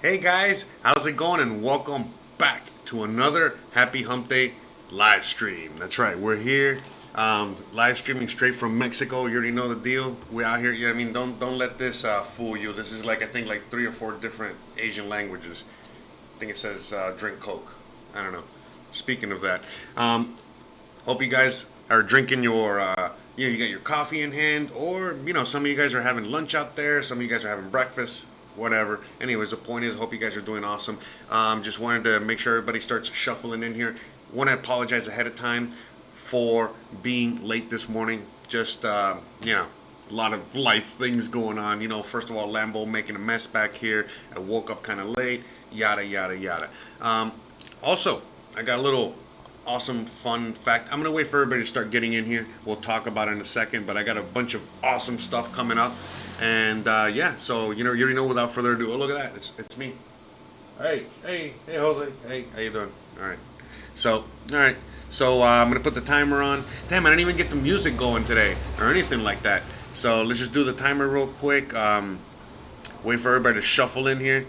Hey guys, how's it going? And welcome back to another Happy Hump Day live stream. That's right, we're here, live streaming straight from Mexico. You already know the deal. We're out here. Yeah, I mean, don't let this fool you. This is like I think like 3 or 4 different Asian languages. I think it says drink Coke. I don't know. Speaking of that, hope you guys are drinking your. You got your coffee in hand, or some of you guys are having lunch out there. Some of you guys are having breakfast, whatever. Anyways, the point is, hope you guys are doing awesome. Just wanted to make sure everybody starts shuffling in here. Want to apologize ahead of time for being late this morning. Just a lot of life things going on. First of all, Lambo making a mess back here. I woke up kind of late. Yada yada yada. Also, I got a little awesome fun fact. I'm gonna wait for everybody to start getting in here. We'll talk about it in a second, but I got a bunch of awesome stuff coming up, and yeah. So you already know. Without further ado, oh look at that, it's me. Hey, Jose. Hey, how you doing? All right. So all right. So I'm gonna put the timer on. Damn, I didn't even get the music going today or anything like that. So let's just do the timer real quick. Wait for everybody to shuffle in here.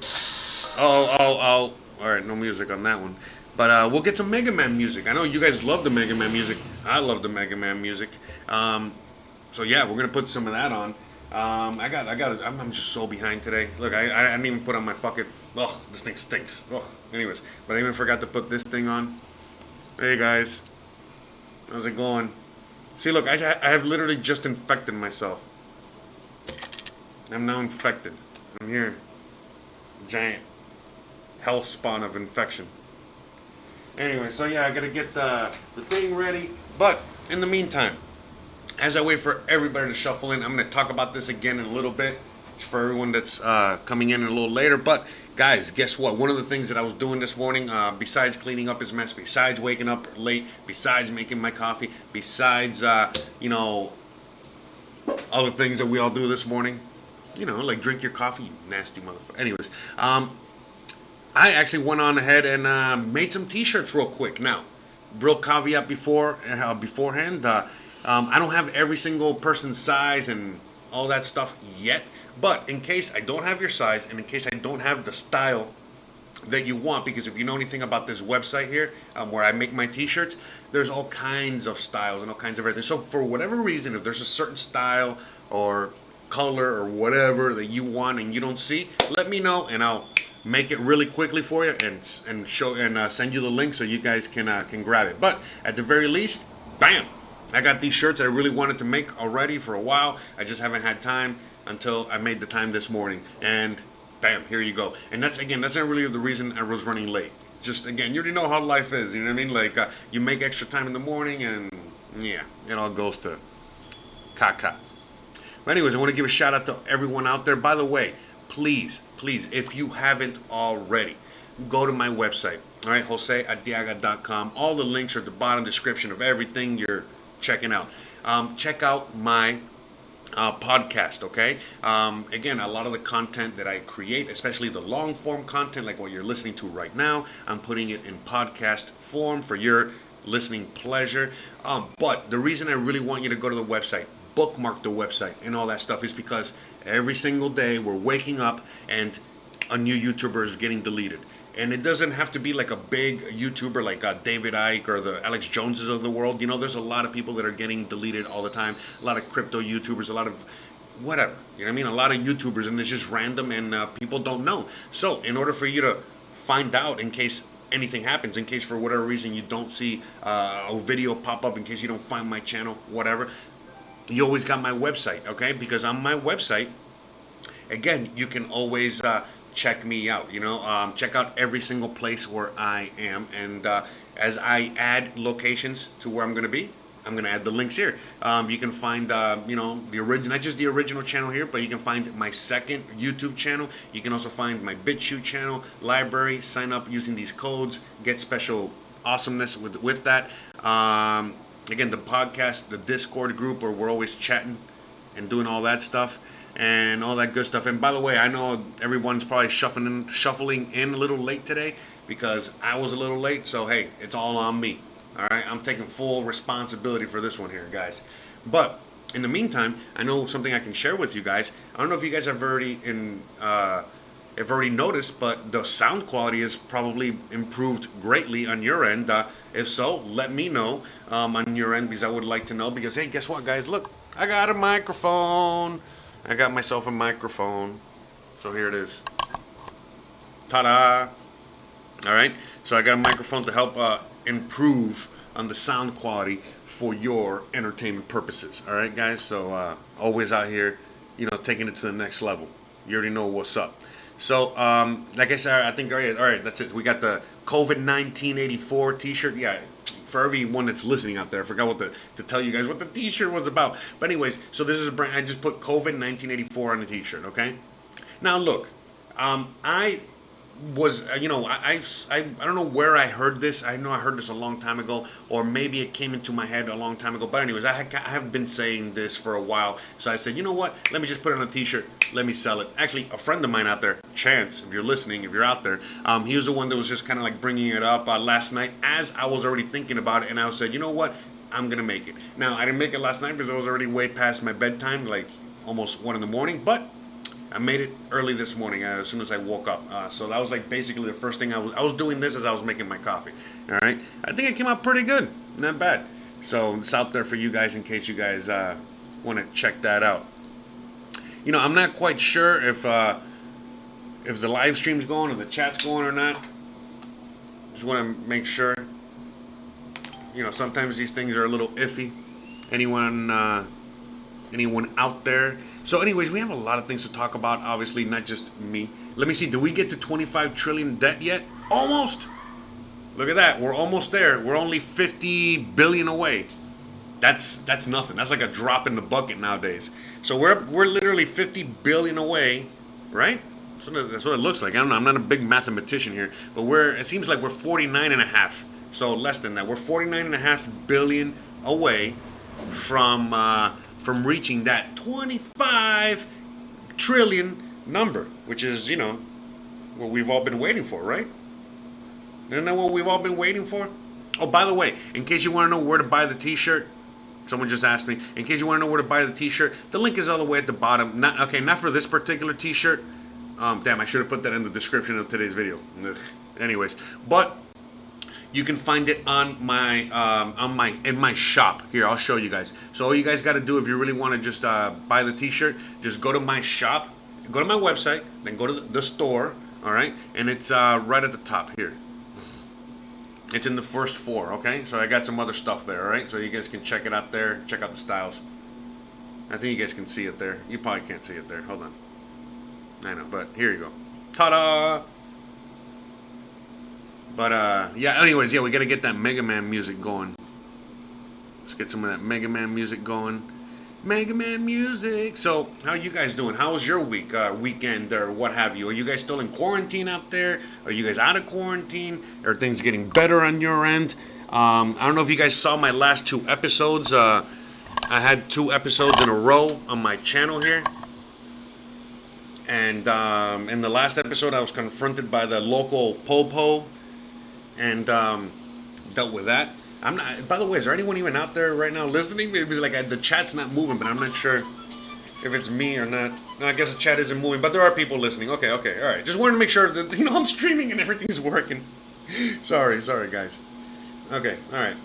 Oh. All right, no music on that one. But we'll get some Mega Man music. I know you guys love the Mega Man music. I love the Mega Man music. So yeah, we're gonna put some of that on. I'm just so behind today. Look, I didn't even put on my fucking. Oh, this thing stinks. Oh, anyways, but I even forgot to put this thing on. Hey guys, how's it going? See, look, I have literally just infected myself. I'm now infected. I'm here, giant health spawn of infection. Anyway, so yeah, I gotta get the thing ready. But in the meantime, as I wait for everybody to shuffle in, I'm gonna talk about this again in a little bit for everyone that's coming in a little later. But guys, guess what? One of the things that I was doing this morning, besides cleaning up his mess, besides waking up late, besides making my coffee, besides other things that we all do this morning, like drink your coffee, you nasty motherfucker. Anyways, I actually went on ahead and made some T-shirts real quick. Now, real caveat beforehand. I don't have every single person's size and all that stuff yet. But in case I don't have your size, and in case I don't have the style that you want, because if you know anything about this website here, where I make my T-shirts, there's all kinds of styles and all kinds of everything. So for whatever reason, if there's a certain style or color or whatever that you want and you don't see, let me know and I'll make it really quickly for you and show and send you the link so you guys can grab it. But at the very least, bam, I got these shirts I really wanted to make already for a while. I just haven't had time until I made the time this morning, and bam, here you go. And that's not really the reason I was running late. Just again, you already know how life is, you know what I mean? Like you make extra time in the morning and yeah, it all goes to caca. But anyways, I want to give a shout out to everyone out there. By the way, please, if you haven't already, go to my website, all right, josearteaga.com. All the links are at the bottom description of everything you're checking out. Check out my podcast, okay? Again, a lot of the content that I create, especially the long form content like what you're listening to right now, I'm putting it in podcast form for your listening pleasure. But the reason I really want you to go to the website, bookmark the website and all that stuff, is because every single day we're waking up and a new YouTuber is getting deleted. And it doesn't have to be like a big YouTuber like David Icke or the Alex Joneses of the world. There's a lot of people that are getting deleted all the time. A lot of crypto YouTubers, a lot of whatever. You know what I mean? A lot of YouTubers, and it's just random and people don't know. So in order for you to find out in case anything happens, in case for whatever reason you don't see a video pop up, in case you don't find my channel, whatever, you always got my website, okay? Because on my website, again, you can always check me out, check out every single place where I am. And as I add locations to where I'm going to be, I'm going to add the links here. You can find, the original, not just the original channel here, but you can find my second YouTube channel. You can also find my BitChute channel, library, sign up using these codes, get special awesomeness with that. Again, the podcast, the Discord group where we're always chatting and doing all that stuff and all that good stuff. And by the way, I know everyone's probably shuffling in a little late today because I was a little late. So, hey, it's all on me. All right, I'm taking full responsibility for this one here, guys. But in the meantime, I know something I can share with you guys. I don't know if you guys have already have already noticed, but the sound quality is probably improved greatly on your end. If so, let me know on your end, because I would like to know. Because hey, guess what, guys? Look, I got a microphone. I got myself a microphone. So here it is. Ta-da! All right. So I got a microphone to help improve on the sound quality for your entertainment purposes. All right, guys. So always out here, taking it to the next level. You already know what's up. So, like I said, I think, all right, that's it. We got the Covid-1984 t-shirt. Yeah, for everyone that's listening out there, I forgot to tell you guys what the t-shirt was about. But anyways, so this is a brand. I just put Covid-1984 on the t-shirt, okay? Now, look, I was, I don't know where I heard this. I know I heard this a long time ago, or maybe it came into my head a long time ago. But anyways, I have been saying this for a while. So I said, you know what? Let me just put it on a t-shirt. Let me sell it. Actually, a friend of mine out there, Chance, if you're listening, if you're out there, he was the one that was just kind of like bringing it up last night as I was already thinking about it. And I said, you know what? I'm going to make it. Now, I didn't make it last night because I was already way past my bedtime, like almost 1 in the morning. But I made it early this morning as soon as I woke up. So that was like basically the first thing I was doing this as I was making my coffee. All right. I think it came out pretty good. Not bad. So it's out there for you guys in case you guys want to check that out. I'm not quite sure if the live stream's going or the chat's going or not. Just want to make sure. Sometimes these things are a little iffy. Anyone out there? So anyways, we have a lot of things to talk about, obviously, not just me. Let me see, do we get to 25 trillion debt yet? Almost. Look at that. We're almost there. We're only 50 billion away. That's nothing. That's like a drop in the bucket nowadays. So we're literally 50 billion away, right? So that's what it looks like. I don't know. I'm not a big mathematician here, but it seems like we're 49 and a half. So less than that. We're 49 and a half billion away from reaching that 25 trillion number, which is, what we've all been waiting for, right? Isn't that what we've all been waiting for? Oh, by the way, in case you want to know where to buy the t-shirt, someone just asked me, in case you want to know where to buy the t-shirt, the link is all the way at the bottom. Not for this particular t-shirt. Damn, I should have put that in the description of today's video. Anyways, but you can find it on in my shop. Here, I'll show you guys. So all you guys got to do if you really want to just buy the t-shirt, just go to my shop, go to my website, then go to the store, all right? And it's right at the top here. It's in the first 4, okay? So I got some other stuff there, all right? So you guys can check it out there, check out the styles. I think you guys can see it there. You probably can't see it there. Hold on. I know, but here you go. Ta-da! But, yeah, anyways, yeah, we got to get that Mega Man music going. Let's get some of that Mega Man music going. Mega Man music. So, how you guys doing? How was your weekend, or what have you? Are you guys still in quarantine out there? Are you guys out of quarantine? Are things getting better on your end? I don't know if you guys saw my last 2 episodes. I had 2 episodes in a row on my channel here. And in the last episode, I was confronted by the local po-po. And dealt with that. I'm not. By the way, is there anyone even out there right now listening? Maybe like the chat's not moving, but I'm not sure if it's me or not. No, I guess the chat isn't moving, but there are people listening. Okay, all right. Just wanted to make sure that I'm streaming and everything's working. sorry, guys. Okay, all right.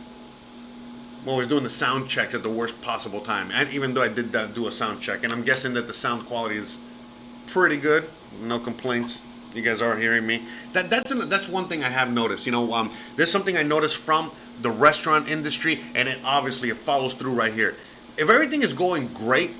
I'm always doing the sound checks at the worst possible time, and even though I did do a sound check, and I'm guessing that the sound quality is pretty good. No complaints. You guys are hearing me. That's one thing I have noticed. There's something I noticed from the restaurant industry, and it follows through right here. If everything is going great,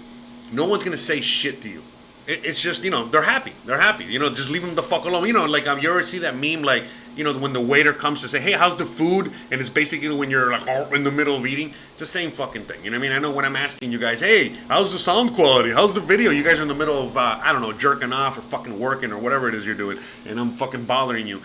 no one's gonna say shit to you. It's just, they're happy. They're happy. Just leave them the fuck alone. Like you ever see that meme, like, when the waiter comes to say, hey, how's the food? And it's basically when you're like in the middle of eating. It's the same fucking thing. You know what I mean? I know when I'm asking you guys, hey, how's the sound quality? How's the video? You guys are in the middle of, I don't know, jerking off or fucking working or whatever it is you're doing. And I'm fucking bothering you.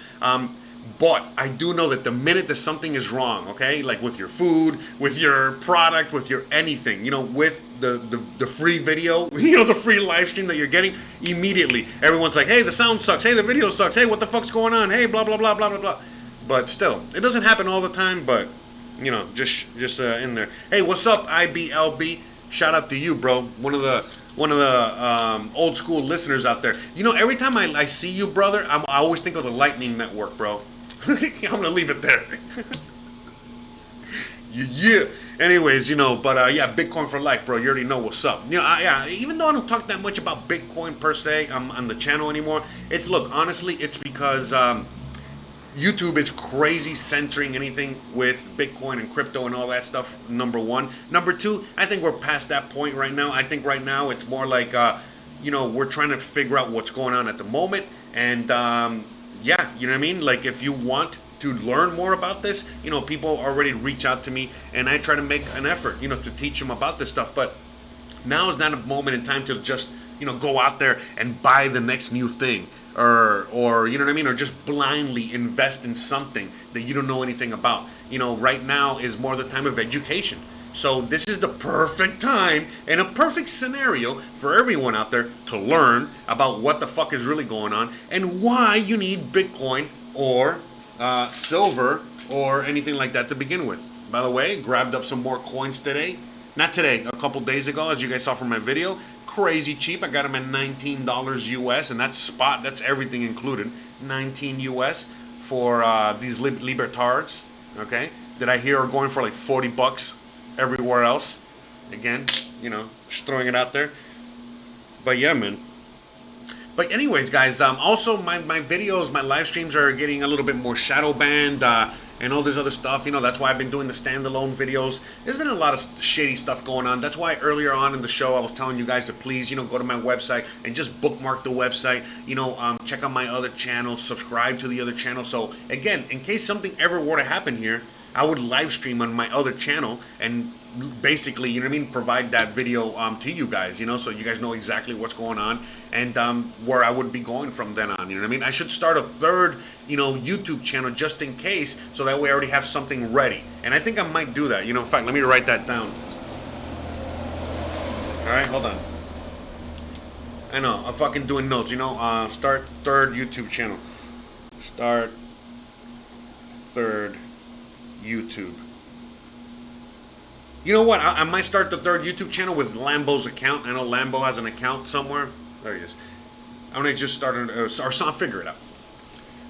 But I do know that the minute that something is wrong, okay, like with your food, with your product, with your anything, with the free video, the free live stream that you're getting, immediately everyone's like, hey, the sound sucks, hey, the video sucks, hey, what the fuck's going on, hey, blah, blah, blah, blah, blah, blah. But still, it doesn't happen all the time, but, just in there. Hey, what's up, IBLB? Shout out to you, bro. One of the one of the old school listeners out there. You know, every time I see you, brother, I always think of the Lightning Network, bro. I'm gonna leave it there. Yeah. Anyways, you know, but yeah, Bitcoin for life, bro. You already know what's up. You know, yeah. Even though I don't talk that much about Bitcoin per se on the channel anymore, look, honestly, it's because YouTube is crazy centering anything with Bitcoin and crypto and all that stuff. Number one. Number two, I think we're past that point right now. I think right now it's more like, you know, we're trying to figure out what's going on at the moment. And yeah, you know what I mean? Like, if you want to learn more about this, you know, people already reach out to me, and I try to make an effort, you know, to teach them about this stuff. But now is not a moment in time to just, you know, go out there and buy the next new thing, or you know what I mean, or just blindly invest in something that you don't know anything about. You know, right now is more the time of education. So this is the perfect time and a perfect scenario for everyone out there to learn about what the fuck is really going on and why you need Bitcoin or silver or anything like that to begin with. By the way, grabbed up some more coins today. Not today, a couple days ago, as you guys saw from my video. Crazy cheap. I got them at $19 US, and that's spot. That's everything included. 19 US for these libertards. Okay, that I hear are going for like 40 bucks everywhere else. Again, you know, just throwing it out there. But yeah, man. But anyways, guys, also my videos, my live streams are getting a little bit more shadow banned and all this other stuff. You know, that's why I've been doing the standalone videos. There's been a lot of shady stuff going on. That's why earlier on in the show I was telling you guys to please, you know, go to my website and just bookmark the website. You know, check out my other channels, subscribe to the other channel. So again, in case something ever were to happen here, I would live stream on my other channel and basically, you know what I mean, provide that video to you guys, you know, so you guys know exactly what's going on and where I would be going from then on, you know what I mean. I should start a third, you know, YouTube channel just in case, so that way I already have something ready, and I think I might do that, you know. In fact, let me write that down. Alright, hold on. I know, I'm fucking doing notes, you know. Start third YouTube channel. Start third YouTube. You know what? I might start the third YouTube channel with Lambo's account. I know Lambo has an account somewhere. There he is. I'm gonna just start or figure it out.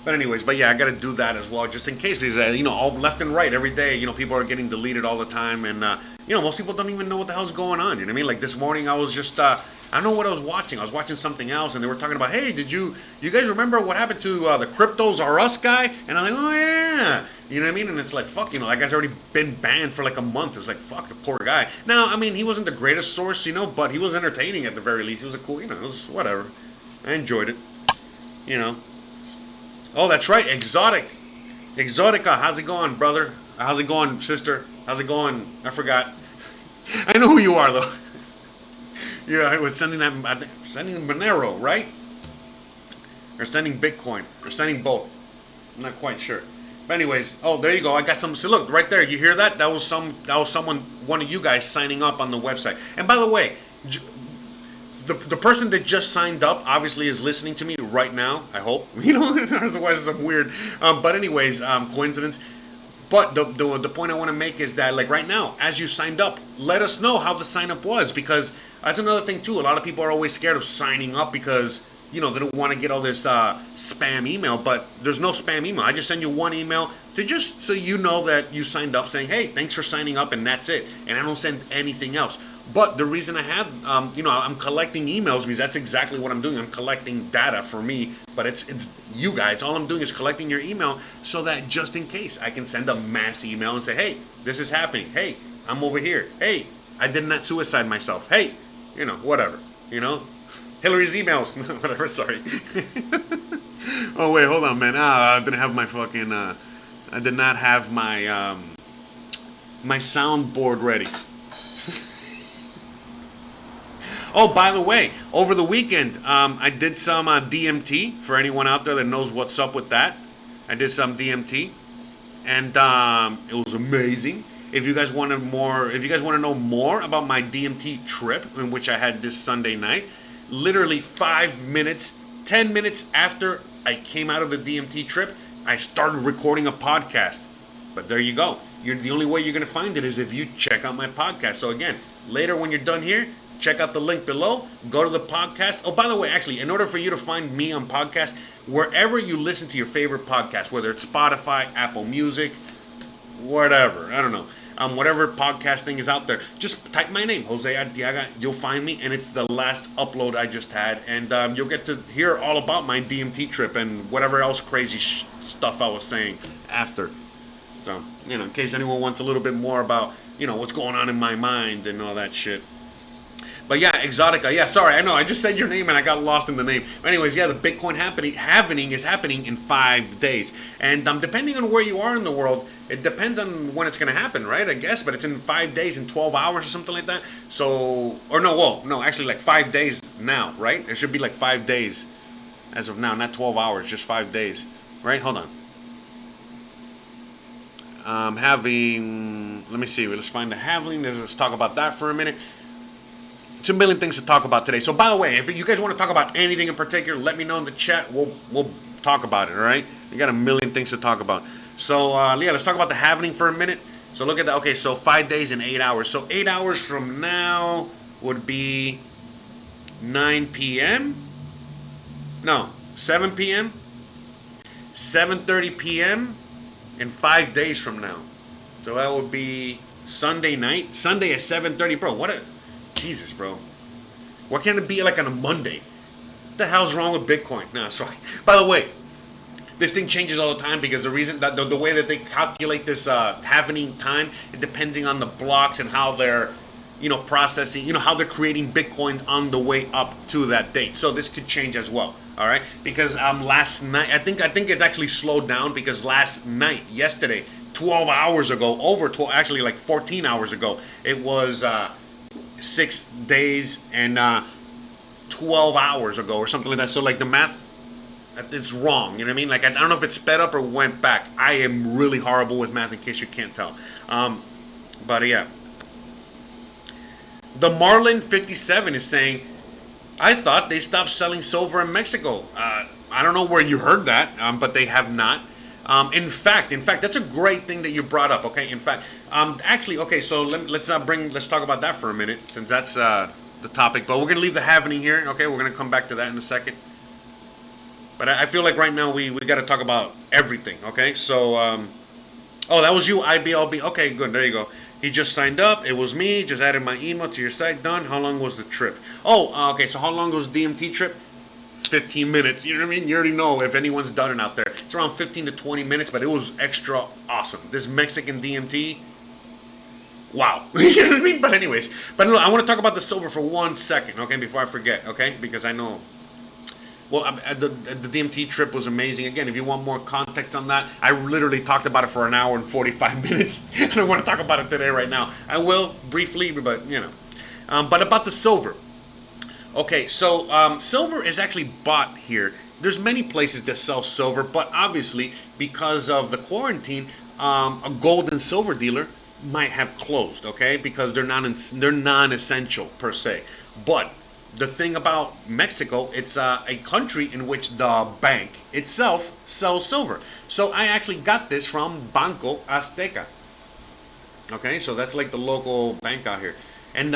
But anyways, but yeah, I gotta do that as well, just in case, because you know, all left and right every day, you know, people are getting deleted all the time, and you know, most people don't even know what the hell's going on. You know what I mean? Like this morning, I was just I don't know what I was watching. I was watching something else, and they were talking about, hey, did you guys remember what happened to the Cryptos Are Us guy? And I'm like, oh yeah, you know what I mean? And it's like, fuck, you know, that guy's already been banned for like a month. It's like, fuck, the poor guy. Now, I mean, he wasn't the greatest source, you know, but he was entertaining at the very least. He was a cool, you know, it was whatever. I enjoyed it, you know. Oh, that's right, Exotica, how's it going, brother? How's it going, sister? How's it going? I forgot. I know who you are, though. Yeah, I was sending that, I think, sending Monero, right? Or sending Bitcoin, or sending both. I'm not quite sure. But anyways, oh, there you go. I got some. So look, right there. You hear that? That was someone, one of you guys signing up on the website. And by the way, the person that just signed up obviously is listening to me right now. I hope, you know. Otherwise, it's weird. But anyways, coincidence. But the point I want to make is that, like, right now, as you signed up, let us know how the sign up was, because that's another thing too. A lot of people are always scared of signing up because, you know, they don't want to get all this spam email. But there's no spam email. I just send you one email to just so you know that you signed up, saying, hey, thanks for signing up, and that's it. And I don't send anything else. But the reason I have, you know, I'm collecting emails because that's exactly what I'm doing. I'm collecting data for me, but it's you guys. All I'm doing is collecting your email so that just in case I can send a mass email and say, hey, this is happening. Hey, I'm over here. Hey, I did not suicide myself. Hey, you know, whatever, you know, Hillary's emails, whatever, sorry. Oh, wait, hold on, man. I didn't have my fucking, I did not have my, my soundboard ready. Oh, by the way, over the weekend, I did some DMT. For anyone out there that knows what's up with that, I did some DMT, and it was amazing. If you guys want to know more about my DMT trip, in which I had this Sunday night, literally 5 minutes, 10 minutes after I came out of the DMT trip, I started recording a podcast. But there you go. The only way you're going to find it is if you check out my podcast. So again, later when you're done here, check out the link below. Go to the podcast. Oh, by the way, actually, in order for you to find me on podcast, wherever you listen to your favorite podcast, whether it's Spotify, Apple Music, whatever, I don't know, whatever podcasting is out there, just type my name, Jose Arteaga. You'll find me, and it's the last upload I just had, and you'll get to hear all about my DMT trip and whatever else crazy stuff I was saying after. So, in case anyone wants a little bit more about, what's going on in my mind and all that shit. But yeah, Exotica. Yeah, sorry, I know I just said your name and I got lost in the name. But anyways, yeah, the Bitcoin happening is happening in 5 days, and depending on where you are in the world, it depends on when it's gonna happen, right? I guess, but it's in 5 days, in 12 hours or something like that. So, or no, actually like 5 days now, right? It should be like 5 days as of now, not 12 hours, just 5 days, right? Hold on. Let me see. Let's find the halving. Let's talk about that for a minute. It's a million things to talk about today. So, by the way, if you guys want to talk about anything in particular, let me know in the chat. We'll talk about it. All right? We got a million things to talk about. So, yeah, let's talk about the halving for a minute. So, look at that. Okay, so 5 days and 8 hours. So, 8 hours from now would be 9 p.m. No, 7 p.m. 7:30 p.m. and 5 days from now. So that would be Sunday night. Sunday at 7:30, bro. Jesus, bro. Why can't it be like on a Monday? What the hell's wrong with Bitcoin? No, sorry. By the way, this thing changes all the time because the reason that the way that they calculate this halving time, depending on the blocks and how they're, processing, how they're creating Bitcoins on the way up to that date. So this could change as well. All right, because last night, I think it's actually slowed down because last night, yesterday, 12 hours ago, over 12, actually like 14 hours ago, it was 6 days and 12 hours ago or something like that. So like the math, it's wrong. You know what I mean? Like I don't know if it sped up or went back. I am really horrible with math, in case you can't tell. But yeah, the Marlin 57 is saying, I thought they stopped selling silver in Mexico. I don't know where you heard that, but they have not. In fact, that's a great thing that you brought up. Okay, in fact, actually, okay. So let's talk about that for a minute, since that's the topic. But we're gonna leave the halving here. Okay, we're gonna come back to that in a second. But I feel like right now we got to talk about everything. Okay, so oh, that was you, IBLB. Okay, good. There you go. He just signed up. It was me. Just added my email to your site. Done. How long was the trip? Oh, okay. So how long was the DMT trip? 15 minutes. You know what I mean? You already know if anyone's done it out there. It's around 15 to 20 minutes, but it was extra awesome. This Mexican DMT, wow. You know what I mean? But anyways, look, I want to talk about the silver for 1 second, okay, before I forget, okay? Because I know. Well, the DMT trip was amazing. Again, if you want more context on that, I literally talked about it for an hour and 45 minutes. I don't want to talk about it today right now. I will briefly, but but about the silver. Okay, so silver is actually bought here. There's many places that sell silver, but obviously because of the quarantine, a gold and silver dealer might have closed. Okay, because they're non-essential per se, but the thing about Mexico, it's a country in which the bank itself sells silver. So I actually got this from Banco Azteca. Okay, so that's like the local bank out here. And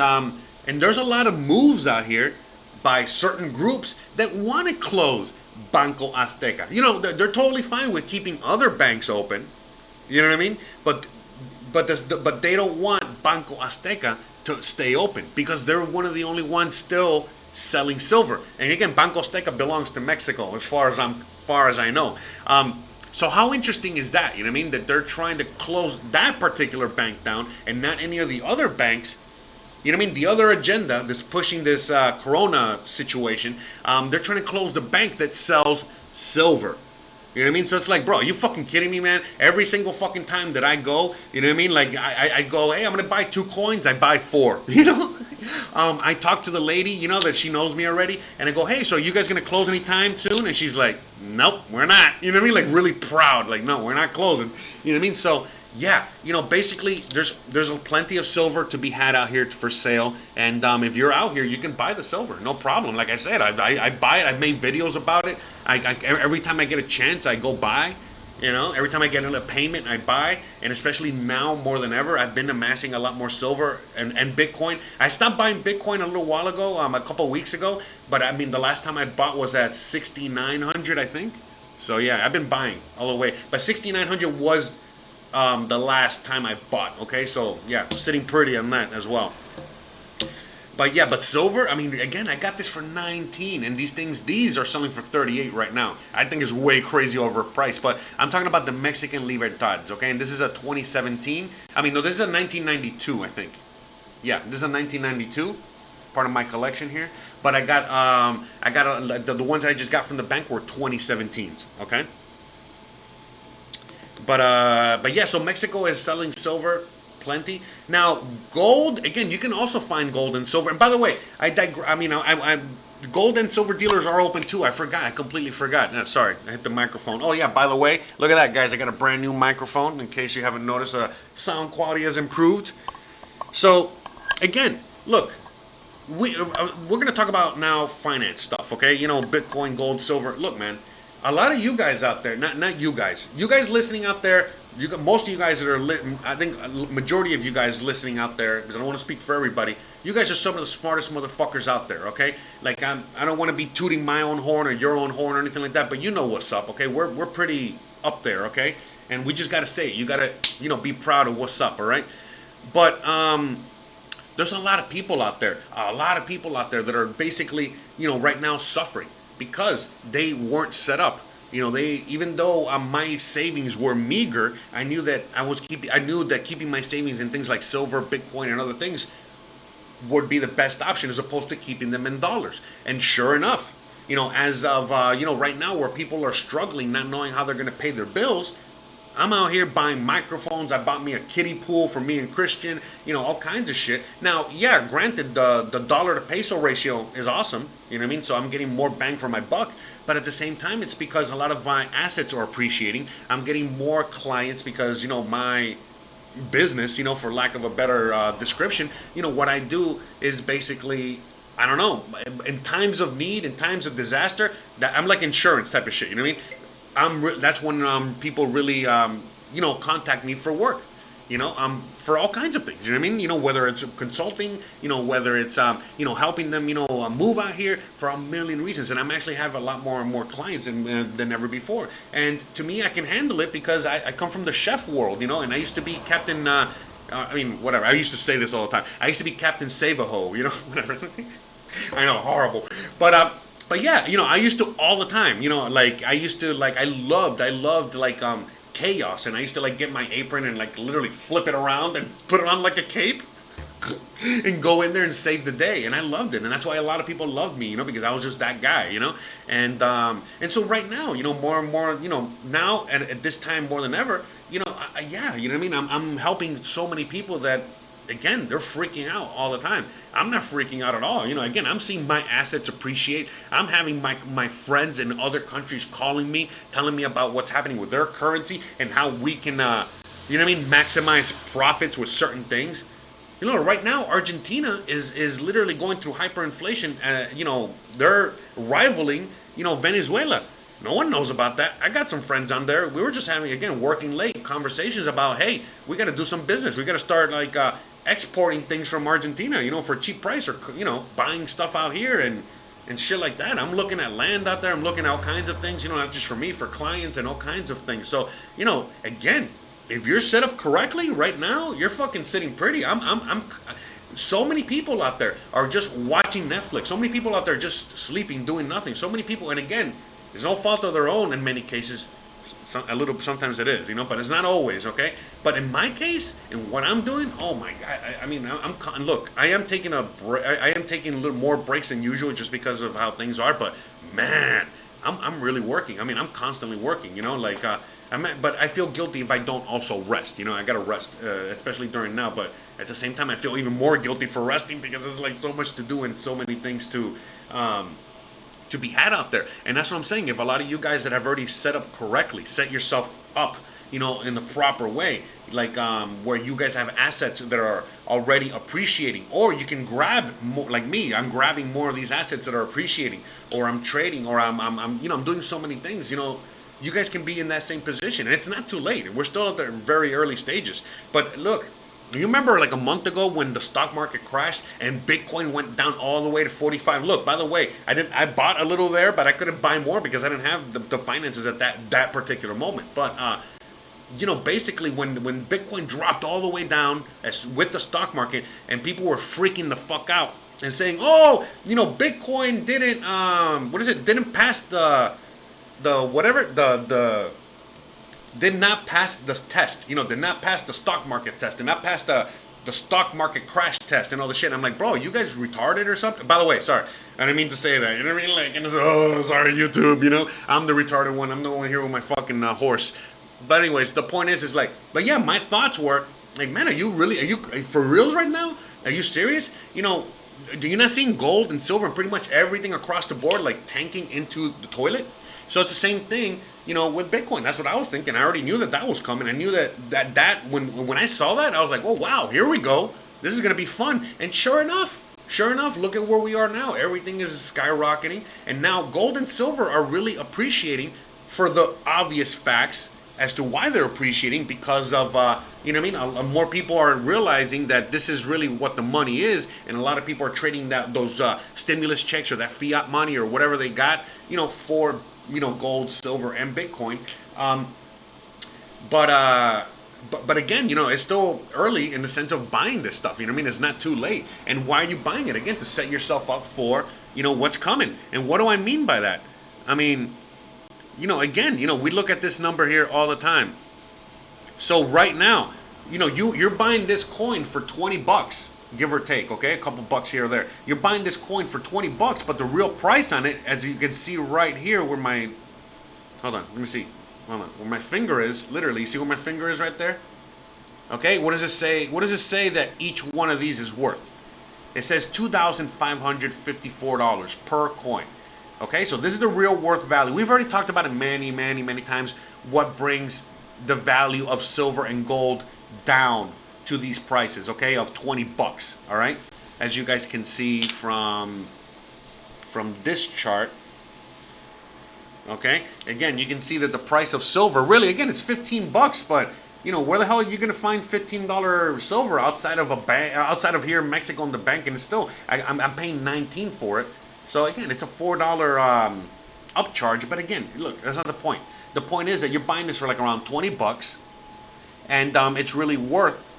there's a lot of moves out here by certain groups that want to close Banco Azteca. They're totally fine with keeping other banks open. You know what I mean? But they don't want Banco Azteca to stay open because they're one of the only ones still selling silver. And again, Banco Azteca belongs to Mexico as far as I know. So how interesting is that? You know what I mean? That they're trying to close that particular bank down and not any of the other banks. You know what I mean? The other agenda that's pushing this Corona situation, they're trying to close the bank that sells silver. You know what I mean? So it's like, bro, are you fucking kidding me, man? Every single fucking time that I go, you know what I mean? Like, I go, hey, I'm going to buy 2 coins. I buy 4, I talk to the lady, that she knows me already. And I go, hey, so are you guys going to close anytime soon? And she's like, nope, we're not. You know what I mean? Like, really proud. Like, no, we're not closing. You know what I mean? So, yeah, basically, there's plenty of silver to be had out here for sale. And if you're out here, you can buy the silver. No problem. Like I said, I buy it. I've made videos about it. Every time I get a chance, I go buy. Every time I get in a payment, I buy, and especially now more than ever, I've been amassing a lot more silver and Bitcoin. I stopped buying Bitcoin a little while ago, a couple of weeks ago, but I mean the last time I bought was at 6,900, I think. So yeah, I've been buying all the way, but 6,900 was the last time I bought. Okay, so yeah, sitting pretty on that as well. But yeah, but silver, I mean, again, I got this for 19, and these are selling for 38 right now. I think it's way crazy overpriced, but I'm talking about the Mexican Libertads, okay? And this is a 2017. I mean, no, this is a 1992, I think. Yeah, this is a 1992, part of my collection here. But I got the ones I just got from the bank were 2017s, okay? But yeah, so Mexico is selling silver plenty. Now, gold, again, you can also find gold and silver. And by the way, gold and silver dealers are open too. I completely forgot. No, sorry, I hit the microphone. Oh yeah, by the way, look at that, guys. I got a brand new microphone. In case you haven't noticed, sound quality has improved. So, again, look, we're going to talk about now finance stuff, okay? Bitcoin, gold, silver. Look, man, a lot of you guys out there, not you guys listening out there, most of you guys that are I think a majority of you guys listening out there, because I don't want to speak for everybody, you guys are some of the smartest motherfuckers out there, okay? Like, I don't want to be tooting my own horn or your own horn or anything like that, but you know what's up, okay? We're pretty up there, okay? And we just got to say it. You got to, be proud of what's up, all right? But there's a lot of people out there that are basically, right now suffering because they weren't set up. Even though my savings were meager, I knew that keeping my savings in things like silver, Bitcoin, and other things would be the best option as opposed to keeping them in dollars. And sure enough, as of right now, where people are struggling, not knowing how they're going to pay their bills, I'm out here buying microphones. I bought me a kiddie pool for me and Christian, all kinds of shit. Now, yeah, granted, the dollar to peso ratio is awesome, you know what I mean? So I'm getting more bang for my buck. But at the same time, it's because a lot of my assets are appreciating. I'm getting more clients because, my business, for lack of a better description, what I do is basically, I don't know, in times of need, in times of disaster, that I'm like insurance type of shit, you know what I mean? That's when people really, contact me for work, for all kinds of things. You know what I mean? Whether it's consulting, whether it's, helping them, move out here for a million reasons. And I'm actually have a lot more and more clients than ever before. And to me, I can handle it because I come from the chef world, and I used to be Captain. Whatever. I used to say this all the time. I used to be Captain Save-A-Ho, whatever. I know, horrible, but yeah, I used to all the time, I loved chaos, and I used to get my apron and literally flip it around and put it on like a cape and go in there and save the day, and I loved it, and that's why a lot of people loved me, because I was just that guy, and so right now, more and more, now at this time more than ever, yeah, you know what I mean, I'm helping so many people that, again, they're freaking out all the time. I'm not freaking out at all. Again, I'm seeing my assets appreciate. I'm having my friends in other countries calling me, telling me about what's happening with their currency and how we can, maximize profits with certain things. Right now, Argentina is literally going through hyperinflation. They're rivaling, Venezuela. No one knows about that. I got some friends on there. We were just having, again, working late conversations about, hey, we got to do some business. We got to start exporting things from Argentina, for a cheap price, or buying stuff out here and shit like that. I'm looking at land out there. I'm looking at all kinds of things, not just for me, for clients and all kinds of things. So, again, if you're set up correctly right now, you're fucking sitting pretty. So many people out there are just watching Netflix. So many people out there just sleeping, doing nothing. So many people, and again, it's no fault of their own in many cases. Sometimes it is, but it's not always, okay? But in my case, in what I'm doing, oh my God, look, I am taking a little more breaks than usual just because of how things are, but man, I'm really working. I'm constantly working, but I feel guilty if I don't also rest, I gotta rest, especially during now, but at the same time, I feel even more guilty for resting because there's so much to do and so many things to be had out there. And that's what I'm saying. If a lot of you guys that have already set up correctly, set yourself up, in the proper way, where you guys have assets that are already appreciating, or you can grab more, like me, I'm grabbing more of these assets that are appreciating, or I'm trading, or I'm doing so many things, you guys can be in that same position. And it's not too late. We're still at the very early stages. But look, you remember like a month ago when the stock market crashed and Bitcoin went down all the way to 45? Look, by the way, I bought a little there, but I couldn't buy more because I didn't have the finances at that particular moment. But basically when Bitcoin dropped all the way down with the stock market, and people were freaking the fuck out and saying, oh, Bitcoin didn't pass did not pass the test, did not pass the stock market test, did not pass the stock market crash test and all the shit. I'm like, bro, you guys retarded or something? By the way, sorry, I didn't mean to say that. You know what I mean? Like, and it's, oh, sorry, YouTube. I'm the retarded one. I'm the one here with my fucking horse. But anyways, the point is like, but yeah, my thoughts were like, man, are you for reals right now? Are you serious? Do you not seeing gold and silver and pretty much everything across the board like tanking into the toilet? So it's the same thing, with Bitcoin. That's what I was thinking. I already knew that was coming. I knew that when I saw that, I was like, oh wow, here we go. This is gonna be fun. And sure enough, look at where we are now. Everything is skyrocketing, and now gold and silver are really appreciating for the obvious facts as to why they're appreciating, because of more people are realizing that this is really what the money is, and a lot of people are trading those stimulus checks or that fiat money or whatever they got, for gold, silver, and Bitcoin. But again, it's still early in the sense of buying this stuff. It's not too late. And why are you buying it? Again, to set yourself up for what's coming. And what do I mean by that? Again, we look at this number here all the time. So right now, you're buying this coin for $20, give or take, okay? A couple bucks here or there. You're buying this coin for $20, but the real price on it, as you can see right here where hold on, let me see. Hold on, where my finger is, literally, you see where my finger is right there? Okay, what does it say? What does it say that each one of these is worth? It says $2,554 per coin. Okay, so this is the real worth value. We've already talked about it many, many, many times, what brings the value of silver and gold down to these prices, okay, of $20, all right? As you guys can see from this chart, okay? Again, you can see that the price of silver, really, again, it's $15, but where the hell are you going to find $15 silver outside of a bank, outside of here in Mexico in the bank? And it's still, I'm paying $19 for it. So again, it's a $4 upcharge, but again, look, that's not the point. The point is that you're buying this for like around $20, and it's really worth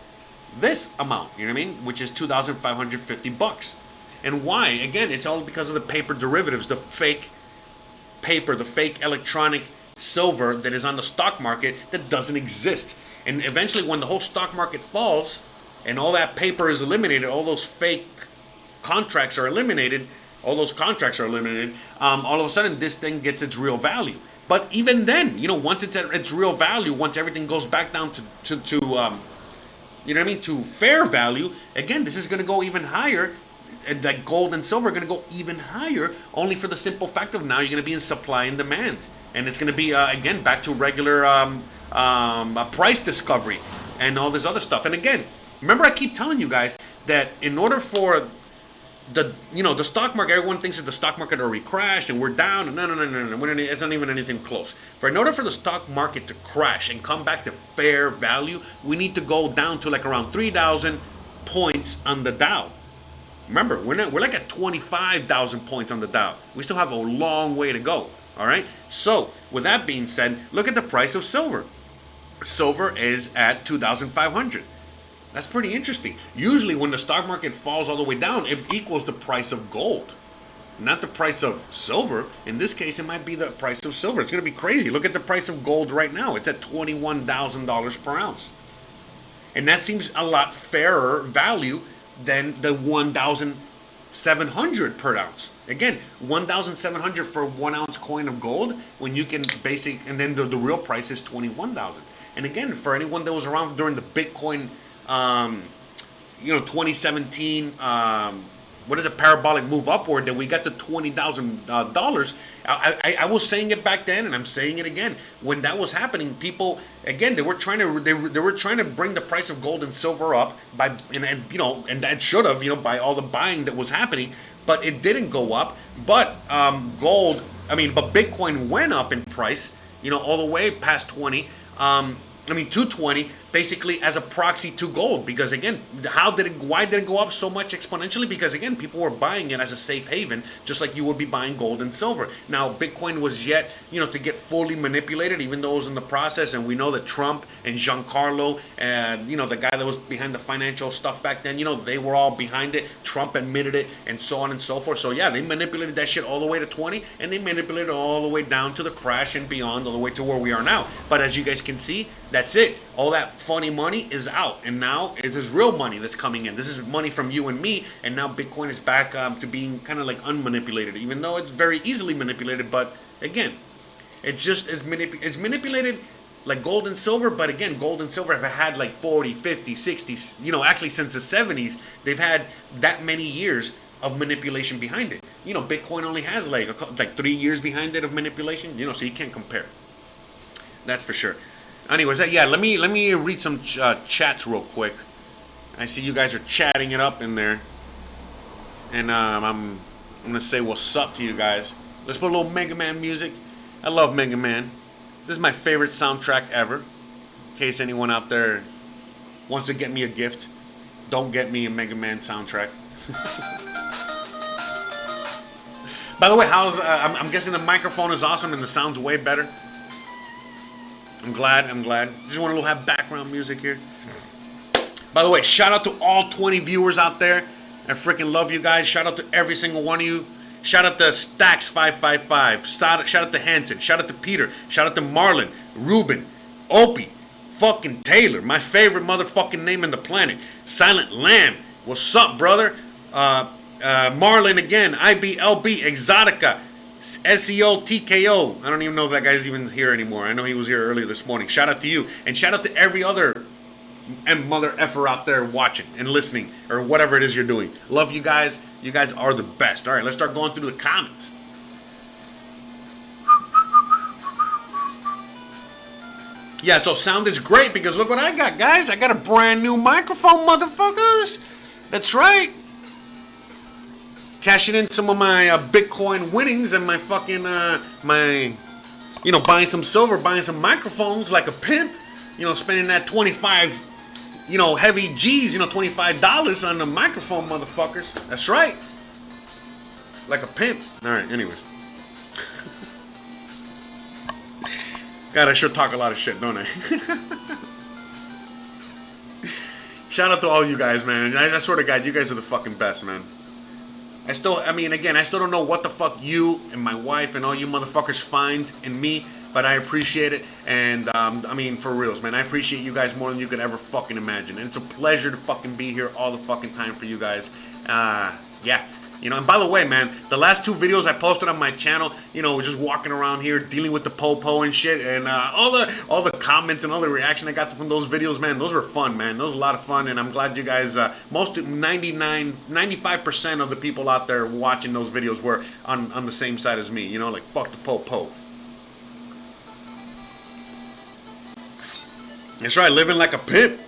this amount, you know what I mean? Which is $2,550. And why? Again, it's all because of the paper derivatives, the fake paper, the fake electronic silver that is on the stock market that doesn't exist. And eventually, when the whole stock market falls and all that paper is eliminated, all those fake contracts are eliminated. All those contracts are eliminated. All of a sudden, this thing gets its real value. But even then, once it's at its real value, once everything goes back down to fair value, again, this is going to go even higher. And like gold and silver are going to go even higher, only for the simple fact of now you're going to be in supply and demand, and it's going to be again back to regular price discovery and all this other stuff. And again, remember, I keep telling you guys that in order for the stock market, everyone thinks that the stock market already crashed and we're down. No. It's not even anything close. In order for the stock market to crash and come back to fair value, we need to go down to like around 3,000 points on the Dow. Remember, we're like at 25,000 points on the Dow. We still have a long way to go. All right. So with that being said, look at the price of silver. Silver is at 2,500. That's pretty interesting. Usually when the stock market falls all the way down, it equals the price of gold, not the price of silver. In this case, it might be the price of silver. It's going to be crazy. Look at the price of gold right now. It's at $21,000 per ounce. And that seems a lot fairer value than the 1,700 per ounce. Again, 1,700 for 1 ounce coin of gold, when you can and then the real price is 21,000. And again, for anyone that was around during the Bitcoin 2017, what is a parabolic move upward, that we got to $20,000. I was saying it back then, and I'm saying it again. When that was happening, people, again, they were trying to bring the price of gold and silver up and that should have, by all the buying that was happening, but it didn't go up. But Bitcoin went up in price, all the way past 20. 220, basically as a proxy to gold, because again, why did it go up so much exponentially? Because again, people were buying it as a safe haven, just like you would be buying gold and silver. Now Bitcoin was yet to get fully manipulated, even though it was in the process, and we know that Trump and Giancarlo and the guy that was behind the financial stuff back then, they were all behind it. Trump admitted it, and so on and so forth. So yeah, they manipulated that shit all the way to 20, and they manipulated it all the way down to the crash and beyond, all the way to where we are now. But as you guys can see, that's it. All that funny money is out, and now it is real money that's coming in. This is money from you and me, and now Bitcoin is back to being kind of like unmanipulated, even though it's very easily manipulated. But again, it's just it's manipulated like gold and silver. But again, gold and silver have had like 40, 50, 60, actually since the 70s, they've had that many years of manipulation behind it. Bitcoin only has like 3 years behind it of manipulation, so you can't compare. That's for sure. Anyways, yeah, let me read some chats real quick. I see you guys are chatting it up in there, and I'm gonna say what's up to you guys. Let's put a little Mega Man music. I love Mega Man. This is my favorite soundtrack ever. In case anyone out there wants to get me a gift, don't get me a Mega Man soundtrack. By the way, I'm guessing the microphone is awesome and the sound's way better. I'm glad. Just want to have background music here. By the way, shout out to all 20 viewers out there. I freaking love you guys. Shout out to every single one of you. Shout out to Stacks555. Shout out to Hanson. Shout out to Peter. Shout out to Marlon, Ruben, Opie, fucking Taylor. My favorite motherfucking name in the planet. Silent Lamb. What's up, brother? Marlon again. IBLB, Exotica. SEO TKO. I don't even know if that guy's even here anymore. I know he was here earlier this morning. Shout out to you. And shout out to every other mother effer out there watching and listening, or whatever it is you're doing. Love you guys. You guys are the best. All right, let's start going through the comments. Yeah, so sound is great because look what I got, guys. I got a brand new microphone, motherfuckers. That's right. Cashing in some of my Bitcoin winnings and my fucking, buying some silver, buying some microphones like a pimp, spending that 25, heavy G's, $25 on the microphone, motherfuckers. That's right. Like a pimp. All right, anyways. God, I sure talk a lot of shit, don't I? Shout out to all you guys, man. I swear to God, you guys are the fucking best, man. I still don't know what the fuck you and my wife and all you motherfuckers find in me, but I appreciate it. And, for reals, man, I appreciate you guys more than you could ever fucking imagine. And it's a pleasure to fucking be here all the fucking time for you guys. Yeah. And by the way, man, the last 2 videos I posted on my channel, just walking around here dealing with the po-po and shit, and all the comments and all the reaction I got from those videos, man, those were fun, man. Those were a lot of fun, and I'm glad you guys, 95% of the people out there watching those videos were on the same side as me, like fuck the po-po. That's right, living like a pimp.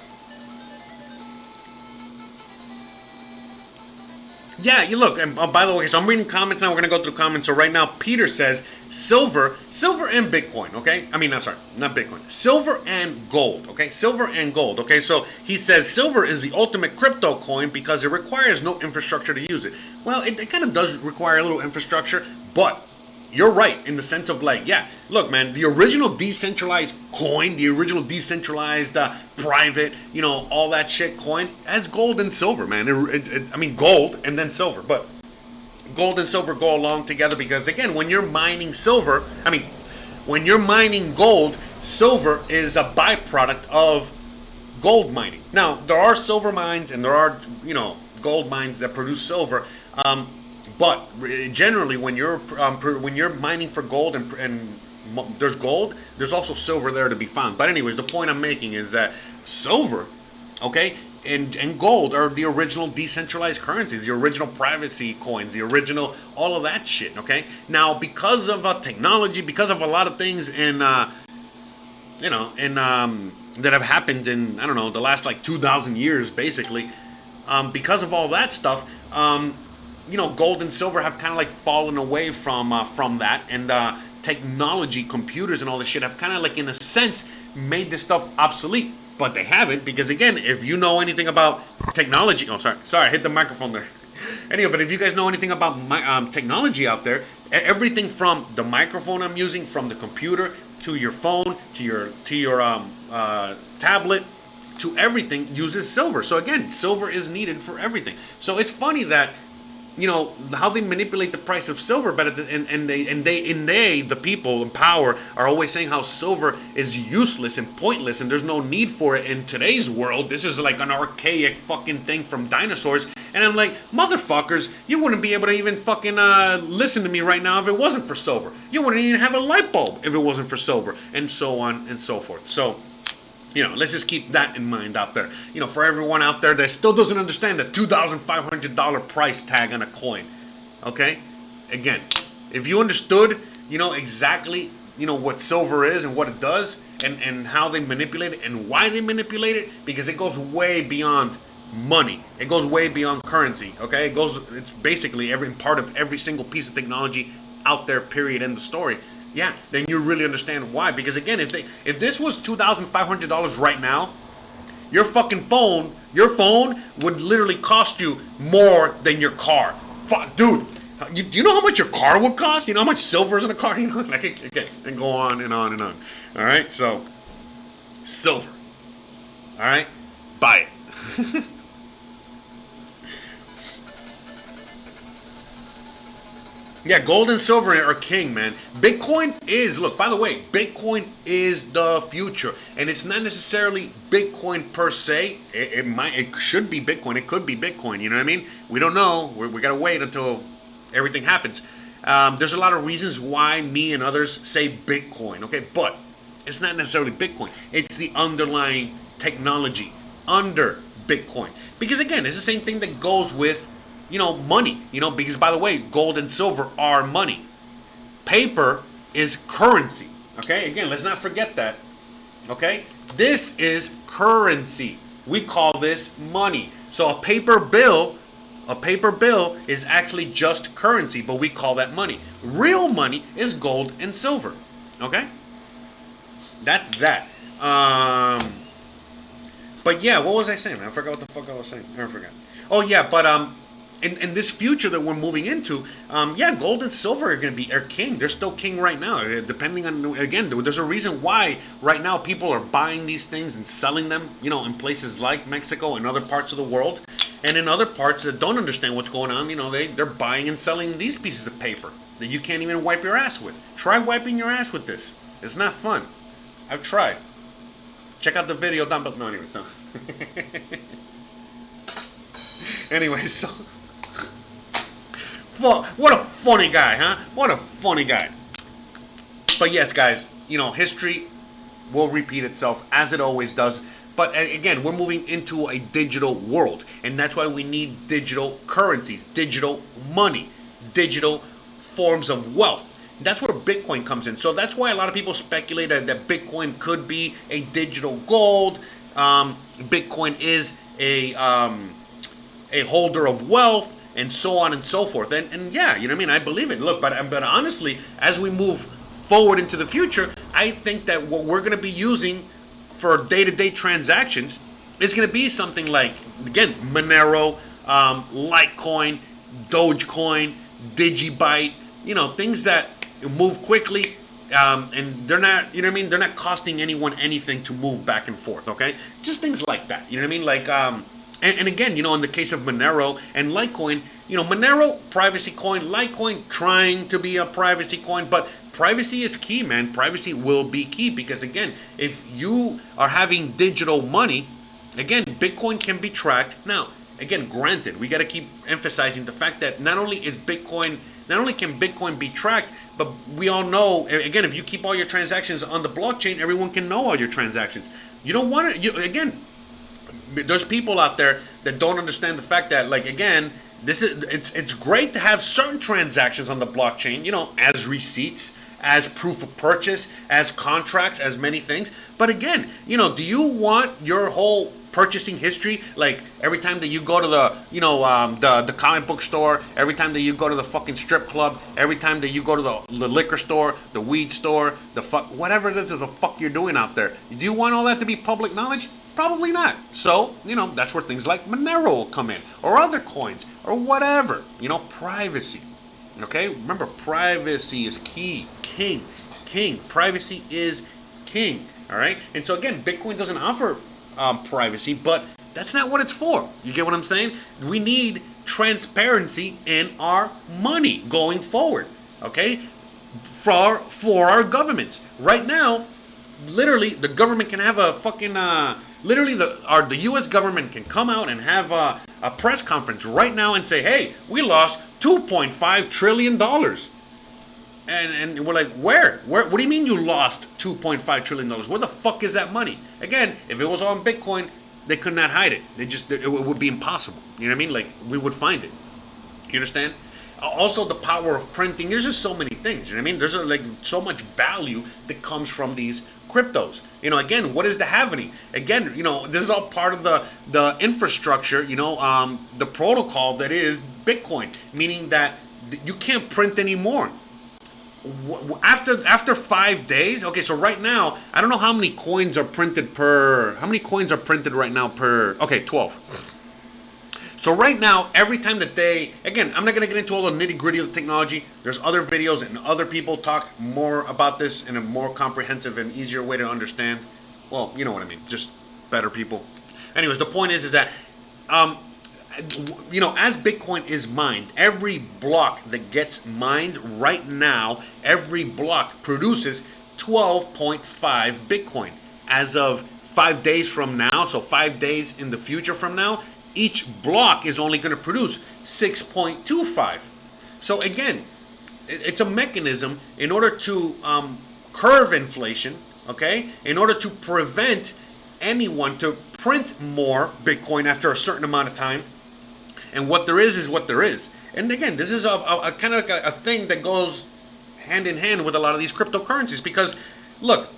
Yeah, you look, and by the way, so I'm reading comments now. We're going to go through comments. So right now, Peter says, silver and Bitcoin, okay? I'm sorry, not Bitcoin. Silver and gold, okay? Silver and gold, okay? So he says silver is the ultimate crypto coin because it requires no infrastructure to use it. Well, it kind of does require a little infrastructure, but you're right in the sense of like, yeah, look, man, the original decentralized coin, the original decentralized private, all that shit coin has gold and silver, man. Gold and then silver, but gold and silver go along together because, again, when you're mining gold, silver is a byproduct of gold mining. Now, there are silver mines and there are, gold mines that produce silver. But generally, when you're mining for gold and there's gold, there's also silver there to be found. But anyways, the point I'm making is that silver, okay, and gold are the original decentralized currencies, the original privacy coins, the original all of that shit. Okay, now because of technology, because of a lot of things that have happened in the last like 2,000 years, basically, because of all that stuff. Gold and silver have kind of like fallen away from that, and technology, computers and all this shit have kind of like in a sense made this stuff obsolete. But they haven't, because again, if you know anything about technology, sorry, I hit the microphone there. Anyway, but if you guys know anything about technology out there, everything from the microphone I'm using, from the computer to your phone to your tablet, to everything uses silver. So again, silver is needed for everything. So it's funny that, you know, how they manipulate the price of silver, but the people in power are always saying how silver is useless and pointless and there's no need for it in today's world. This is like an archaic fucking thing from dinosaurs. And I'm like, motherfuckers, you wouldn't be able to even fucking listen to me right now if it wasn't for silver. You wouldn't even have a light bulb if it wasn't for silver, and so on and so forth. So, you know, let's just keep that in mind out there. You know, for everyone out there that still doesn't understand the $2,500 price tag on a coin. Okay? Again, if you understood, you know, exactly, you know, what silver is and what it does and how they manipulate it and why they manipulate it, because it goes way beyond money. It goes way beyond currency. Okay? It's basically every part of every single piece of technology out there, period, end of story. Yeah, then you really understand why. Because again, if this was $2,500 right now, your phone would literally cost you more than your car. Fuck, dude, you know how much your car would cost? You know how much silver is in a car? You know, like, okay, and go on and on and on. All right, so silver. All right, buy it. Yeah, gold and silver are king, man. Bitcoin is, look, by the way, Bitcoin is the future. And it's not necessarily Bitcoin per se. It should be Bitcoin. It could be Bitcoin, you know what I mean? We don't know. We got to wait until everything happens. There's a lot of reasons why me and others say Bitcoin, okay? But it's not necessarily Bitcoin. It's the underlying technology under Bitcoin. Because again, it's the same thing that goes with, you know, money, you know, because by the way, gold and silver are money. Paper is currency, okay? Again, let's not forget that, okay? This is currency. We call this money. So a paper bill is actually just currency, but we call that money. Real money is gold and silver, okay? That's that. But yeah, what was I saying? I forgot what the fuck I was saying. I forgot. Oh yeah, but in this future that we're moving into, yeah, gold and silver are going to be king. They're still king right now. Depending on, again, there's a reason why right now people are buying these things and selling them, you know, in places like Mexico and other parts of the world. And in other parts that don't understand what's going on, you know, they're buying and selling these pieces of paper that you can't even wipe your ass with. Try wiping your ass with this. It's not fun. I've tried. Check out the video down below. No, anyway, so. Anyway, so. What a funny guy, huh? What a funny guy. But yes, guys, you know, history will repeat itself as it always does. But again, we're moving into a digital world. And that's why we need digital currencies, digital money, digital forms of wealth. That's where Bitcoin comes in. So that's why a lot of people speculate that Bitcoin could be a digital gold. Bitcoin is a holder of wealth, and so on and so forth. And yeah, you know what I mean? I believe it. Look, but honestly, as we move forward into the future, I think that what we're going to be using for day-to-day transactions is going to be something like, again, Monero, Litecoin, Dogecoin, Digibyte, you know, things that move quickly, and they're not, you know what I mean? They're not costing anyone anything to move back and forth, okay? Just things like that, you know what I mean? Like, and again, you know, in the case of Monero and Litecoin, you know, Monero, privacy coin, Litecoin trying to be a privacy coin, but privacy is key, man. Privacy will be key because, again, if you are having digital money, again, Bitcoin can be tracked. Now, again, granted, we got to keep emphasizing the fact that not only can Bitcoin be tracked, but we all know, again, if you keep all your transactions on the blockchain, everyone can know all your transactions. You don't want to, again, there's people out there that don't understand the fact that, like, again, it's great to have certain transactions on the blockchain, you know, as receipts, as proof of purchase, as contracts, as many things. But again, you know, do you want your whole purchasing history, like every time that you go to the, the comic book store, every time that you go to the fucking strip club, every time that you go to the liquor store, the weed store, whatever it is the fuck you're doing out there. Do you want all that to be public knowledge? Probably not. So, that's where things like Monero will come in, or other coins, or whatever. Privacy. Okay? Remember, privacy is key. King. Privacy is king. All right? And so, again, Bitcoin doesn't offer privacy, but that's not what it's for. You get what I'm saying? We need transparency in our money going forward. Okay? For our governments. Right now, literally, the government can have a fucking... the U.S. government can come out and have a press conference right now and say, hey, we lost $2.5 trillion. And we're like, where? What do you mean you lost $2.5 trillion? Where the fuck is that money? Again, if it was on Bitcoin, they could not hide it. It would be impossible. You know what I mean? Like, we would find it. You understand? Also, the power of printing. There's just so many things. You know what I mean? There's so much value that comes from these cryptos. Again, what is the halvening? Again, this is all part of the infrastructure, the protocol that is Bitcoin, meaning that you can't print anymore. After 5 days, okay, so right now, I don't know how many coins are printed right now per, okay, 12. So right now, every time that again, I'm not going to get into all the nitty gritty of the technology. There's other videos and other people talk more about this in a more comprehensive and easier way to understand. Well, you know what I mean, just better people. Anyways, the point is that, as Bitcoin is mined, every block that gets mined right now, every block produces 12.5 Bitcoin. As of 5 days from now, so 5 days in the future from now, each block is only going to produce 6.25. So again, it's a mechanism in order to curb inflation, okay? In order to prevent anyone to print more Bitcoin after a certain amount of time. And what there is what there is. And again, this is a kind of a thing that goes hand in hand with a lot of these cryptocurrencies, because look,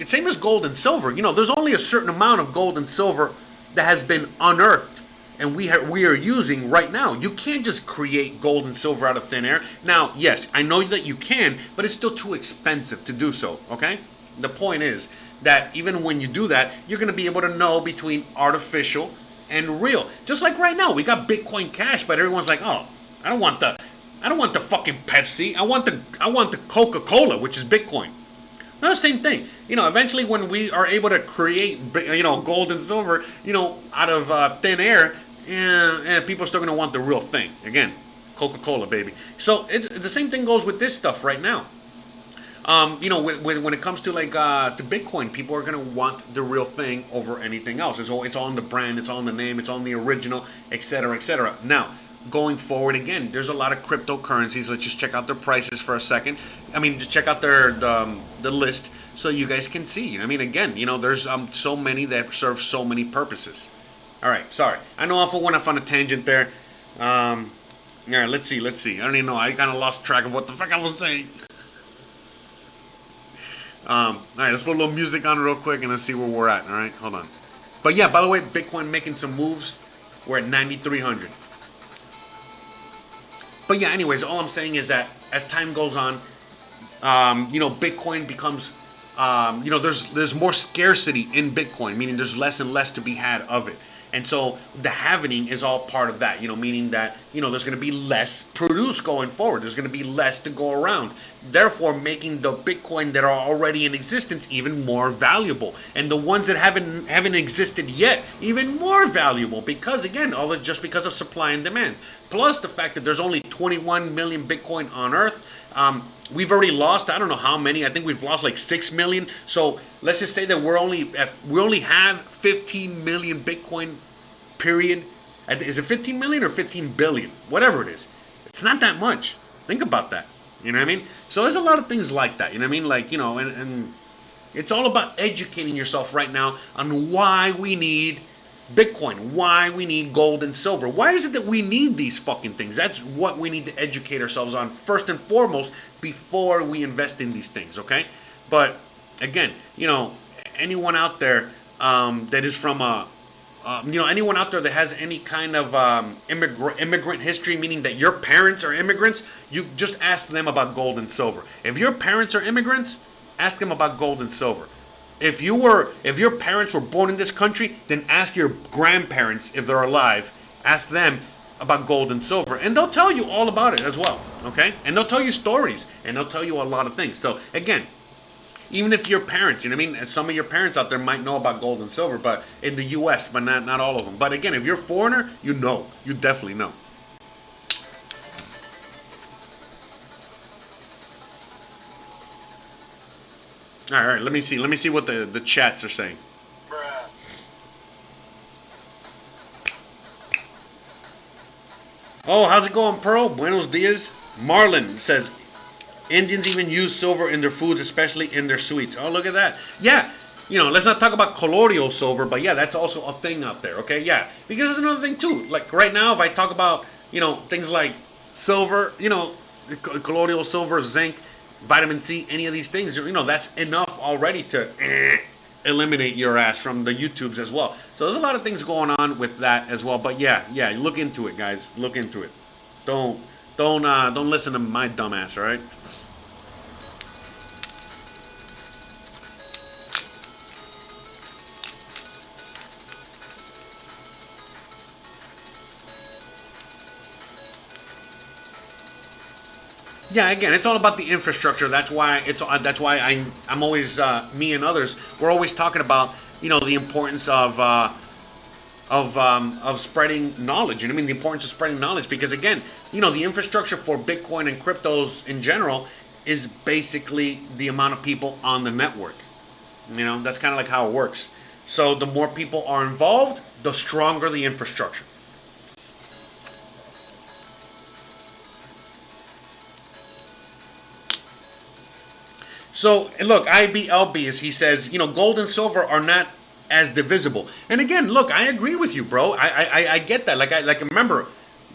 same as gold and silver, there's only a certain amount of gold and silver that has been unearthed and we are using right now. You can't just create gold and silver out of thin air. Now, yes, I know that you can, but it's still too expensive to do so, okay? The point is that even when you do that, you're going to be able to know between artificial and real. Just like right now, we got Bitcoin Cash, but everyone's like, "Oh, I don't want the fucking Pepsi. I want the Coca-Cola, which is Bitcoin." No, same thing. Eventually when we are able to create, gold and silver, out of thin air, people are still going to want the real thing. Again, Coca-Cola, baby. So the same thing goes with this stuff right now. When it comes to to Bitcoin, people are going to want the real thing over anything else. It's all in the brand, it's all in the name, it's all in the original, etc., etc. Now, going forward, again, there's a lot of cryptocurrencies. Let's just check out their prices for a second. Just check out the list so you guys can see. Again, there's so many that serve so many purposes. All right, sorry. I know I went off on a tangent there. All right, let's see. I don't even know. I kind of lost track of what the fuck I was saying. All right, let's put a little music on real quick and let's see where we're at. All right, hold on. But yeah, by the way, Bitcoin making some moves. We're at 9,300. But yeah, anyways, all I'm saying is that as time goes on, Bitcoin becomes, there's more scarcity in Bitcoin, meaning there's less and less to be had of it. And so the halvening is all part of that, meaning that, there's going to be less produced going forward. There's going to be less to go around. Therefore, making the Bitcoin that are already in existence even more valuable. And the ones that haven't existed yet, even more valuable. Because, again, just because of supply and demand. Plus the fact that there's only 21 million Bitcoin on Earth. We've already lost, I don't know how many. I think we've lost like 6 million. So let's just say that we only have 15 million Bitcoin, period. Is it 15 million or 15 billion? Whatever it is. It's not that much. Think about that. You know what I mean? So there's a lot of things like that. You know what I mean? And it's all about educating yourself right now on why we need Bitcoin, why we need gold and silver. Why is it that we need these fucking things? That's what we need to educate ourselves on first and foremost before we invest in these things, okay? But again, anyone out there that is from a anyone out there that has any kind of immigrant history, meaning that your parents are immigrants, you just ask them about gold and silver. If your parents are immigrants, ask them about gold and silver. If your parents were born in this country, then ask your grandparents if they're alive. Ask them about gold and silver, and they'll tell you all about it as well. Okay, and they'll tell you stories, and they'll tell you a lot of things. So again, even if your parents, and some of your parents out there might know about gold and silver, but in the U.S., but not all of them. But again, if you're a foreigner, you definitely know. All right, let me see what the chats are saying. Oh, how's it going, Pearl? Buenos dias. Marlon says, Indians even use silver in their foods, especially in their sweets. Oh, look at that. Yeah, let's not talk about colloidal silver, but yeah, that's also a thing out there, okay? Yeah, because there's another thing too. Like right now, if I talk about, things like silver, colloidal silver, zinc, vitamin C, any of these things, that's enough already to eliminate your ass from the YouTubes as well. So there's a lot of things going on with that as well. But yeah, look into it, guys. Look into it. Don't listen to my dumbass, all right? Yeah, again, it's all about the infrastructure. That's why I'm always me and others. We're always talking about the importance of spreading knowledge. The importance of spreading knowledge, because again, the infrastructure for Bitcoin and cryptos in general is basically the amount of people on the network. That's kind of like how it works. So the more people are involved, the stronger the infrastructure. So look, IBLB, as he says, gold and silver are not as divisible. And again, look, I agree with you, bro. I get that. Like remember,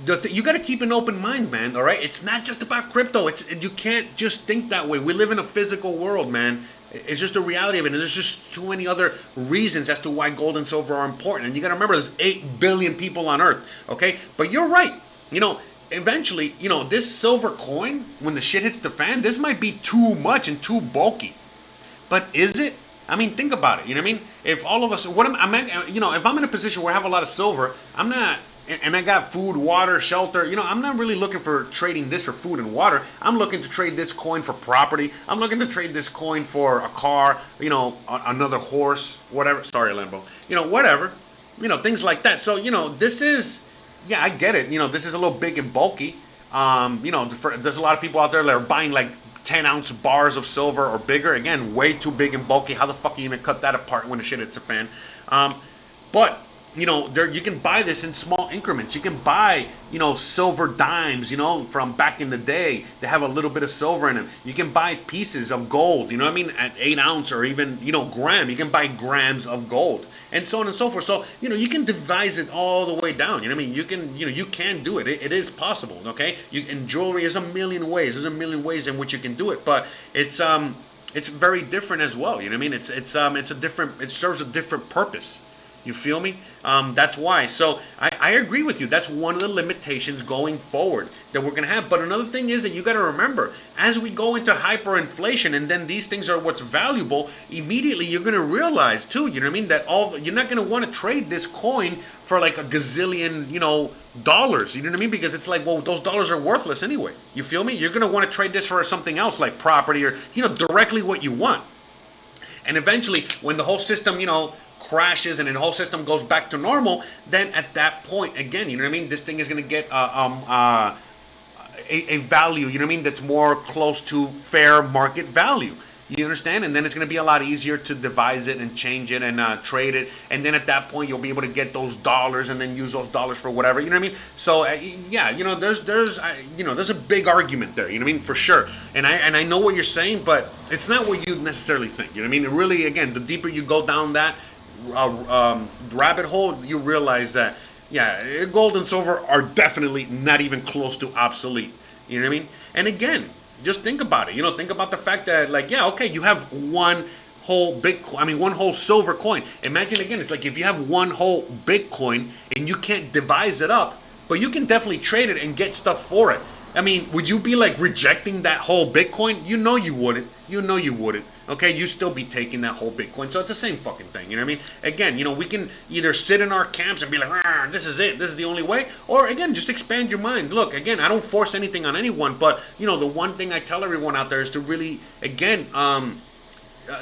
you got to keep an open mind, man. All right, it's not just about crypto. You can't just think that way. We live in a physical world, man. It's just the reality of it, and there's just too many other reasons as to why gold and silver are important. And you got to remember, there's 8 billion people on Earth. Okay, but you're right. Eventually, this silver coin, when the shit hits the fan, this might be too much and too bulky. But is it? Think about it. If all of us, if I'm in a position where I have a lot of silver, I'm not, and I got food, water, shelter, I'm not really looking for trading this for food and water. I'm looking to trade this coin for property. I'm looking to trade this coin for a car, another horse, whatever. Sorry, Lambo. Whatever. Things like that. So, this is, yeah, I get it. This is a little big and bulky. There's a lot of people out there that are buying like 10-ounce bars of silver or bigger. Again, way too big and bulky. How the fuck are you gonna cut that apart when the shit hits a fan? But you can buy this in small increments. You can buy, silver dimes, from back in the day to have a little bit of silver in them. You can buy pieces of gold, at 8 ounce or even, gram. You can buy grams of gold and so on and so forth. So, you can devise it all the way down. You can, you can do it. It is possible, okay? And jewelry is a million ways. There's a million ways in which you can do it, but it's very different as well. It's a different, it serves a different purpose. You feel me? That's why. So I agree with you. That's one of the limitations going forward that we're going to have. But another thing is that you got to remember, as we go into hyperinflation and then these things are what's valuable, immediately you're going to realize too, that you're not going to want to trade this coin for like a gazillion, dollars. You know what I mean? Because it's like, well, those dollars are worthless anyway. You feel me? You're going to want to trade this for something else like property or, directly what you want. And eventually, when the whole system, crashes and the whole system goes back to normal, then at that point, again, this thing is going to get a value, that's more close to fair market value. You understand? And then it's going to be a lot easier to devise it and change it and trade it. And then at that point, you'll be able to get those dollars and then use those dollars for whatever. You know what I mean? So there's a big argument there. You know what I mean? For sure. And I know what you're saying, but it's not what you necessarily think. You know what I mean? It really, again, the deeper you go down that rabbit hole, you realize that gold and silver are definitely not even close to obsolete. You know what I mean? And again, just think about it. Think about the fact that you have one whole Bitcoin, I mean, one whole silver coin. Imagine again, it's like if you have one whole Bitcoin and you can't devise it up, but you can definitely trade it and get stuff for it. I mean, would you be like rejecting that whole Bitcoin? You know you wouldn't. You know you wouldn't. Okay, you still be taking that whole Bitcoin. So it's the same fucking thing. You know what I mean? Again, you know, we can either sit in our camps and be like, this is it. This is the only way. Or again, just expand your mind. Look, again, I don't force anything on anyone. But, you know, the one thing I tell everyone out there is to really, again,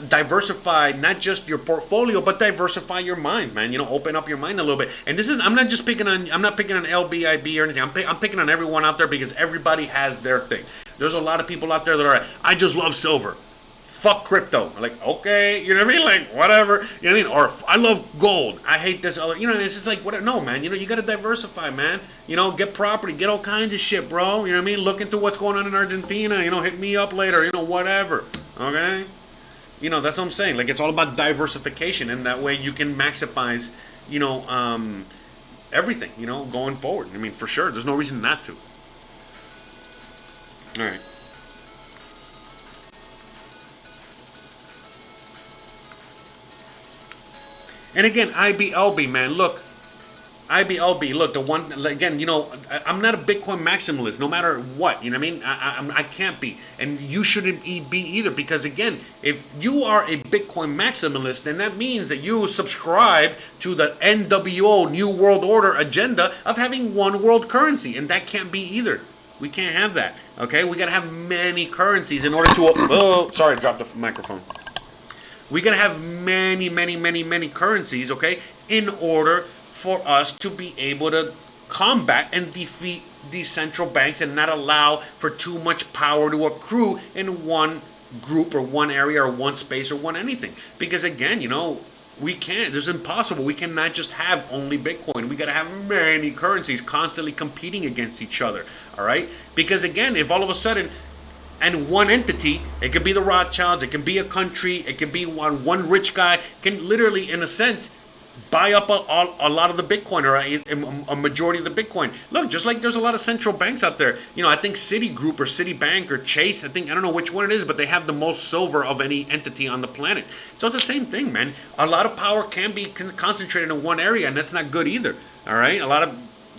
diversify not just your portfolio, but diversify your mind, man. You know, open up your mind a little bit. And this is, I'm not picking on LBIB or anything. I'm picking on everyone out there because everybody has their thing. There's a lot of people out there that are, I just love silver. Fuck crypto. I'm like, okay, you know what I mean? Like, whatever. You know what I mean? Or I love gold. I hate this other, you know, it's just like, whatever. No, man, you know, you got to diversify, man. You know, get property, get all kinds of shit, bro. You know what I mean? Look into what's going on in Argentina. You know, hit me up later, you know, whatever. Okay? You know, that's what I'm saying. Like, it's all about diversification, and that way you can maximize, you know, everything, you know, going forward. I mean, for sure. There's no reason not to. All right. And again, IBLB, man, look, IBLB, look, the one, again, you know, I'm not a Bitcoin maximalist, no matter what, you know what I mean? I can't be, and you shouldn't be either, because again, if you are a Bitcoin maximalist, then that means that you subscribe to the NWO, New World Order agenda of having one world currency, and that can't be either. We can't have that, okay? We gotta have many currencies in order to, oh, sorry, I dropped the microphone. We gotta have many currencies, okay, in order for us to be able to combat and defeat these central banks and not allow for too much power to accrue in one group or one area or one space or one anything. Because again, you know, we can't, it's impossible. We cannot just have only Bitcoin. We got to have many currencies constantly competing against each other, all right? Because again, if all of a sudden, and one entity, it could be the Rothschilds, it can be a country, it can be one rich guy, can literally, in a sense, buy up a lot of the Bitcoin, or a majority of the Bitcoin. Look, just like there's a lot of central banks out there. You know, I think Citigroup or Citibank or Chase, I don't know which one it is, but they have the most silver of any entity on the planet. So it's the same thing, man. A lot of power can be concentrated in one area, and that's not good either. All right?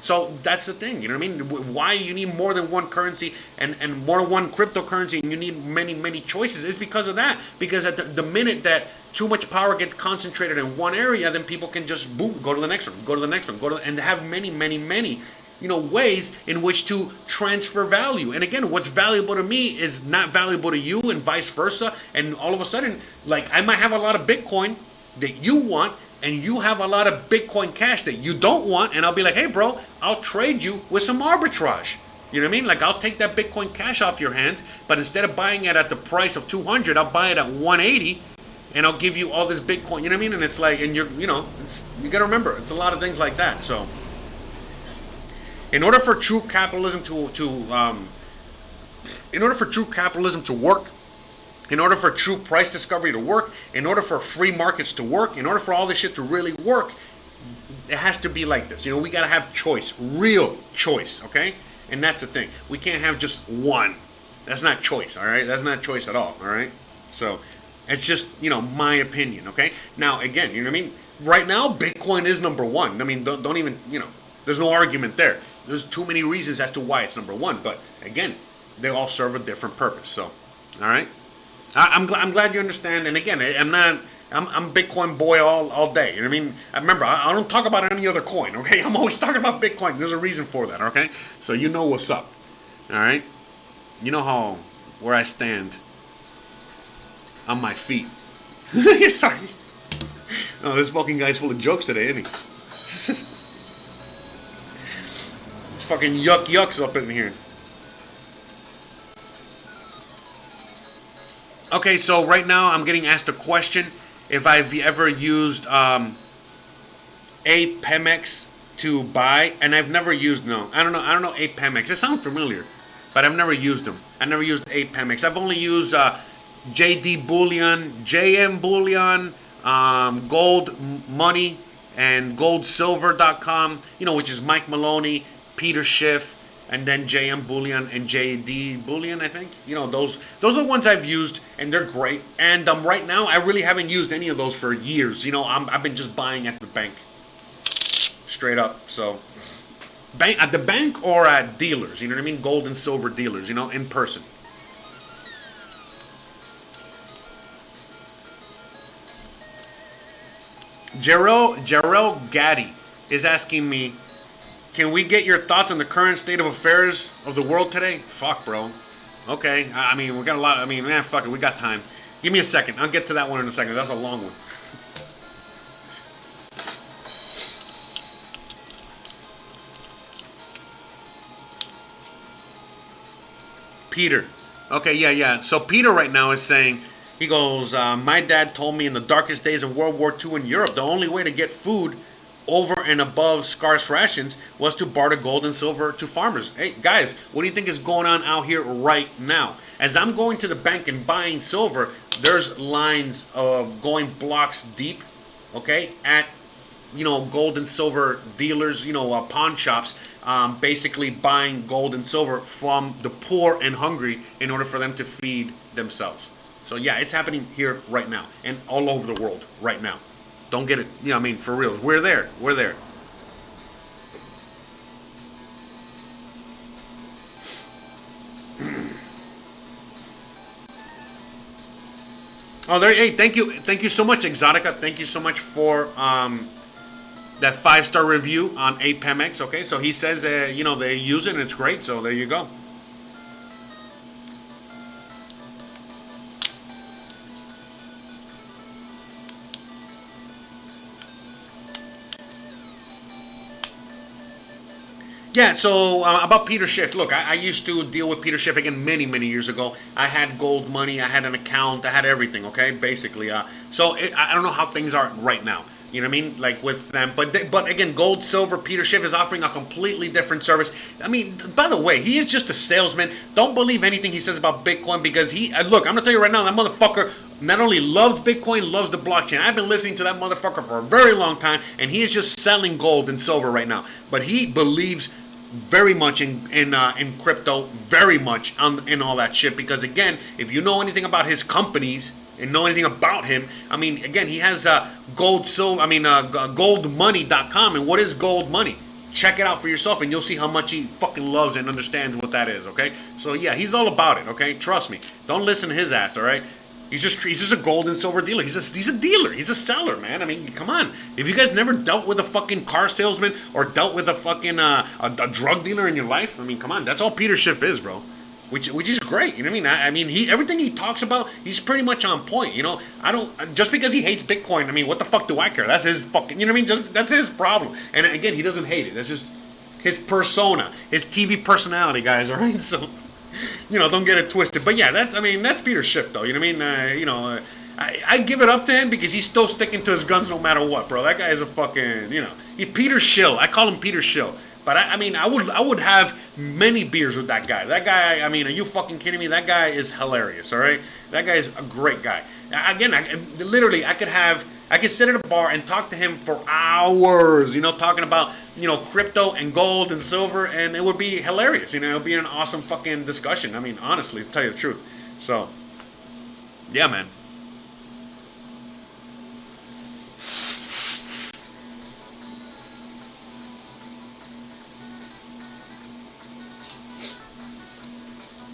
So that's the thing, you know what I mean? Why you need more than one currency and more than one cryptocurrency, and you need many choices is because of that. Because at the minute that too much power gets concentrated in one area, then people can just boom, go to the next one, go to the next one, and have many, you know, ways in which to transfer value. And again, what's valuable to me is not valuable to you, and vice versa. And all of a sudden, like, I might have a lot of Bitcoin that you want, and you have a lot of Bitcoin Cash that you don't want, and I'll be like, hey bro, I'll trade you with some arbitrage. You know what I mean? Like, I'll take that Bitcoin Cash off your hand, but instead of buying it at the price of 200, I'll buy it at 180, and I'll give you all this Bitcoin. You know what I mean? And it's like, and you know, you got to remember, it's a lot of things like that. So, in order for true capitalism to work, in order for true price discovery to work, in order for free markets to work, in order for all this shit to really work, it has to be like this. You know, we got to have choice, real choice, okay? And that's the thing. We can't have just one. That's not choice, all right? That's not choice at all, all right? So, it's just, you know, my opinion, okay? Now, again, you know what I mean? Right now, Bitcoin is number one. I mean, don't even, you know, there's no argument there. There's too many reasons as to why it's number one. But, again, they all serve a different purpose. So, all right? I'm glad you understand. And again, I'm Bitcoin boy all day. You know what I mean? Remember, I don't talk about any other coin, okay? I'm always talking about Bitcoin. There's a reason for that, okay? So you know what's up, all right? You know where I stand on my feet. Sorry. Oh, this fucking guy's full of jokes today, isn't he? There's fucking yucks up in here. Okay, so right now I'm getting asked a question if I've ever used APEMEX to buy, and I've never used, no. I don't know APEMEX. It sounds familiar, but I've never used them. I never used APEMEX. I've only used JD Bullion, JM Bullion, Gold Money, and GoldSilver.com, you know, which is Mike Maloney, Peter Schiff, and then JM Bullion and JD Bullion, I think. Those are the ones I've used, and they're great. And right now, I really haven't used any of those for years. I've been just buying at the bank, straight up. So, at the bank or at dealers, you know what I mean? Gold and silver dealers, in person. Jarrell Gaddy is asking me, can we get your thoughts on the current state of affairs of the world today? Fuck, bro. Okay. I mean, we got a lot. I mean, man, fuck it. We got time. Give me a second. I'll get to that one in a second. That's a long one. Peter. Okay, yeah. So Peter right now is saying, he goes, my dad told me in the darkest days of World War II in Europe, the only way to get food over and above scarce rations was to barter gold and silver to farmers. Hey, guys, what do you think is going on out here right now? As I'm going to the bank and buying silver, there's lines of going blocks deep, okay, at, gold and silver dealers, pawn shops, basically buying gold and silver from the poor and hungry in order for them to feed themselves. So, yeah, it's happening here right now and all over the world right now. Don't get it, for reals. We're there. Oh, there. Hey, thank you so much, Exotica. Thank you so much for that 5-star review on APEMX. Okay, so he says, they use it and it's great. So there you go. Yeah, so about Peter Schiff. Look, I used to deal with Peter Schiff again many years ago. I had gold money, I had an account, I had everything, okay, basically. I don't know how things are right now. You know what I mean? Like with them. But again, gold, silver, Peter Schiff is offering a completely different service. I mean, by the way, he is just a salesman. Don't believe anything he says about Bitcoin because look, I'm going to tell you right now, that motherfucker not only loves Bitcoin, loves the blockchain. I've been listening to that motherfucker for a very long time, and he is just selling gold and silver right now. But he believes very much in crypto, very much in all that shit. Because again, if you know anything about his companies and know anything about him, I mean, again, he has goldmoney.com. And what is gold money? Check it out for yourself, and you'll see how much he fucking loves and understands what that is. Okay, so yeah, he's all about it. Okay, trust me. Don't listen to his ass. All right. He's just a gold and silver dealer. He's a dealer. He's a seller, man. I mean, come on. If you guys never dealt with a fucking car salesman or dealt with a fucking a drug dealer in your life, I mean, come on. That's all Peter Schiff is, bro. Which is great. You know what I mean? He everything he talks about, he's pretty much on point. I don't just because he hates Bitcoin. I mean, what the fuck do I care? That's his fucking. You know what I mean? That's his problem. And again, he doesn't hate it. That's just his persona, his TV personality, guys. All right, so. Don't get it twisted. But yeah, that's Peter Schiff, though. You know what I mean? I give it up to him because he's still sticking to his guns no matter what, bro. That guy is a fucking, Peter Schill. I call him Peter Schill. But I would have many beers with that guy. That guy, are you fucking kidding me? That guy is hilarious, all right? That guy is a great guy. Again, I could sit at a bar and talk to him for hours, talking about, crypto and gold and silver, and it would be hilarious, it would be an awesome fucking discussion. I mean, honestly, to tell you the truth. So, yeah, man.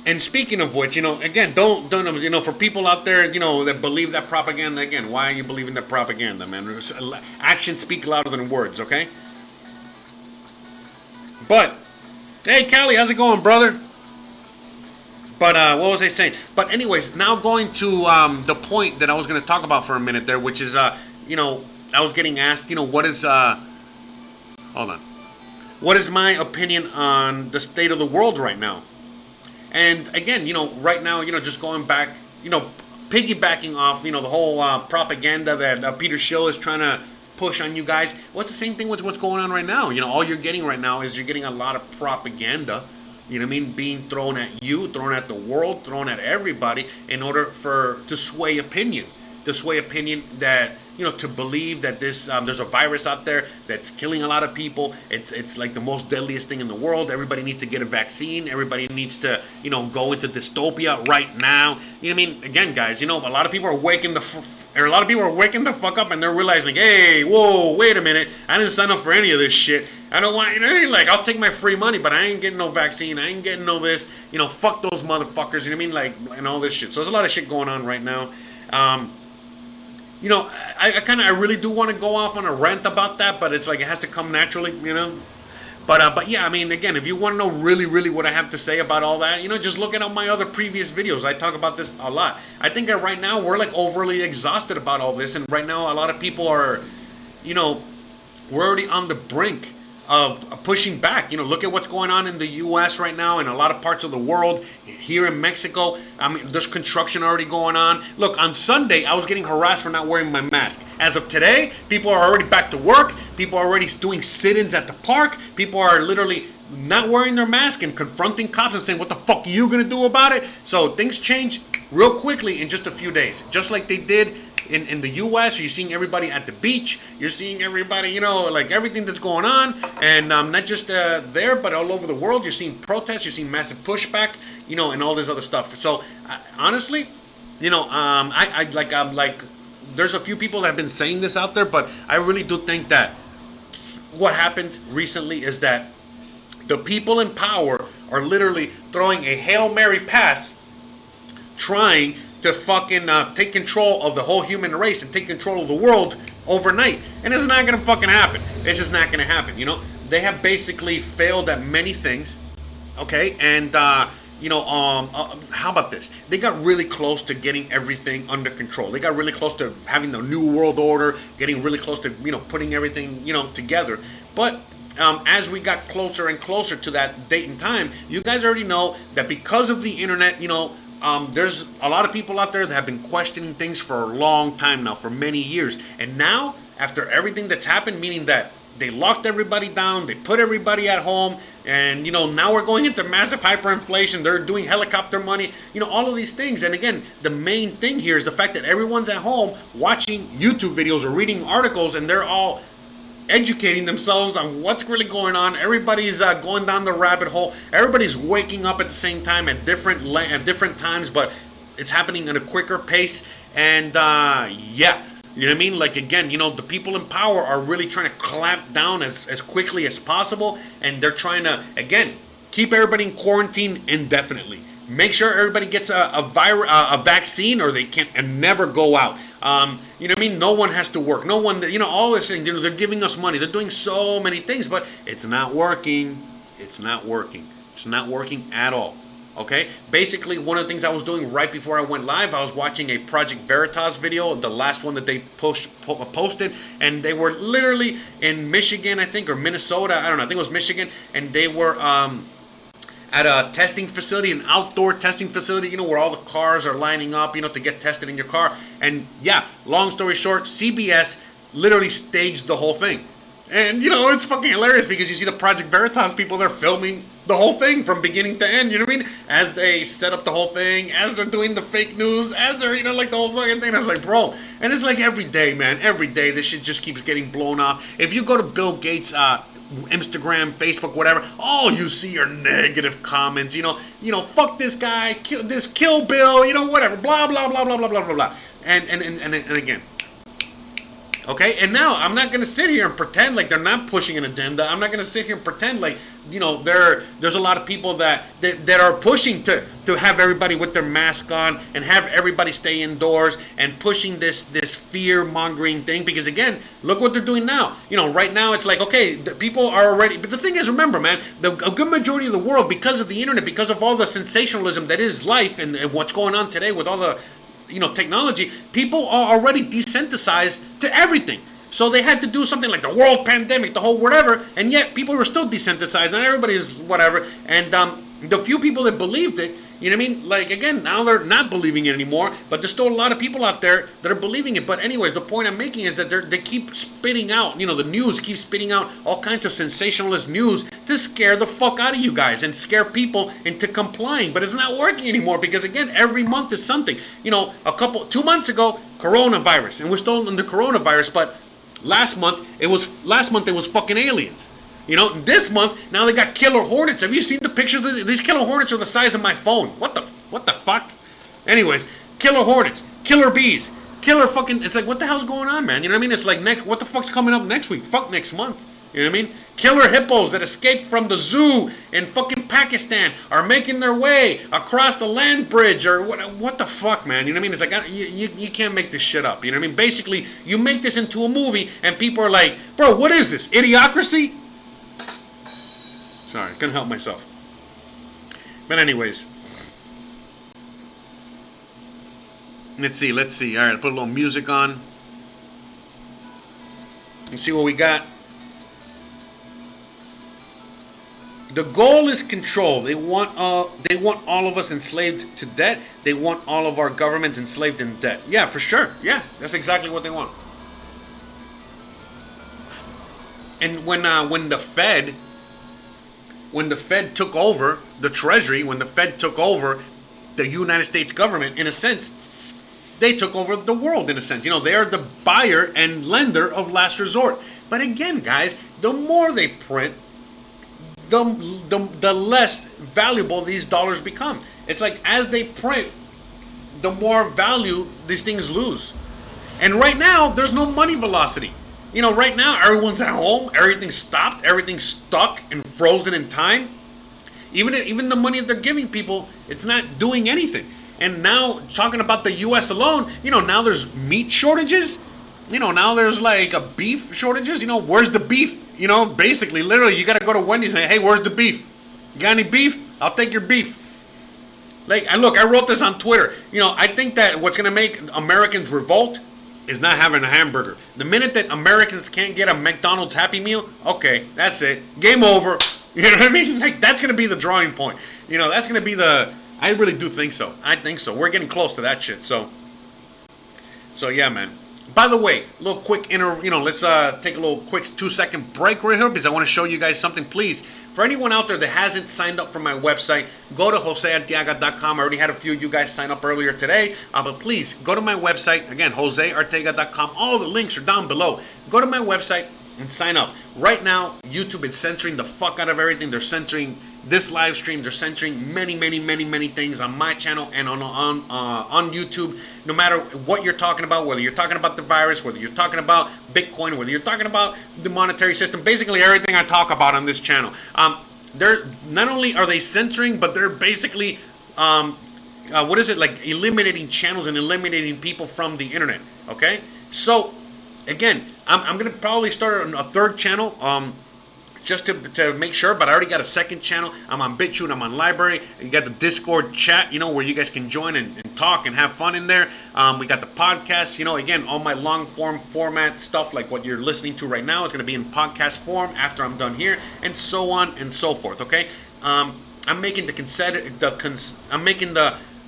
And speaking of which, again, don't, for people out there, that believe that propaganda, again, why are you believing that propaganda, man? Actions speak louder than words, okay? But, hey, Callie, how's it going, brother? But, what was I saying? But anyways, now going to the point that I was going to talk about for a minute there, which is, I was getting asked, what is, hold on. What is my opinion on the state of the world right now? And again, right now, just going back, piggybacking off, the whole propaganda that Peter Schill is trying to push on you guys. Well, it's the same thing with what's going on right now. All you're getting right now is you're getting a lot of propaganda, being thrown at you, thrown at the world, thrown at everybody in order to sway opinion. To sway opinion that to believe that this there's a virus out there that's killing a lot of people. It's like the most deadliest thing in the world. Everybody needs to get a vaccine. Everybody needs to go into dystopia right now. You know what I mean? Again, guys, a lot of people are waking the fuck up, and they're realizing, hey, whoa, wait a minute, I didn't sign up for any of this shit. I don't want, like, I'll take my free money, but I ain't getting no vaccine. I ain't getting no this. Fuck those motherfuckers. You know what I mean? Like, and all this shit. So there's a lot of shit going on right now. I really do want to go off on a rant about that, but it's like it has to come naturally, But yeah, I mean, again, if you want to know really, really what I have to say about all that, just look at all my other previous videos. I talk about this a lot. I think that right now we're like overly exhausted about all this, and right now a lot of people are, we're already on the brink of pushing back. Look at what's going on in the U.S. right now, in a lot of parts of the world. Here in Mexico, I mean, there's construction already going on. Look, on Sunday, I was getting harassed for not wearing my mask. As of today, people are already back to work. People are already doing sit-ins at the park. People are literally not wearing their mask and confronting cops and saying, what the fuck are you going to do about it? So things change real quickly in just a few days, just like they did in the U.S. You're seeing everybody at the beach. You're seeing everybody, like everything that's going on, and not just there, but all over the world. You're seeing protests. You're seeing massive pushback, and all this other stuff. So honestly, there's a few people that have been saying this out there, but I really do think that what happened recently is that the people in power are literally throwing a Hail Mary pass, trying to fucking take control of the whole human race and take control of the world overnight. And it's not going to fucking happen. It's just not going to happen, They have basically failed at many things, okay? And, how about this? They got really close to getting everything under control. They got really close to having the new world order, getting really close to, putting everything, together. But as we got closer and closer to that date and time, you guys already know that because of the internet, there's a lot of people out there that have been questioning things for a long time now, for many years. And now, after everything that's happened, meaning that they locked everybody down, they put everybody at home, and, now we're going into massive hyperinflation, they're doing helicopter money, all of these things. And again, the main thing here is the fact that everyone's at home watching YouTube videos or reading articles, and they're all educating themselves on what's really going on. Everybody's going down the rabbit hole. Everybody's waking up at the same time at different times, but it's happening at a quicker pace. And yeah, you know what I mean? Like, again, the people in power are really trying to clamp down as quickly as possible, and they're trying to, again, keep everybody in quarantine indefinitely. Make sure everybody gets a vaccine, or they can't and never go out. You know what I mean? No one has to work. No one, all this thing, they're giving us money. They're doing so many things, but it's not working. It's not working. It's not working at all. Okay? Basically, one of the things I was doing right before I went live, I was watching a Project Veritas video, the last one that they posted, and they were literally in Michigan, I think, or Minnesota. I don't know. I think it was Michigan, and they were at a testing facility, an outdoor testing facility, where all the cars are lining up, to get tested in your car. And yeah, long story short, CBS literally staged the whole thing. And, it's fucking hilarious because you see the Project Veritas people, they're filming the whole thing from beginning to end, you know what I mean? As they set up the whole thing, as they're doing the fake news, as they're, like the whole fucking thing. I was like, bro. And it's like every day, man, every day, this shit just keeps getting blown off. If you go to Bill Gates' Instagram, Facebook, whatever, all you see are negative comments, fuck this guy, kill Bill, whatever, blah, blah, blah, blah, blah, blah, blah, blah. And again, okay, and now I'm not going to sit here and pretend like they're not pushing an agenda. I'm not going to sit here and pretend like, there's a lot of people that are pushing to have everybody with their mask on and have everybody stay indoors and pushing this fear-mongering thing. Because, again, look what they're doing now. Right now it's like, okay, the people are already... But the thing is, remember, man, a good majority of the world, because of the internet, because of all the sensationalism that is life and what's going on today with all the... technology, people are already desensitized to everything. So they had to do something like the world pandemic, the whole whatever, and yet people were still desensitized, and everybody is whatever. And the few people that believed it, You know what I mean? Like, again, now they're not believing it anymore, but there's still a lot of people out there that are believing it. But anyways, the point I'm making is that they keep spitting out, the news keeps spitting out all kinds of sensationalist news to scare the fuck out of you guys and scare people into complying. But it's not working anymore because, again, every month is something. 2 months ago, coronavirus, and we're still in the coronavirus, but last month it was fucking aliens. This month, now they got killer hornets. Have you seen the pictures? These killer hornets are the size of my phone. What the fuck? Anyways, killer hornets, killer bees, killer fucking... It's like, what the hell's going on, man? You know what I mean? It's like, what the fuck's coming up next week? Fuck next month. You know what I mean? Killer hippos that escaped from the zoo in fucking Pakistan are making their way across the land bridge, or what the fuck, man? You know what I mean? It's like, you can't make this shit up. You know what I mean? Basically, you make this into a movie, and people are like, bro, what is this? Idiocracy? Sorry, couldn't help myself. But anyways, let's see. All right, put a little music on. Let's see what we got. The goal is control. They want all of us enslaved to debt. They want all of our governments enslaved in debt. Yeah, for sure. Yeah, that's exactly what they want. And when the Fed took over the Treasury, when the Fed took over the United States government, in a sense, they took over the world, in a sense. They are the buyer and lender of last resort. But again, guys, the more they print, the less valuable these dollars become. It's like, as they print, the more value these things lose. And right now, there's no money velocity. Right now, everyone's at home, everything's stopped, everything's stuck and frozen in time. Even the money that they're giving people, it's not doing anything. And now, talking about the U.S. alone, now there's meat shortages. Now there's like a beef shortages. Where's the beef? Basically, literally, you got to go to Wendy's and say, hey, where's the beef? You got any beef? I'll take your beef. Like, look, I wrote this on Twitter. I think that what's going to make Americans revolt is not having a hamburger. The minute that Americans can't get a McDonald's Happy Meal, okay, that's it. Game over. You know what I mean? Like, that's going to be the drawing point. That's going to be I really do think so. I think so. We're getting close to that shit. So yeah, man. By the way, a little quick let's take a little quick 2-second break right here because I want to show you guys something. Please, for anyone out there that hasn't signed up for my website, go to josearteaga.com. I already had a few of you guys sign up earlier today, but please go to my website. Again, josearteaga.com. All the links are down below. Go to my website and sign up. Right now, YouTube is censoring the fuck out of everything. They're censoring this live stream. They're censoring many things on my channel and on YouTube. No matter what you're talking about, whether you're talking about the virus, whether you're talking about Bitcoin, whether you're talking about the monetary system, basically everything I talk about on this channel. They're not only are they censoring, but they're basically eliminating channels and eliminating people from the internet. Okay, so again, I'm gonna probably start a third channel. Just to make sure, but I already got a second channel. I'm on BitChute, I'm on Library. You got the Discord chat, where you guys can join and talk and have fun in there. We got the podcast, again, all my long form format stuff like what you're listening to right now is going to be in podcast form after I'm done here, and so on and so forth. Okay, I'm making the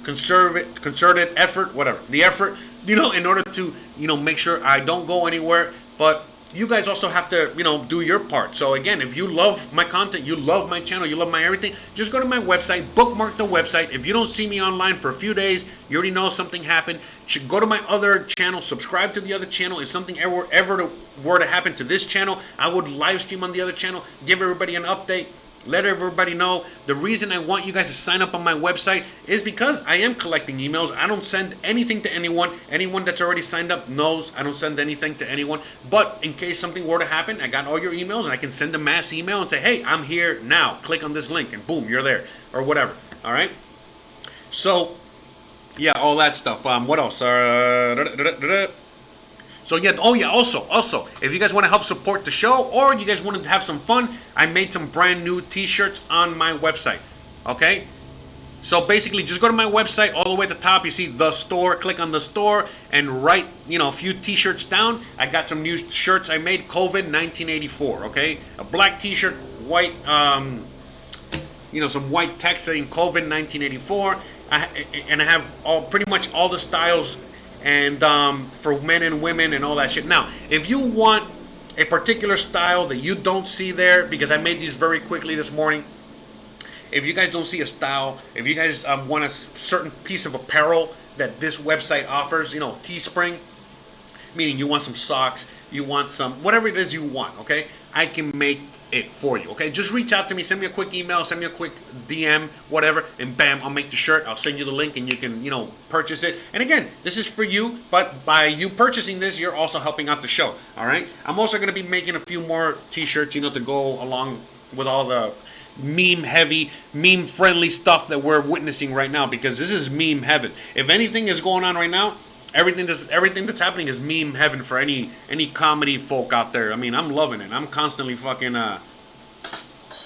concerted effort, whatever the effort, in order to make sure I don't go anywhere, but you guys also have to, do your part. So again, if you love my content, you love my channel, you love my everything, just go to my website, bookmark the website. If you don't see me online for a few days, you already know something happened. Go to my other channel, subscribe to the other channel. If something ever were to happen to this channel, I would live stream on the other channel, give everybody an update. Let everybody know. The reason I want you guys to sign up on my website is because I am collecting emails. I don't send anything to anyone. Anyone that's already signed up knows I don't send anything to anyone. But in case something were to happen, I got all your emails and I can send a mass email and say, hey, I'm here now. Click on this link and boom, you're there. Or whatever. All right? So, yeah, all that stuff. What else? So yeah, also, if you guys want to help support the show or you guys want to have some fun, I made some brand new t-shirts on my website. Okay? So basically, just go to my website, all the way at the top, you see the store, click on the store, and write, a few t-shirts down. I got some new shirts I made, Covid-1984, okay? A black t-shirt, white, some white text saying Covid-1984. and I have pretty much all the styles, and for men and women and all that shit. Now, if you want a particular style that you don't see there, because I made these very quickly this morning. If you guys don't see a style, if you guys want a certain piece of apparel that this website offers, Teespring, meaning you want some socks, you want some, whatever it is you want, okay? I can make it for you, okay? Just reach out to me, send me a quick email, send me a quick DM, whatever, and bam, I'll make the shirt. I'll send you the link and you can, purchase it. And again, this is for you, but by you purchasing this, you're also helping out the show, all right? I'm also going to be making a few more t-shirts, to go along with all the meme-heavy, meme-friendly stuff that we're witnessing right now, because this is meme heaven. If anything is going on right now, everything that's happening is meme heaven for any comedy folk out there. I mean, I'm loving it. I'm constantly fucking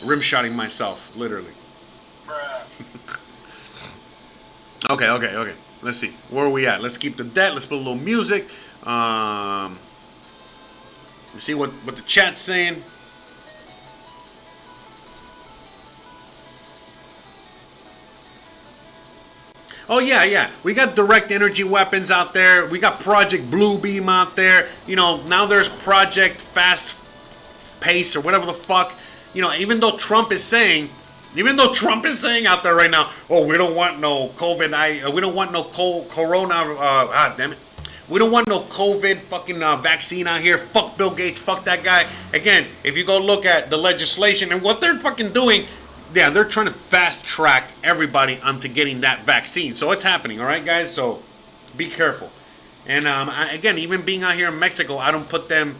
rim-shotting myself, literally. Okay. Let's see. Where are we at? Let's keep the debt. Let's put a little music. Let's see what the chat's saying. Oh, yeah. We got direct energy weapons out there. We got Project Bluebeam out there. Now there's Project Fast Pace or whatever the fuck. Even though Trump is saying out there right now, oh, we don't want no COVID. We don't want no corona. Damn it. We don't want no COVID fucking vaccine out here. Fuck Bill Gates. Fuck that guy. Again, if you go look at the legislation and what they're fucking doing, yeah, they're trying to fast track everybody onto getting that vaccine. So it's happening, all right, guys? So be careful. And again, even being out here in Mexico, I don't put them,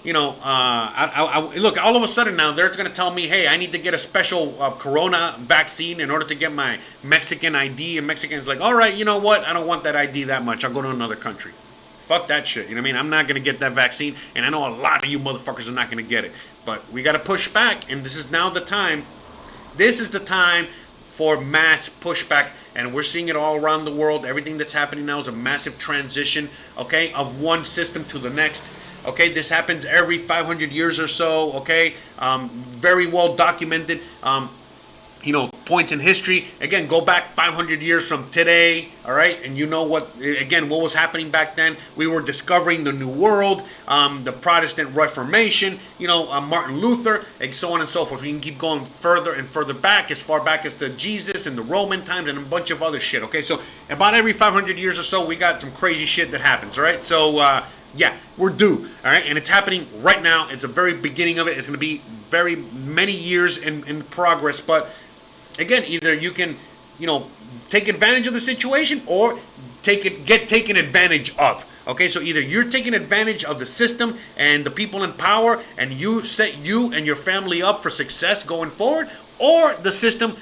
look, all of a sudden now they're going to tell me, hey, I need to get a special corona vaccine in order to get my Mexican ID. And Mexicans like, all right, you know what? I don't want that ID that much. I'll go to another country. Fuck that shit. You know what I mean? I'm not going to get that vaccine. And I know a lot of you motherfuckers are not going to get it. But we got to push back. And this is now the time. This is the time for mass pushback, and we're seeing it all around the world. Everything that's happening now is a massive transition, okay, of one system to the next. Okay, this happens every 500 years or so, okay, very well documented. Points in history. Again, go back 500 years from today, all right? And what was happening back then? We were discovering the New World, the Protestant Reformation, Martin Luther, and so on and so forth. We can keep going further and further back, as far back as the Jesus and the Roman times and a bunch of other shit, okay? So about every 500 years or so, we got some crazy shit that happens, all right? So, yeah, we're due, all right? And it's happening right now. It's the very beginning of it. It's going to be very many years in progress, but again, either you can, take advantage of the situation or get taken advantage of. Okay, so either you're taking advantage of the system and the people in power, and you set you and your family up for success going forward, or the system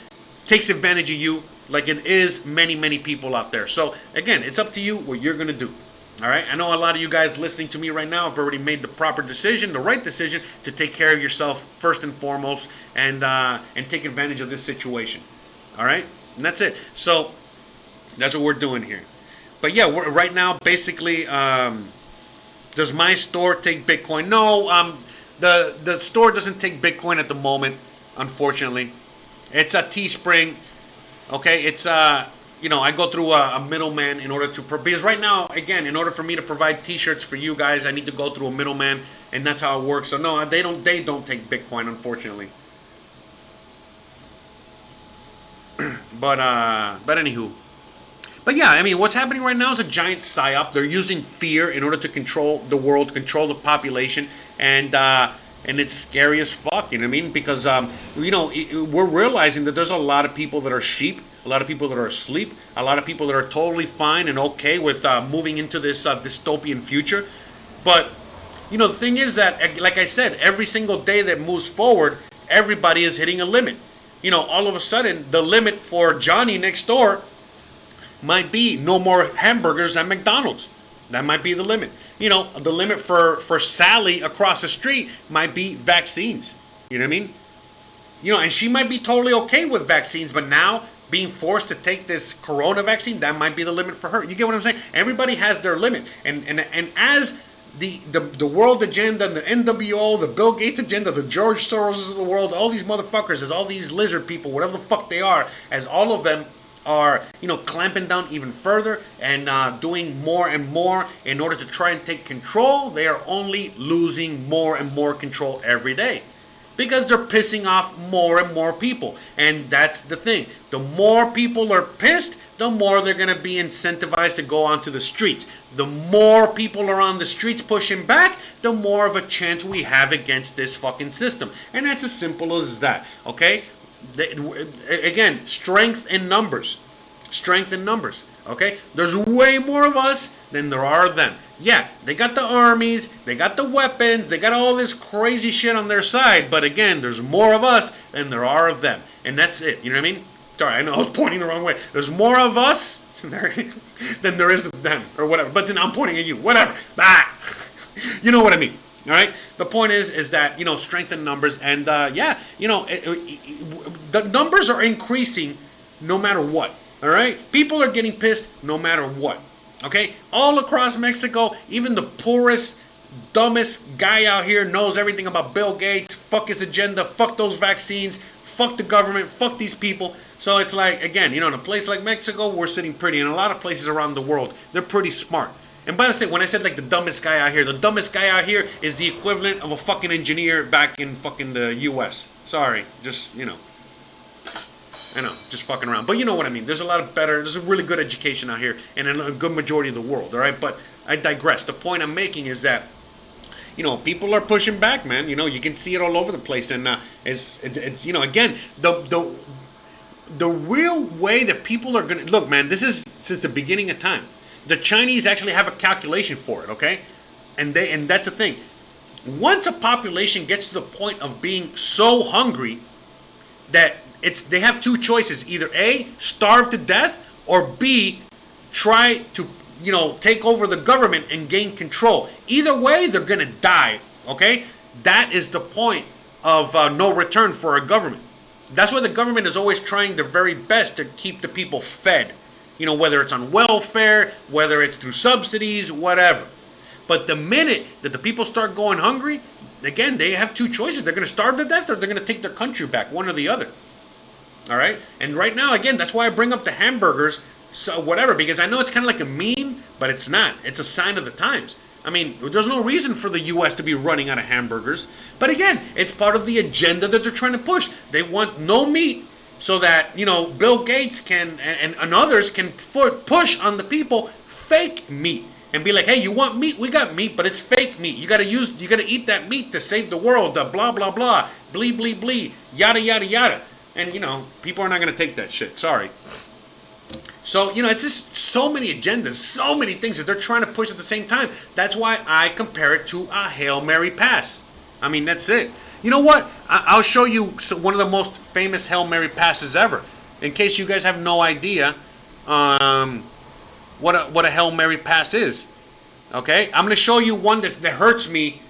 takes advantage of you, like it is many people out there. So again, it's up to you what you're gonna do. All right, I know a lot of you guys listening to me right now have already made the proper decision, the right decision, to take care of yourself first and foremost, and take advantage of this situation. All right, and that's it. So that's what we're doing here. But yeah, right now, basically, does my store take Bitcoin? No, the store doesn't take Bitcoin at the moment, unfortunately. It's a Teespring. Okay, it's I go through a middleman in order to, because right now, again, in order for me to provide T-shirts for you guys, I need to go through a middleman, and that's how it works. So no, they don't take Bitcoin, unfortunately. But anywho, but yeah, I mean, what's happening right now is a giant psyop. They're using fear in order to control the world, control the population, and it's scary as fuck. You know what I mean? Because we're realizing that there's a lot of people that are sheep. A lot of people that are asleep, a lot of people that are totally fine and okay with moving into this dystopian future. But, the thing is that, like I said, every single day that moves forward, everybody is hitting a limit. All of a sudden, the limit for Johnny next door might be no more hamburgers at McDonald's. That might be the limit. The limit for Sally across the street might be vaccines. You know what I mean? And she might be totally okay with vaccines, but now, being forced to take this corona vaccine, that might be the limit for her. You get what I'm saying? Everybody has their limit. And as the world agenda, the NWO, the Bill Gates agenda, the George Soros of the world, all these motherfuckers, as all these lizard people, whatever the fuck they are, as all of them are, clamping down even further and doing more and more in order to try and take control, they are only losing more and more control every day. Because they're pissing off more and more people. And that's the thing. The more people are pissed, the more they're going to be incentivized to go onto the streets. The more people are on the streets pushing back, the more of a chance we have against this fucking system. And that's as simple as that. Okay? Again, strength in numbers. Strength in numbers. Okay? There's way more of us than there are of them. Yeah, they got the armies, they got the weapons, they got all this crazy shit on their side, but again, there's more of us than there are of them. And that's it, you know what I mean? Sorry, I know I was pointing the wrong way. There's more of us than there is of them, or whatever. But I'm pointing at you, whatever. You know what I mean, all right? The point is that, strength in numbers, and the numbers are increasing no matter what, all right? People are getting pissed no matter what. Okay, all across Mexico, even the poorest, dumbest guy out here knows everything about Bill Gates. Fuck his agenda, fuck those vaccines, fuck the government, fuck these people. So it's like, again, in a place like Mexico, we're sitting pretty. In a lot of places around the world, they're pretty smart. And by the way, when I said like the dumbest guy out here, the dumbest guy out here is the equivalent of a fucking engineer back in fucking the US. Sorry, just, I know, just fucking around. But you know what I mean. There's a really good education out here and in a good majority of the world, all right? But I digress. The point I'm making is that, people are pushing back, man. You can see it all over the place. And it's again, the real way that people are going to... Look, man, this is since the beginning of time. The Chinese actually have a calculation for it, okay? And that's the thing. Once a population gets to the point of being so hungry that... they have two choices. Either A, starve to death, or B, try to, take over the government and gain control. Either way, they're going to die, okay? That is the point of no return for a government. That's why the government is always trying their very best to keep the people fed. Whether it's on welfare, whether it's through subsidies, whatever. But the minute that the people start going hungry, again, they have two choices. They're going to starve to death, or they're going to take their country back, one or the other. All right, and right now, again, that's why I bring up the hamburgers, so whatever, because I know it's kind of like a meme, but it's not. It's a sign of the times. I mean, there's no reason for the U.S. to be running out of hamburgers, but again, it's part of the agenda that they're trying to push. They want no meat so that, Bill Gates can and others can push on the people fake meat and be like, hey, you want meat? We got meat, but it's fake meat. You got to eat that meat to save the world. Blah blah blah, blee blee blee, yada yada yada. And, people are not going to take that shit. Sorry. So, it's just so many agendas, so many things that they're trying to push at the same time. That's why I compare it to a Hail Mary pass. I mean, that's it. You know what? I'll show you one of the most famous Hail Mary passes ever. In case you guys have no idea what a Hail Mary pass is. Okay? I'm going to show you one that hurts me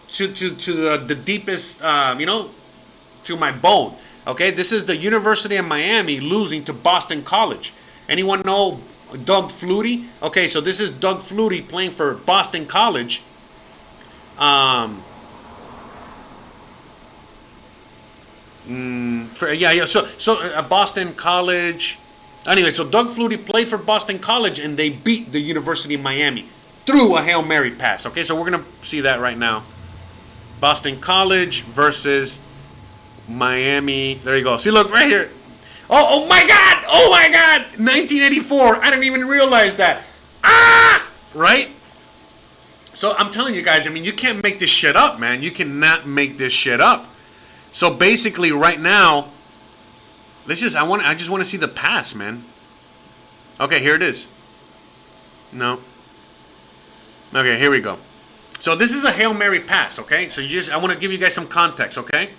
to the deepest, to my bone. Okay, this is the University of Miami losing to Boston College. Anyone know Doug Flutie? Okay, so this is Doug Flutie playing for Boston College. So Boston College. Anyway, so Doug Flutie played for Boston College, and they beat the University of Miami through a Hail Mary pass. Okay, so we're gonna see that right now. Boston College versus Miami. There you go. See, look right here. Oh my God! Oh my God! 1984. I didn't even realize that. Right? So I'm telling you guys. I mean, you can't make this shit up, man. You cannot make this shit up. So basically, right now, I just want to see the pass, man. Okay, here it is. No. Okay, here we go. So this is a Hail Mary pass. Okay. So I want to give you guys some context. Okay.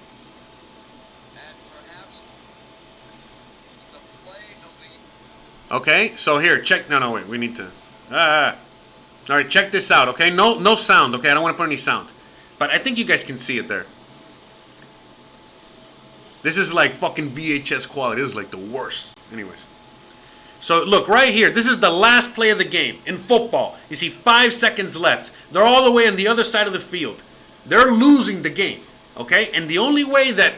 Okay, so here, check. No, wait. We need to. All right, check this out. Okay, no sound. Okay, I don't want to put any sound, but I think you guys can see it there. This is like fucking VHS quality. This is like the worst. Anyways, so look right here. This is the last play of the game in football. You see 5 seconds left. They're all the way on the other side of the field. They're losing the game. Okay, and the only way that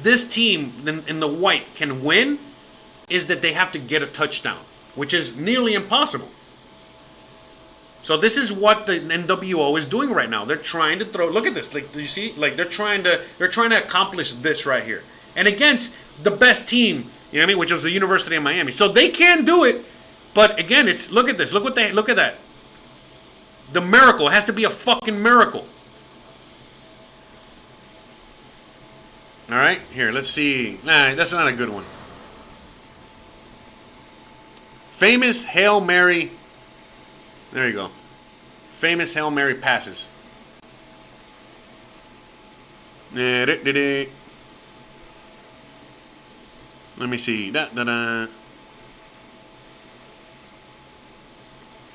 this team in the white can win is that they have to get a touchdown, which is nearly impossible. So this is what the NWO is doing right now. They're trying to throw. Look at this. Like, do you see? Like they're trying to accomplish this right here, and against the best team. You know what I mean? Which was the University of Miami. So they can do it, but again, it's look at this. Look at that. The miracle has to be a fucking miracle. All right, here. Let's see. Nah, that's not a good one. Famous Hail Mary. There you go. Famous Hail Mary passes. Let me see. All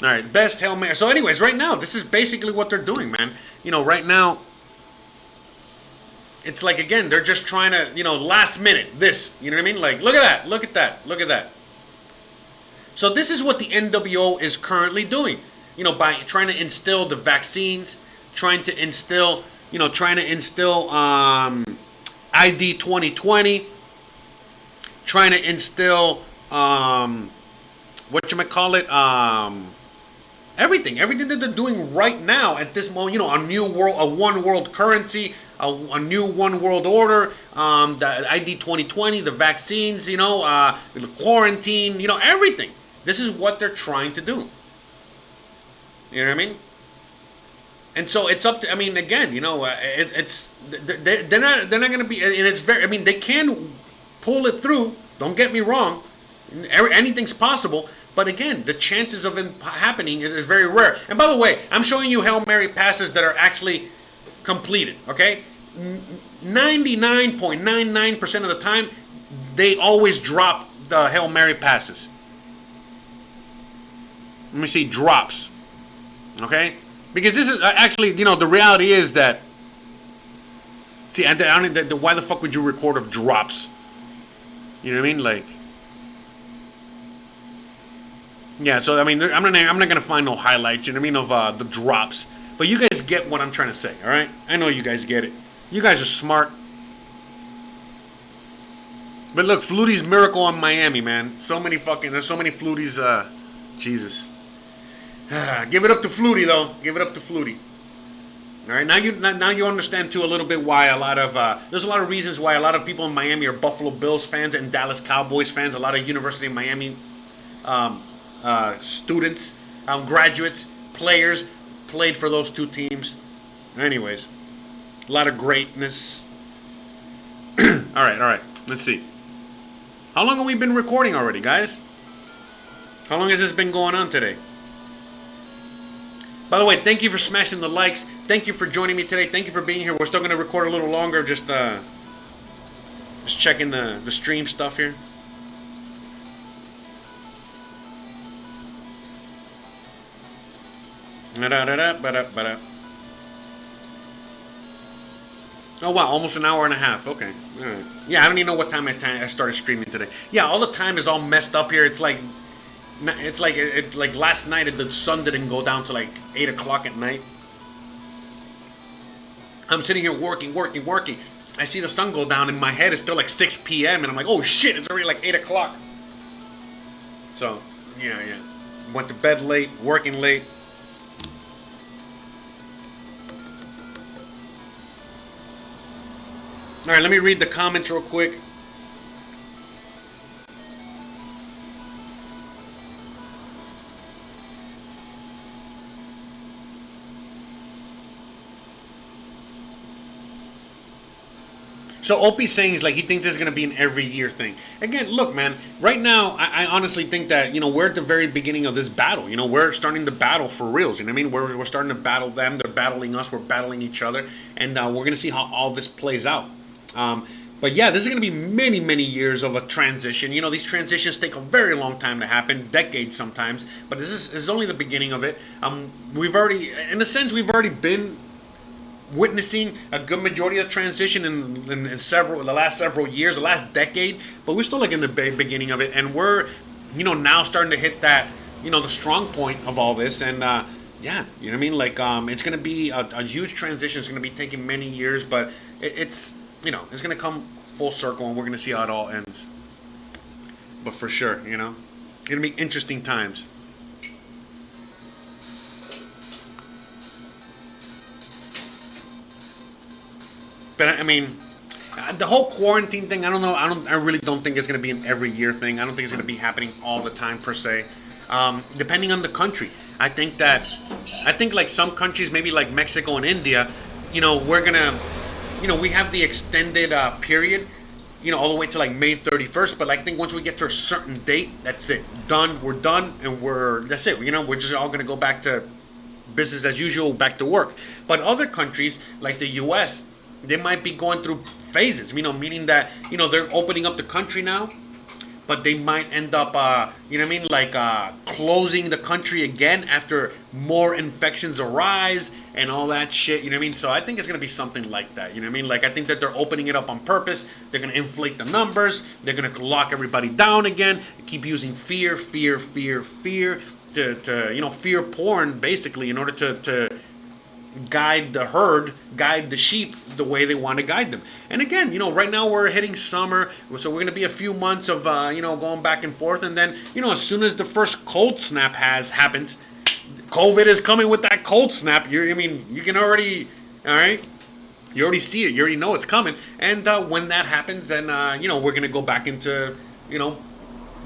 right, best Hail Mary. So anyways, right now, this is basically what they're doing, man. You know, right now, it's like, again, they're just trying to, you know, last minute, this. You know what I mean? Like, look at that. Look at that. Look at that. So this is what the NWO is currently doing, you know, by trying to instill the vaccines, trying to instill ID 2020, trying to instill everything that they're doing right now at this moment. You know, a one world currency, a new one world order, the ID 2020, the vaccines, you know, the quarantine, you know, everything. This is what they're trying to do. You know what I mean? And so it's up to, I mean, again, you know, they're not going to be, and it's very, I mean, they can pull it through. Don't get me wrong. Anything's possible. But again, the chances of it happening is very rare. And by the way, I'm showing you Hail Mary passes that are actually completed, okay? 99.99% of the time, they always drop the Hail Mary passes. Let me see, drops. Okay? Because this is actually, you know, the reality is that, see, why the fuck would you record of drops? You know what I mean? Like, yeah, so, I mean, I'm not going to find no highlights, you know what I mean, of the drops. But you guys get what I'm trying to say, all right? I know you guys get it. You guys are smart. But look, Flutie's Miracle on Miami, man. There's so many Fluties, Jesus. Give it up to Flutie, though. Give it up to Flutie. All right, now you understand too a little bit why there's a lot of reasons why a lot of people in Miami are Buffalo Bills fans and Dallas Cowboys fans. A lot of University of Miami students, graduates, players played for those two teams. Anyways, a lot of greatness. All right. Let's see. How long have we been recording already, guys? How long has this been going on today? By the way, thank you for smashing the likes. Thank you for joining me today. Thank you for being here. We're still going to record a little longer. Just checking the stream stuff here. Oh wow, almost an hour and a half. Okay, all right. Yeah, I don't even know what time I started streaming today. Yeah, all the time is all messed up here. It's like last night the sun didn't go down to like 8 o'clock at night. I'm sitting here working. I see the sun go down and my head is still like 6 p.m. and I'm like, oh shit, it's already like 8 o'clock. So yeah. Went to bed late, working late. All right, let me read the comments real quick. So Opie's saying is like he thinks it's going to be an every year thing. Again, look, man, right now, I honestly think that, you know, we're at the very beginning of this battle. You know, we're starting to battle for reals. You know what I mean? We're starting to battle them. They're battling us. We're battling each other. And we're going to see how all this plays out. But yeah, this is going to be many, many years of a transition. You know, these transitions take a very long time to happen, decades sometimes. But this is only the beginning of it. We've already been witnessing a good majority of transition in the last several years, the last decade. But we're still like in the beginning of it, and we're, you know, now starting to hit that, you know, the strong point of all this. And yeah, you know what I mean? Like it's going to be a huge transition. It's going to be taking many years, but it's, you know, it's going to come full circle, and we're going to see how it all ends. but for sure, it's gonna be interesting times. But I mean, the whole quarantine thing, I don't know. I really don't think it's going to be an every year thing. I don't think it's going to be happening all the time per se. Depending on the country, I think like some countries, maybe like Mexico and India, we're gonna, we have the extended period, all the way to like May 31st. But I think once we get to a certain date, that's it. Done. We're done, and that's it. We're just all going to go back to business as usual, back to work. But other countries like the U.S., they might be going through phases, meaning that, they're opening up the country now, but they might end up, closing the country again after more infections arise and all that shit, So I think it's going to be something like that, Like, I think that they're opening it up on purpose. They're going to inflate the numbers. They're going to lock everybody down again, keep using fear to fear porn, basically, in order to guide the herd, guide the sheep the way they want to guide them. And again, right now we're hitting summer, so we're going to be a few months of, going back and forth. And then, as soon as the first cold snap happens, COVID is coming with that cold snap. You can already, all right, you already see it. You already know it's coming. And when that happens, then, we're going to go back into,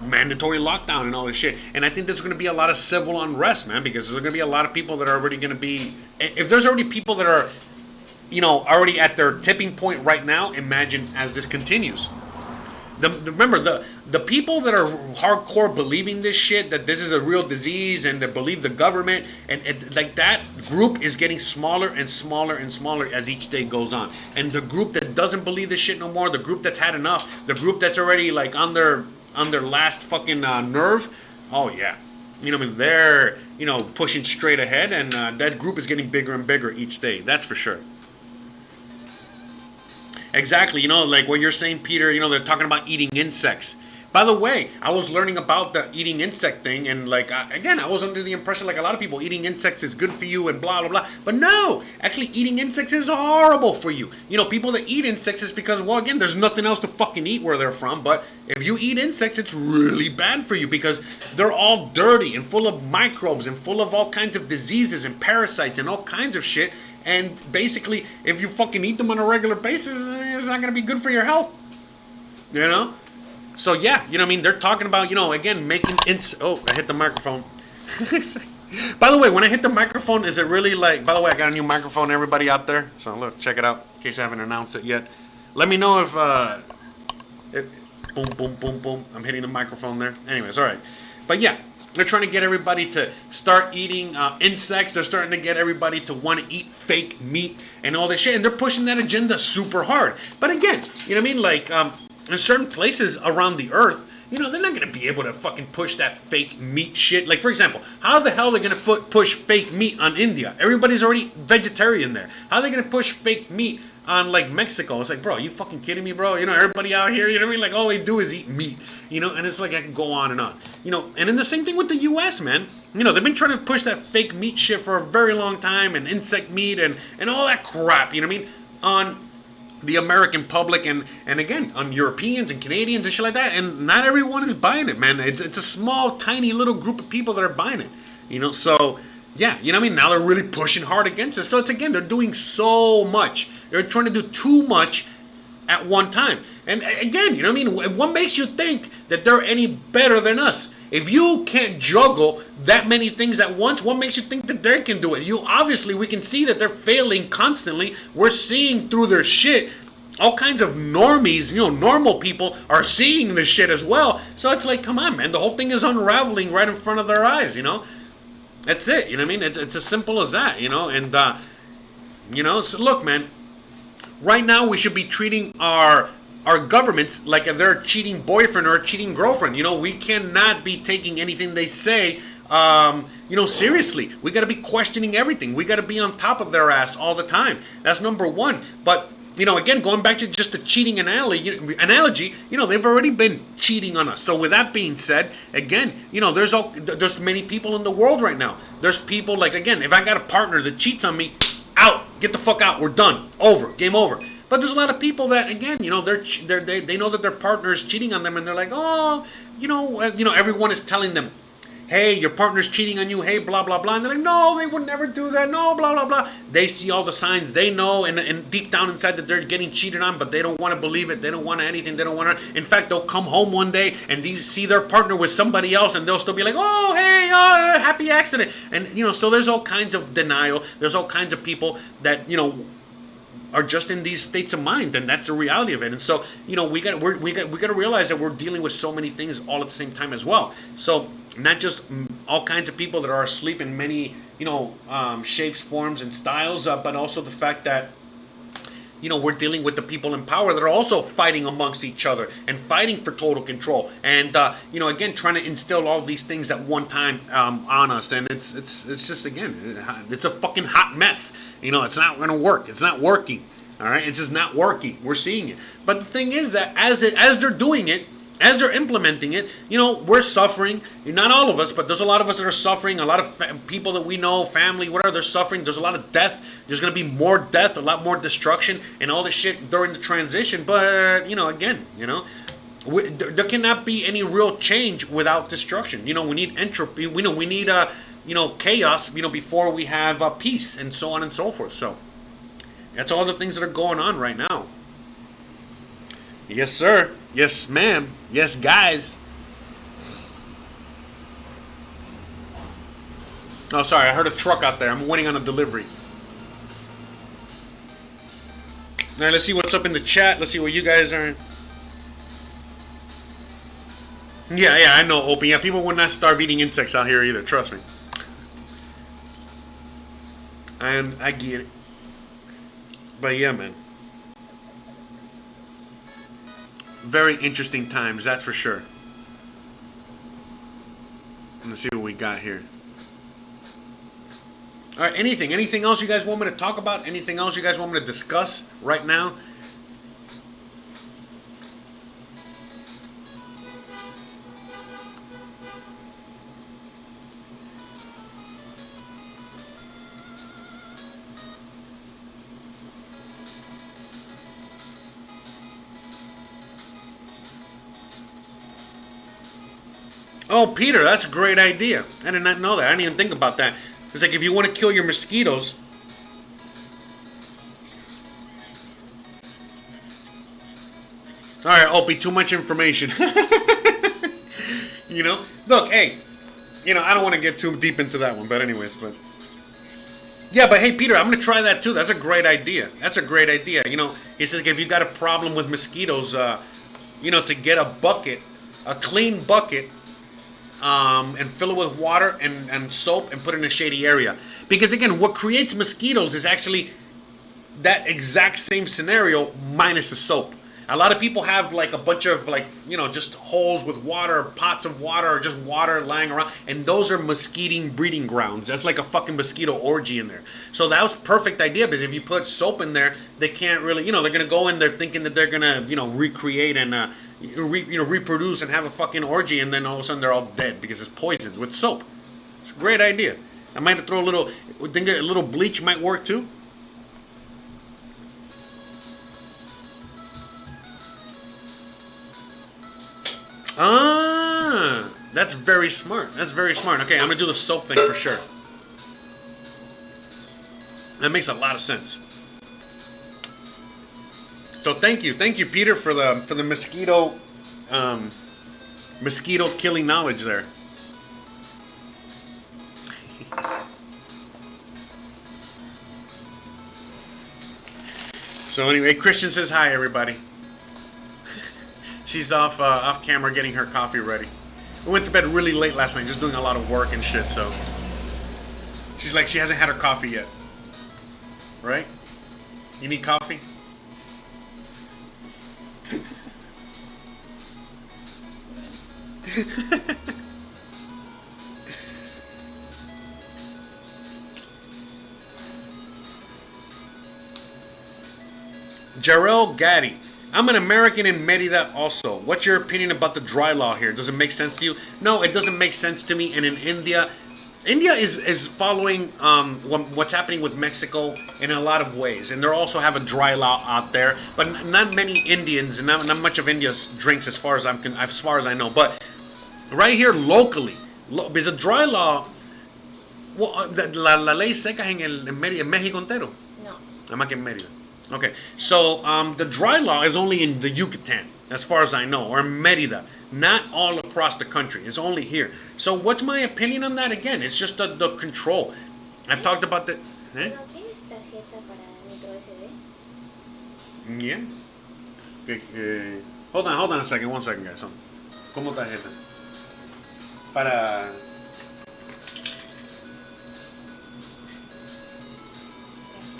mandatory lockdown and all this shit. And I think there's going to be a lot of civil unrest, man, because there's going to be a lot of people that are already going to be, if there's already people that are, already at their tipping point right now, imagine as this continues. Remember, the people that are hardcore believing this shit, that this is a real disease, and that believe the government, and like that group is getting smaller and smaller and smaller as each day goes on. And the group that doesn't believe this shit no more, the group that's had enough, the group that's already like on their last fucking nerve, oh yeah, they're pushing straight ahead, and that group is getting bigger and bigger each day. That's for sure. Exactly, like what you're saying, Peter. They're talking about eating insects. By the way, I was learning about the eating insect thing, and like again, I was under the impression, like a lot of people, eating insects is good for you and blah blah blah. But no, actually, eating insects is horrible for you. People that eat insects is because, well, again, there's nothing else to fucking eat where they're from. But if you eat insects, it's really bad for you because they're all dirty and full of microbes and full of all kinds of diseases and parasites and all kinds of shit. And basically, if you fucking eat them on a regular basis, it's not gonna be good for your health. So yeah, they're talking about, again, making oh, I hit the microphone. By the way, when I hit the microphone, is it really like, by the way, I got a new microphone, everybody out there. So look, check it out, in case I haven't announced it yet. Let me know if boom, boom, boom, boom, I'm hitting the microphone there. Anyways, all right. But yeah, they're trying to get everybody to start eating insects. They're starting to get everybody to want to eat fake meat and all this shit. And they're pushing that agenda super hard. But again, like, in certain places around the earth, they're not going to be able to fucking push that fake meat shit. Like, for example, how the hell are they going to push fake meat on India? Everybody's already vegetarian there. How are they going to push fake meat on, like, Mexico? It's like, bro, are you fucking kidding me, bro? Everybody out here, like, all they do is eat meat, and it's like I can go on. And then the same thing with the U.S., man. They've been trying to push that fake meat shit for a very long time, and insect meat and all that crap, on the American public and again on Europeans and Canadians and shit like that, and not everyone is buying it, man. It's a small, tiny little group of people that are buying it, So yeah, now they're really pushing hard against it. So it's again, they're doing so much. They're trying to do too much at one time. And again, what makes you think that they're any better than us? If you can't juggle that many things at once, what makes you think that they can do it? Obviously, we can see that they're failing constantly. We're seeing through their shit. All kinds of normies, normal people are seeing this shit as well. So it's like, come on, man. The whole thing is unraveling right in front of their eyes, That's it, It's as simple as that, And, so look, man. Right now, we should be treating our governments like they're a cheating boyfriend or a cheating girlfriend. We cannot be taking anything they say, seriously. We got to be questioning everything. We got to be on top of their ass all the time. That's number one. But, again, going back to just the cheating analogy, they've already been cheating on us. So with that being said, again, there's many people in the world right now. There's people like, again, if I got a partner that cheats on me, out, get the fuck out, we're done, over, game over. But there's a lot of people that, again, they know that their partner is cheating on them, and they're like, oh, everyone is telling them, hey, your partner's cheating on you, hey, blah, blah, blah. And they're like, no, they would never do that, no, blah, blah, blah. They see all the signs, they know, and deep down inside that they're getting cheated on, but they don't want to believe it, they don't want anything, they don't want to. In fact, they'll come home one day and see their partner with somebody else, and they'll still be like, oh, hey, happy accident. And, so there's all kinds of denial, there's all kinds of people that, are just in these states of mind, and that's the reality of it. And so, we got to realize that we're dealing with so many things all at the same time as well. So not just all kinds of people that are asleep in many, shapes, forms, and styles, but also the fact that we're dealing with the people in power that are also fighting amongst each other and fighting for total control, and again, trying to instill all these things at one time on us. And it's just, again, it's a fucking hot mess. It's not going to work. It's not working. All right, it's just not working. We're seeing it. But the thing is that as they're doing it, as they're implementing it, we're suffering. Not all of us, but there's a lot of us that are suffering. A lot of people that we know, family, whatever, they're suffering. There's a lot of death. There's going to be more death, a lot more destruction, and all this shit during the transition. But, again, there cannot be any real change without destruction. We need entropy. We need, chaos, before we have peace, and so on and so forth. So that's all the things that are going on right now. Yes, sir. Yes, ma'am. Yes, guys. Oh, sorry. I heard a truck out there. I'm waiting on a delivery. All right, let's see what's up in the chat. Let's see what you guys are. Yeah, I know, Opie. Yeah, people would not starve eating insects out here either. Trust me. And I get it. But yeah, man. Very interesting times, that's for sure. Let's see what we got here. All right, anything else you guys want me to talk about? Anything else you guys want me to discuss right now? Oh, Peter, that's a great idea. I did not know that. I didn't even think about that. It's like if you want to kill your mosquitoes. All right, Opie, too much information. Look, hey, I don't want to get too deep into that one, but anyways, but. Yeah, but hey, Peter, I'm going to try that too. That's a great idea. It's like if you got a problem with mosquitoes, to get a bucket, a clean bucket, and fill it with water and soap and put it in a shady area. Because again, what creates mosquitoes is actually that exact same scenario minus the soap. A lot of people have like a bunch of just holes with water, pots of water, or just water lying around, and those are mosquito breeding grounds. That's like a fucking mosquito orgy in there. So that was perfect idea, because if you put soap in there, they can't really, they're gonna go in there thinking that they're gonna, recreate and reproduce and have a fucking orgy, and then all of a sudden they're all dead because it's poisoned with soap. It's a great idea. I might have to throw think a little bleach might work too. Ah, that's very smart. That's very smart. Okay, I'm gonna do the soap thing for sure. That makes a lot of sense. So thank you, Peter, for the mosquito killing knowledge there. So anyway, Christian says hi, everybody. She's off camera getting her coffee ready. We went to bed really late last night, just doing a lot of work and shit. So she's like, she hasn't had her coffee yet. Right? You need coffee? Jarrell Gaddy. I'm an American in Merida also. What's your opinion about the dry law here? Does it make sense to you? No, it doesn't make sense to me. And in India is following what's happening with Mexico in a lot of ways. And they also have a dry law out there. But not many Indians, and not much of India drinks as far as I know. But right here locally, because a dry law, well, la ley seca en México entero. No. Nada más que en Mérida. Okay, so the dry law is only in the Yucatan, as far as I know, or Mérida, not all across the country. It's only here. So what's my opinion on that? Again, it's just the control. I've talked about the... ¿No tienes tarjeta para micro SD? Yeah. Hold on a second, 1 second, guys. ¿Cómo tarjeta? Para...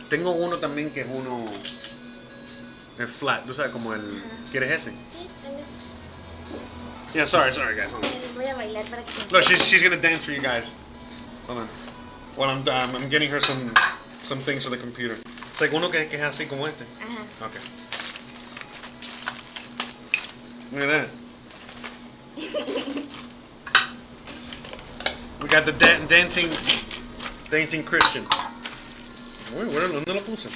Tengo uno también que es uno... Es flat, tú sabes, como el... ¿Quieres ese? Sí, también. Yeah, sorry guys. Hold on. Voy a bailar para que... Look, she's gonna dance for you guys. Hold on. Well, I'm getting her some things for the computer. It's like uno que es así como este. Ajá. Okay. Look at that. We got the dancing Christian. Uy, ¿dónde lo puse?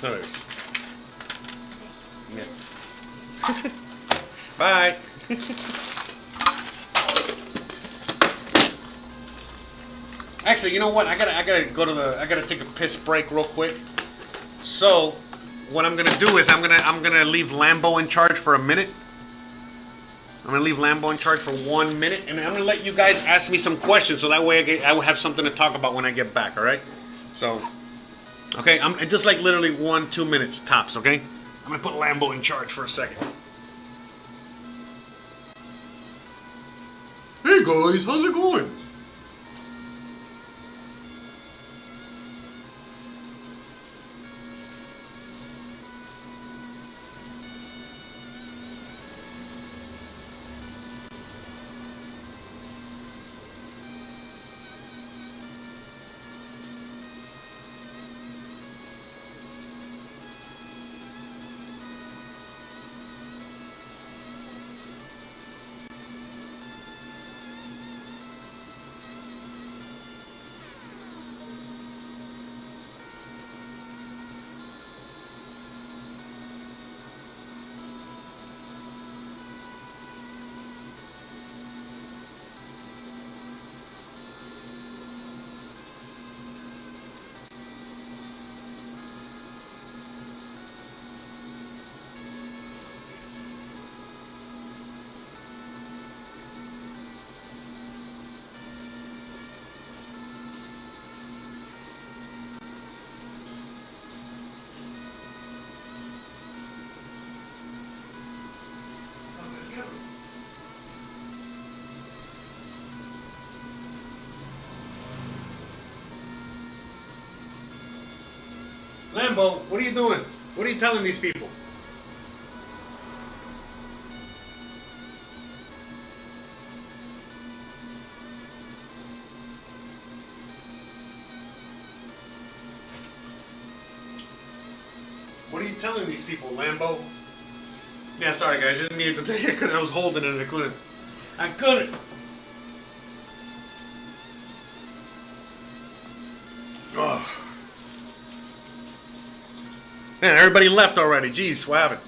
No, there it is. Yeah. Bye. Actually, you know what? I gotta take a piss break real quick. So, what I'm gonna do is I'm gonna leave Lambo in charge for a minute. I'm gonna leave Lambo in charge for 1 minute, and I'm gonna let you guys ask me some questions, so that way I will have something to talk about when I get back. All right? So, okay, I'm just like literally 1-2 minutes tops. Okay? I'm gonna put Lambo in charge for a second. Hey guys, how's it going? Lambo, what are you doing? What are you telling these people? What are you telling these people, Lambo? Yeah, sorry guys, just needed to take it because I was holding it and I couldn't. Oh. Man, everybody left already. Jeez, what happened?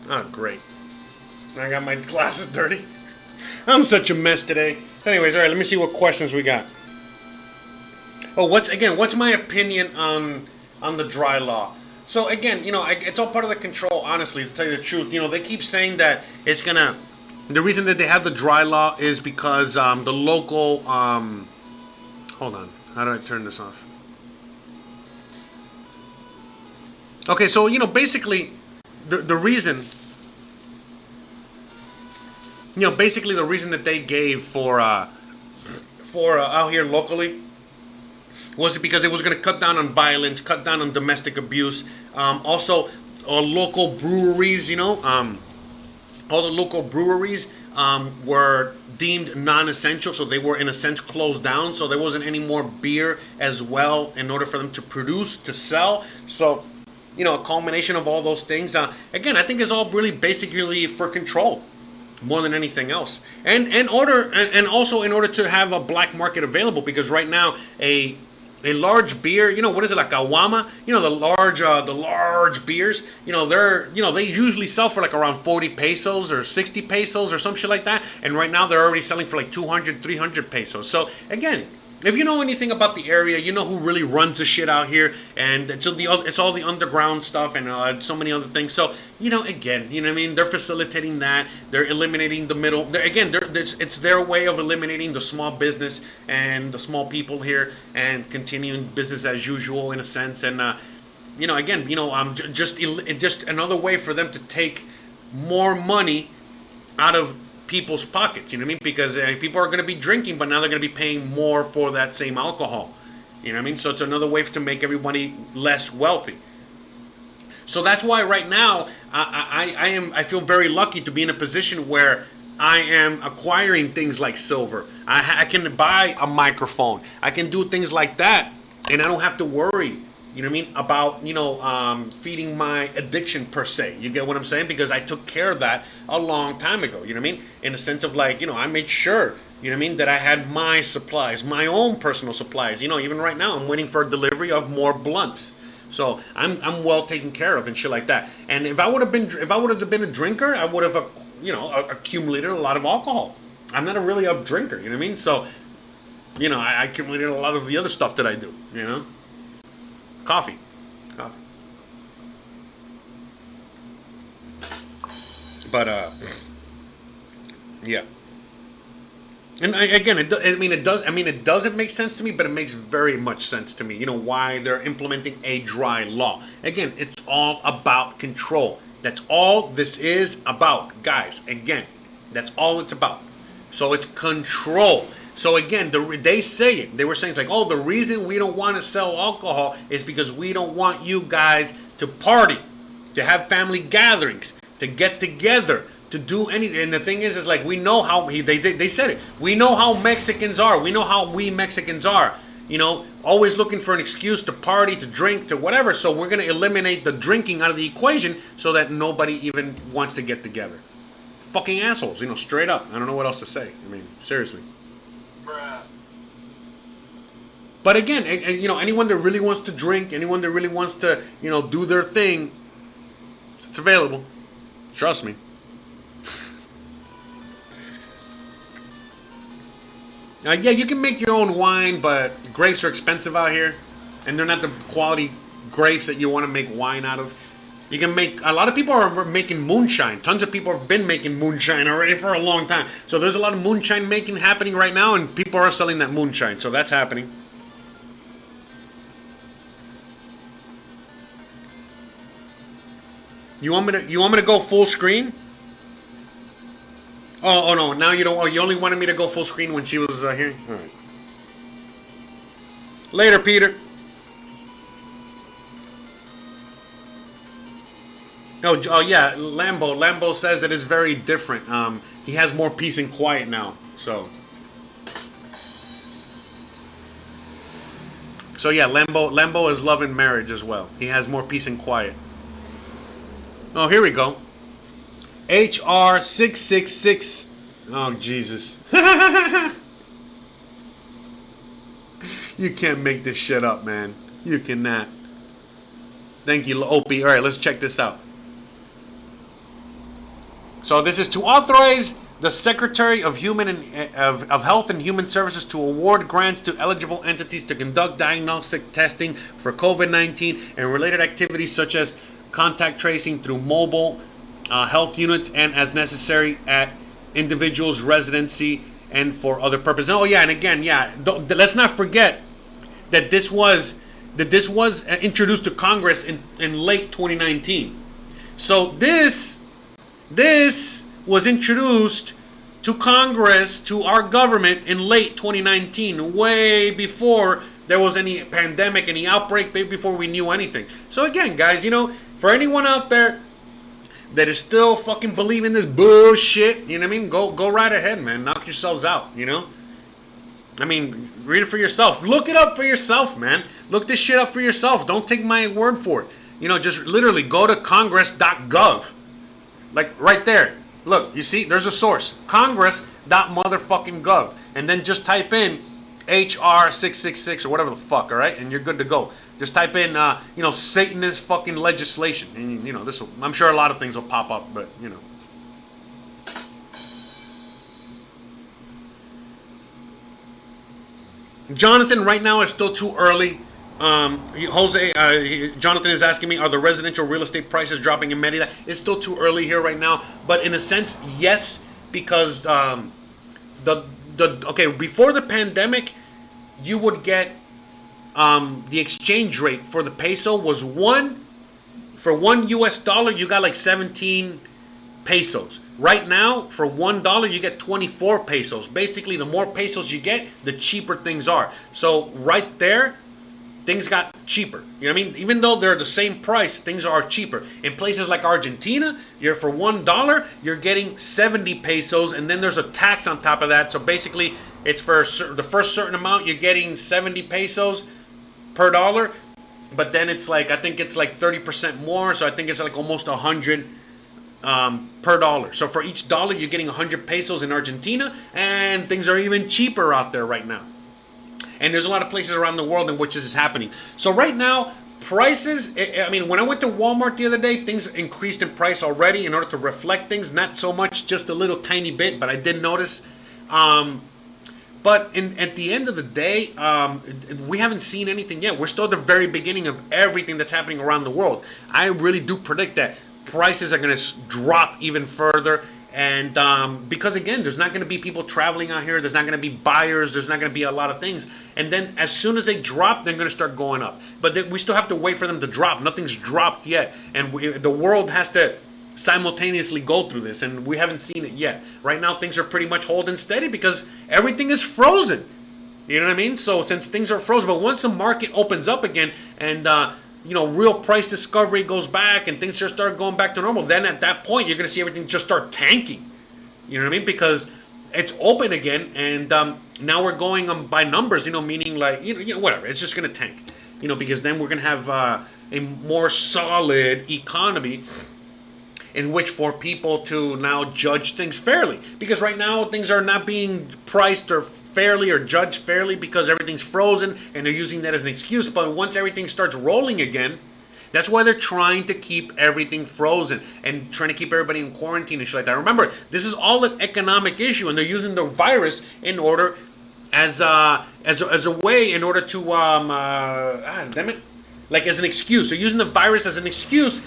Oh, great. I got my glasses dirty. I'm such a mess today. Anyways, all right, let me see what questions we got. Oh, what's my opinion on the dry law? So again, it's all part of the control, honestly, to tell you the truth. They keep saying that it's gonna... The reason that they have the dry law is because the local... hold on. How do I turn this off? Okay, so, basically, the reason... basically the reason that they gave for out here locally was because it was going to cut down on violence, cut down on domestic abuse. Also, local breweries, all the local breweries were deemed non-essential, so they were in a sense closed down, so there wasn't any more beer as well in order for them to produce, to sell. So, a culmination of all those things. Again, I think it's all really basically for control more than anything else, and also in order to have a black market available, because right now a a large beer, what is it, like a Wama? The large beers. They usually sell for like around 40 pesos or 60 pesos or some shit like that. And right now they're already selling for like 200, 300 pesos. So again, if you know anything about the area, you know who really runs the shit out here, and it's all the underground stuff and so many other things. So again, what I mean, they're facilitating that. They're eliminating the middle. It's their way of eliminating the small business and the small people here, and continuing business as usual in a sense. And again, just another way for them to take more money out of people's pockets, because people are going to be drinking, but now they're going to be paying more for that same alcohol, so it's another way to make everybody less wealthy. So that's why right now I feel very lucky to be in a position where I am acquiring things like silver. I can buy a microphone, I can do things like that, and I don't have to worry about feeding my addiction per se. You get what I'm saying? Because I took care of that a long time ago. In the sense of like, I made sure, that I had my supplies, my own personal supplies. Even right now, I'm waiting for a delivery of more blunts. So I'm well taken care of and shit like that. And if I would have been a drinker, I would have accumulated a lot of alcohol. I'm not really a drinker. So I accumulated a lot of the other stuff that I do. Coffee. But yeah. And it doesn't make sense to me, but it makes very much sense to me. Why they're implementing a dry law. Again, it's all about control. That's all this is about, guys. Again, that's all it's about. So it's control. So again, they say it. They were saying it's like, oh, the reason we don't want to sell alcohol is because we don't want you guys to party, to have family gatherings, to get together, to do anything. And the thing is like, we know how they said it. We know how Mexicans are. We know how we Mexicans are. Always looking for an excuse to party, to drink, to whatever. So we're going to eliminate the drinking out of the equation so that nobody even wants to get together. Fucking assholes, straight up. I don't know what else to say. Seriously. But again, anyone that really wants to drink, anyone that really wants to, do their thing, it's available. Trust me. Yeah, you can make your own wine, but grapes are expensive out here, and they're not the quality grapes that you want to make wine out of. You can make, a lot of people are making moonshine. Tons of people have been making moonshine already for a long time. So there's a lot of moonshine making happening right now, and people are selling that moonshine. So that's happening. You want me to go full screen? Oh no, now you don't. Oh, you only wanted me to go full screen when she was here. All right. Later, Peter. Oh yeah, Lambo says that it's very different. He has more peace and quiet now. So yeah, Lambo is love and marriage as well. He has more peace and quiet. Oh, here we go. HR 666. Oh Jesus. You can't make this shit up, man. You cannot. Thank you, Opie. All right, let's check this out. So this is to authorize the Secretary of Health and Human Services to award grants to eligible entities to conduct diagnostic testing for COVID-19 and related activities such as contact tracing through mobile health units and as necessary at individuals' residency and for other purposes. Oh yeah, and again, yeah, let's not forget that this was introduced to Congress in late 2019. So this was introduced to Congress, to our government in late 2019, way before there was any pandemic, any outbreak, before we knew anything. So again, guys, for anyone out there that is still fucking believing this bullshit, you know what I mean? Go right ahead, man. Knock yourselves out, read it for yourself. Look it up for yourself, man. Look this shit up for yourself. Don't take my word for it. Just literally go to congress.gov. Like right there. Look, you see, there's a source. Congress.motherfucking.gov. And then just type in HR666 or whatever the fuck, all right? And you're good to go. Just type in, Satanist fucking legislation. And, this I'm sure a lot of things will pop up, but, Jonathan, right now it's still too early. Jonathan is asking me, are the residential real estate prices dropping in Merida? It's still too early here right now, but in a sense, yes, because before the pandemic, you would get the exchange rate for the peso was for $1 US, you got like 17 pesos. Right now, for $1, you get 24 pesos. Basically, the more pesos you get, the cheaper things are. So right there, things got cheaper. You know what I mean? Even though they're the same price, things are cheaper. In places like Argentina, for $1, you're getting 70 pesos, and then there's a tax on top of that. So basically, it's for the first certain amount, you're getting 70 pesos per dollar. But then it's like, I think it's like 30% more. So I think it's like almost 100 per dollar. So for each dollar, you're getting 100 pesos in Argentina, and things are even cheaper out there right now. And there's a lot of places around the world in which this is happening. So right now, prices, when I went to Walmart the other day, things increased in price already in order to reflect things. Not so much, just a little tiny bit, but I did notice. But at the end of the day, we haven't seen anything yet. We're still at the very beginning of everything that's happening around the world. I really do predict that prices are going to drop even further. And because, again, there's not going to be people traveling out here. There's not going to be buyers. There's not going to be a lot of things. And then as soon as they drop, they're going to start going up. But we still have to wait for them to drop. Nothing's dropped yet. And the world has to simultaneously go through this. And we haven't seen it yet. Right now, things are pretty much holding steady because everything is frozen. You know what I mean? So since things are frozen, but once the market opens up again and real price discovery goes back and things just start going back to normal, then at that point you're going to see everything just start tanking. You know what I mean? Because it's open again, and now we're going by numbers, meaning like, whatever. It's just going to tank, because then we're going to have a more solid economy in which for people to now judge things fairly. Because right now things are not being priced or fairly or judged fairly because everything's frozen and they're using that as an excuse. But once everything starts rolling again, that's why they're trying to keep everything frozen and trying to keep everybody in quarantine and shit like that. Remember, this is all an economic issue, and they're using the virus in order as a way in order to as an excuse. They're using the virus as an excuse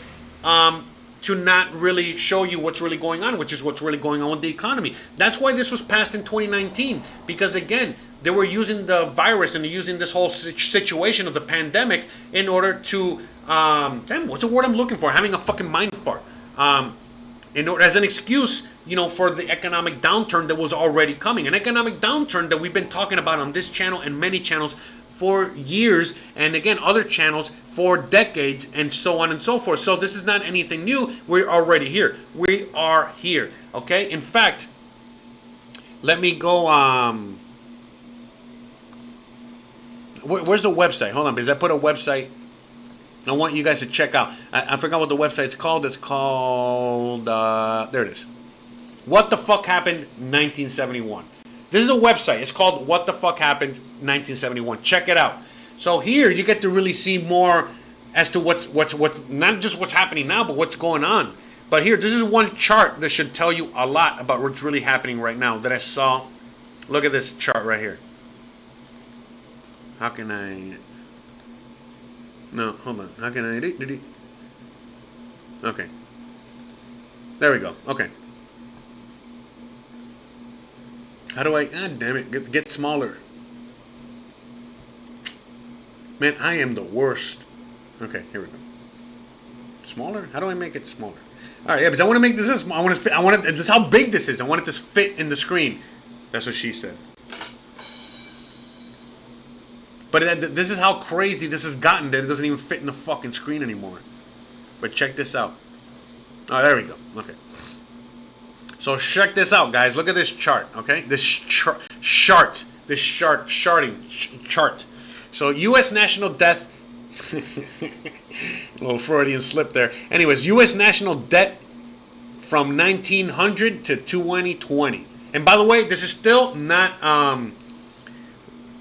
to not really show you what's really going on, which is what's really going on with the economy. That's why this was passed in 2019, because again, they were using the virus and using this whole situation of the pandemic in order to, what's the word I'm looking for? Having a fucking mind fart. As an excuse, for the economic downturn that was already coming. An economic downturn that we've been talking about on this channel and many channels for years, and again, other channels for decades, and so on and so forth. So this is not anything new. We're already here. We are here. Okay? In fact, let me go, where's the website? Hold on, because I put a website I want you guys to check out. I forgot what the website's called. It's called, there it is. What the Fuck Happened 1971. This is a website. It's called What the Fuck Happened 1971. Check it out. So here you get to really see more as to what's not just what's happening now, but what's going on. But here, this is one chart that should tell you a lot about what's really happening right now that I saw. Look at this chart right here. How can I... No, hold on. How can I... Okay. There we go. Okay. How do I... God damn it. Get smaller. Man, I am the worst. Okay, here we go. Smaller? How do I make it smaller? All right, yeah, because I want to make this small. I want it. This is how big this is. I want it to fit in the screen. That's what she said. But this is how crazy this has gotten that it doesn't even fit in the fucking screen anymore. But check this out. Oh, there we go. Okay. So check this out, guys. Look at this chart, okay? This chart. So U.S. national death. A little Freudian slip there. Anyways, U.S. national debt from 1900 to 2020. And by the way, this is still not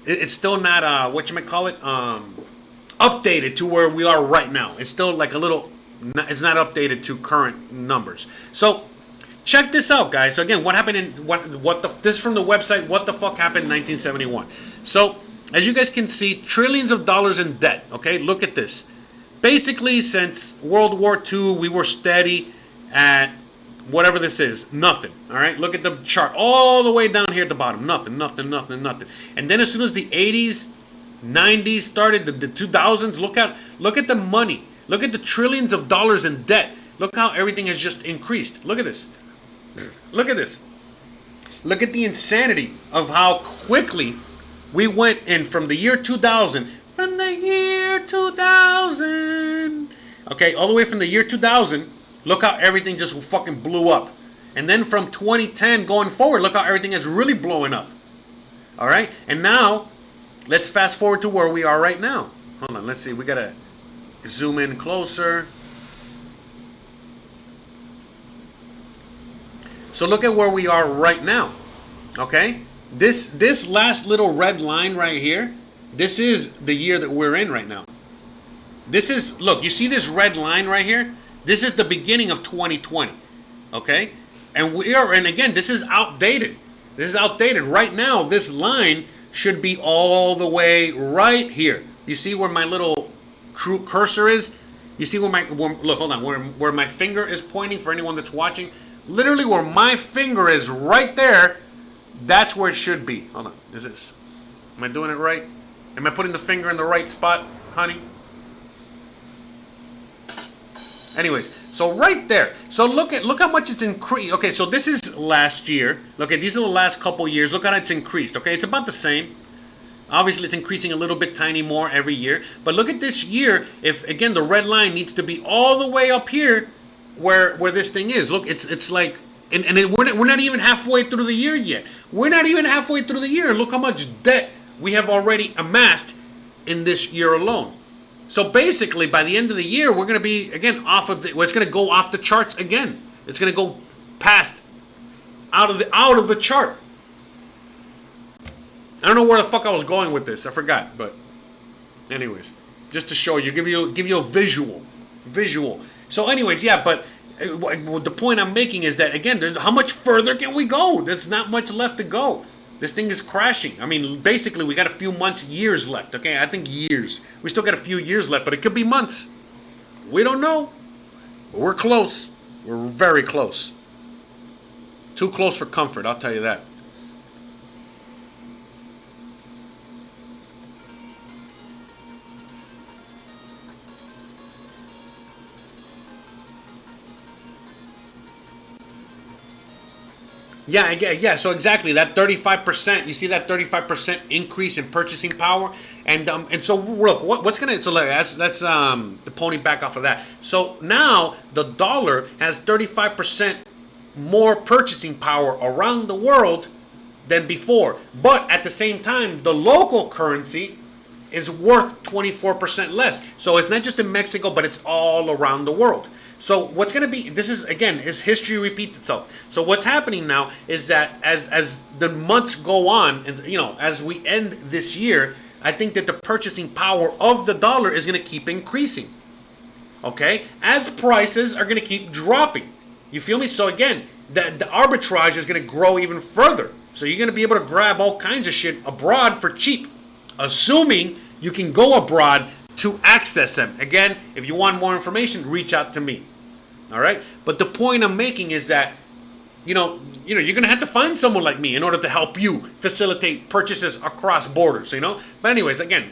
it's still not updated to where we are right now. It's still like a little, it's not updated to current numbers. So check this out, guys. So again, what happened in this is from the website What the Fuck Happened in 1971. So as you guys can see, trillions of dollars in debt. Okay, look at this. Basically, since World War II, we were steady at whatever this is, nothing. All right, look at the chart all the way down here at the bottom, nothing. And then as soon as the 80s, 90s started, the 2000s, look at the money, look at the trillions of dollars in debt. Look how everything has just increased. Look at this. Look at this. Look at the insanity of how quickly we went in from the year 2000. From the year 2000. Okay, all the way from the year 2000. Look how everything just fucking blew up. And then from 2010 going forward, look how everything is really blowing up. All right? And now, let's fast forward to where we are right now. Hold on, let's see. We got to zoom in closer. So look at where we are right now. Okay? This last little red line right here, this is the year that we're in right now. This is, look, you see this red line right here? This is the beginning of 2020. Okay? And again, this is outdated. This is outdated. Right now, this line should be all the way right here. You see where my little cursor is? You see look, hold on, where my finger is pointing for anyone that's watching? Literally where my finger is right there, that's where it should be. Hold on, am I doing it right? Am I putting the finger in the right spot, honey? Anyways, so right there. So look how much it's increased. Okay, so this is last year. Look at these are the last couple years. Look how it's increased. Okay, it's about the same. Obviously, it's increasing a little bit tiny more every year. But look at this year. If again the red line needs to be all the way up here, where this thing is. Look, it's like, we're not even halfway through the year yet. We're not even halfway through the year. Look how much debt we have already amassed in this year alone. So basically, by the end of the year, we're going to be, again, it's going to go off the charts again. It's going to go past, out of the chart. I don't know where the fuck I was going with this. I forgot, but anyways, just to show you, give you a visual. So anyways, yeah, but the point I'm making is that, again, how much further can we go? There's not much left to go. This thing is crashing. I mean, basically, we got a few months, years left. Okay, I think years. We still got a few years left, but it could be months. We don't know. But we're close. We're very close. Too close for comfort, I'll tell you that. Yeah. So exactly that 35%. You see that 35% increase in purchasing power, and so look, what's gonna? So let's the pony back off of that. So now the dollar has 35% more purchasing power around the world than before, but at the same time, the local currency is worth 24% less. So it's not just in Mexico, but it's all around the world. So what's going to be, this is, again, as history repeats itself. So what's happening now is that as the months go on, and as we end this year, I think that the purchasing power of the dollar is going to keep increasing. Okay? As prices are going to keep dropping. You feel me? So again, the arbitrage is going to grow even further. So you're going to be able to grab all kinds of shit abroad for cheap, assuming you can go abroad to access them. Again, if you want more information, reach out to me. All right? But the point I'm making is that, you're going to have to find someone like me in order to help you facilitate purchases across borders, But anyways, again,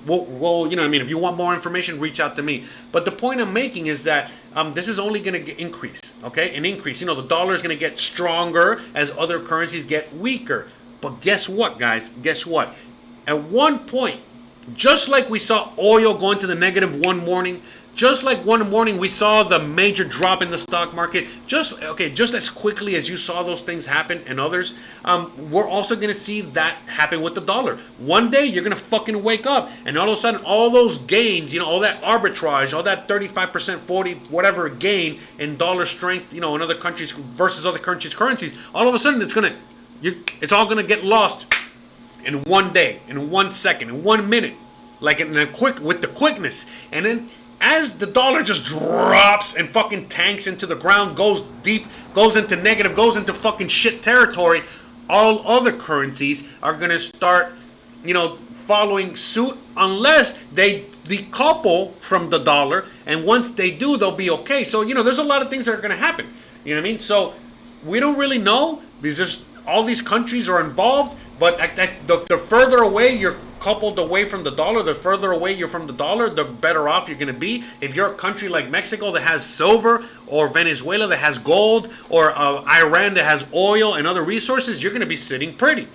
well, if you want more information, reach out to me. But the point I'm making is that this is only going to increase, okay? An increase. The dollar is going to get stronger as other currencies get weaker. But guess what, guys? Guess what? At one point, just like we saw oil going to the negative one morning, just like one morning we saw the major drop in the stock market, just as quickly as you saw those things happen and others, we're also going to see that happen with the dollar. One day you're going to fucking wake up and all of a sudden all those gains, all that arbitrage, all that 35%, 40, whatever gain in dollar strength, in other countries versus other countries' currencies, all of a sudden it's all going to get lost in one day, in 1 second, in 1 minute, like in the with the quickness. And then as the dollar just drops and fucking tanks into the ground, goes deep, goes into negative, goes into fucking shit territory, all other currencies are gonna start, following suit unless they decouple from the dollar. And once they do, they'll be okay. So, there's a lot of things that are gonna happen. You know what I mean? So we don't really know because there's all these countries are involved. But the further away you're coupled away from the dollar, the further away you're from the dollar, the better off you're going to be. If you're a country like Mexico that has silver, or Venezuela that has gold, or Iran that has oil and other resources, you're going to be sitting pretty.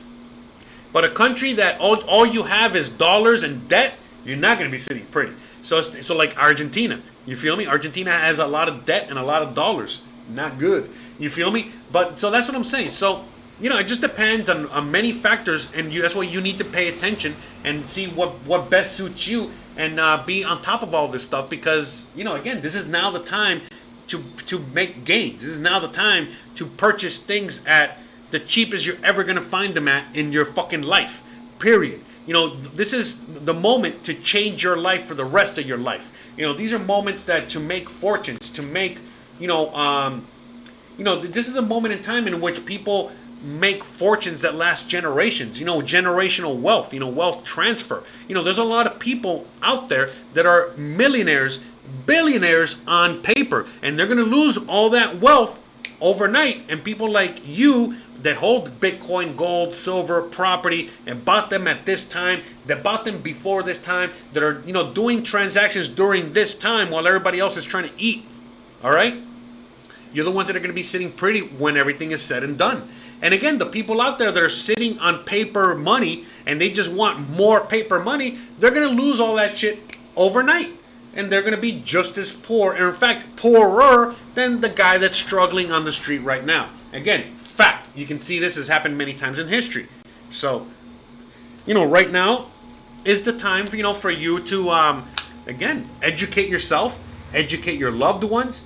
But a country that all you have is dollars and debt, you're not going to be sitting pretty. So like Argentina, you feel me? Argentina has a lot of debt and a lot of dollars. Not good. You feel me? But so that's what I'm saying. So it just depends on many factors, and that's why you need to pay attention and see what best suits you, and be on top of all this stuff, because again, this is now the time to make gains. This is now the time to purchase things at the cheapest you're ever gonna find them at in your fucking life. Period. This is the moment to change your life for the rest of your life. These are moments that to make fortunes, to make this is the moment in time in which people make fortunes that last generations. Generational wealth, wealth transfer. There's a lot of people out there that are millionaires, billionaires on paper, and they're going to lose all that wealth overnight. And people like you that hold Bitcoin, gold, silver, property, and bought them at this time, that bought them before this time, that are doing transactions during this time while everybody else is trying to eat. All right, you're the ones that are going to be sitting pretty when everything is said and done. And again, the people out there that are sitting on paper money and they just want more paper money, they're going to lose all that shit overnight. And they're going to be just as poor, and in fact, poorer than the guy that's struggling on the street right now. Again, fact. You can see this has happened many times in history. So, right now is the time for you to, again, educate yourself, educate your loved ones,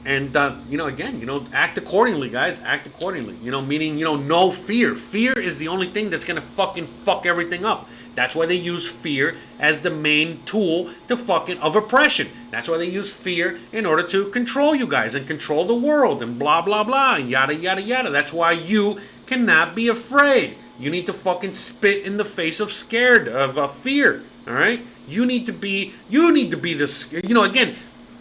and again, act accordingly, guys. Act accordingly. Meaning, no fear. Fear is the only thing that's gonna fucking fuck everything up. That's why they use fear as the main tool of oppression. That's why they use fear in order to control you guys and control the world and blah blah blah and yada yada yada. That's why you cannot be afraid. You need to fucking spit in the face of fear. All right. You need to be this. Again.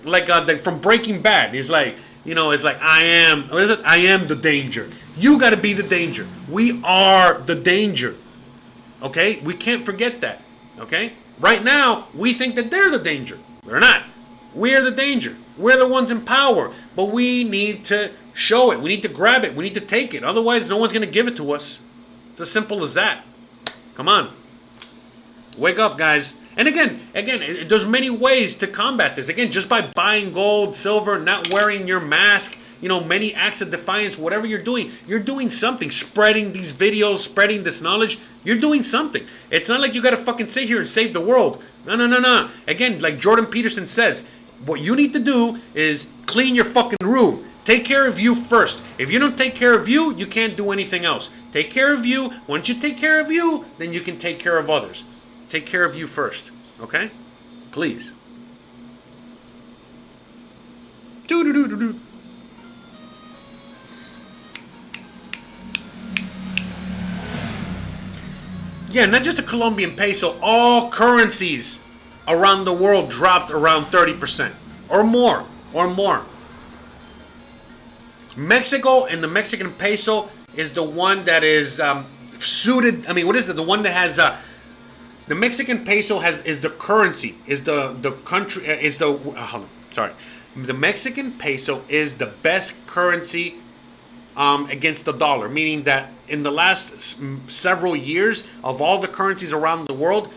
Like from Breaking Bad, it's like I am. What is it? I am the danger. You got to be the danger. We are the danger. Okay, we can't forget that. Okay, right now we think that they're the danger. They're not. We're the danger. We're the ones in power. But we need to show it. We need to grab it. We need to take it. Otherwise, no one's gonna give it to us. It's as simple as that. Come on, wake up, guys. And again, there's many ways to combat this. Again, just by buying gold, silver, not wearing your mask, many acts of defiance, whatever you're doing something. Spreading these videos, spreading this knowledge, you're doing something. It's not like you got to fucking sit here and save the world. No. Again, like Jordan Peterson says, what you need to do is clean your fucking room. Take care of you first. If you don't take care of you, you can't do anything else. Take care of you. Once you take care of you, then you can take care of others. Take care of you first, okay? Please. Do. Yeah, not just the Colombian peso. All currencies around the world dropped around 30% or more. Mexico and the Mexican peso is the one that is suited. I mean, what is it? The one that has the Mexican peso is the currency, is the country, is the the Mexican peso is the best currency against the dollar, meaning that in the last several years of all the currencies around the world,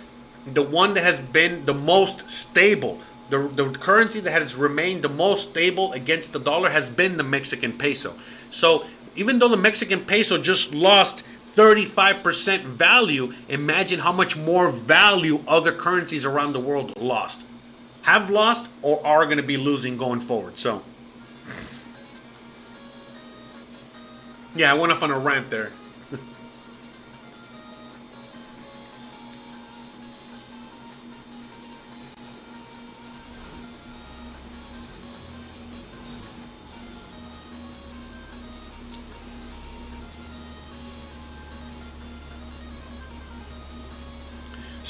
the one that has been the most stable, the currency that has remained the most stable against the dollar has been the Mexican peso. So even though the Mexican peso just lost 35% value, imagine how much more value other currencies around the world have lost or are going to be losing going forward. So yeah, I went off on a rant there.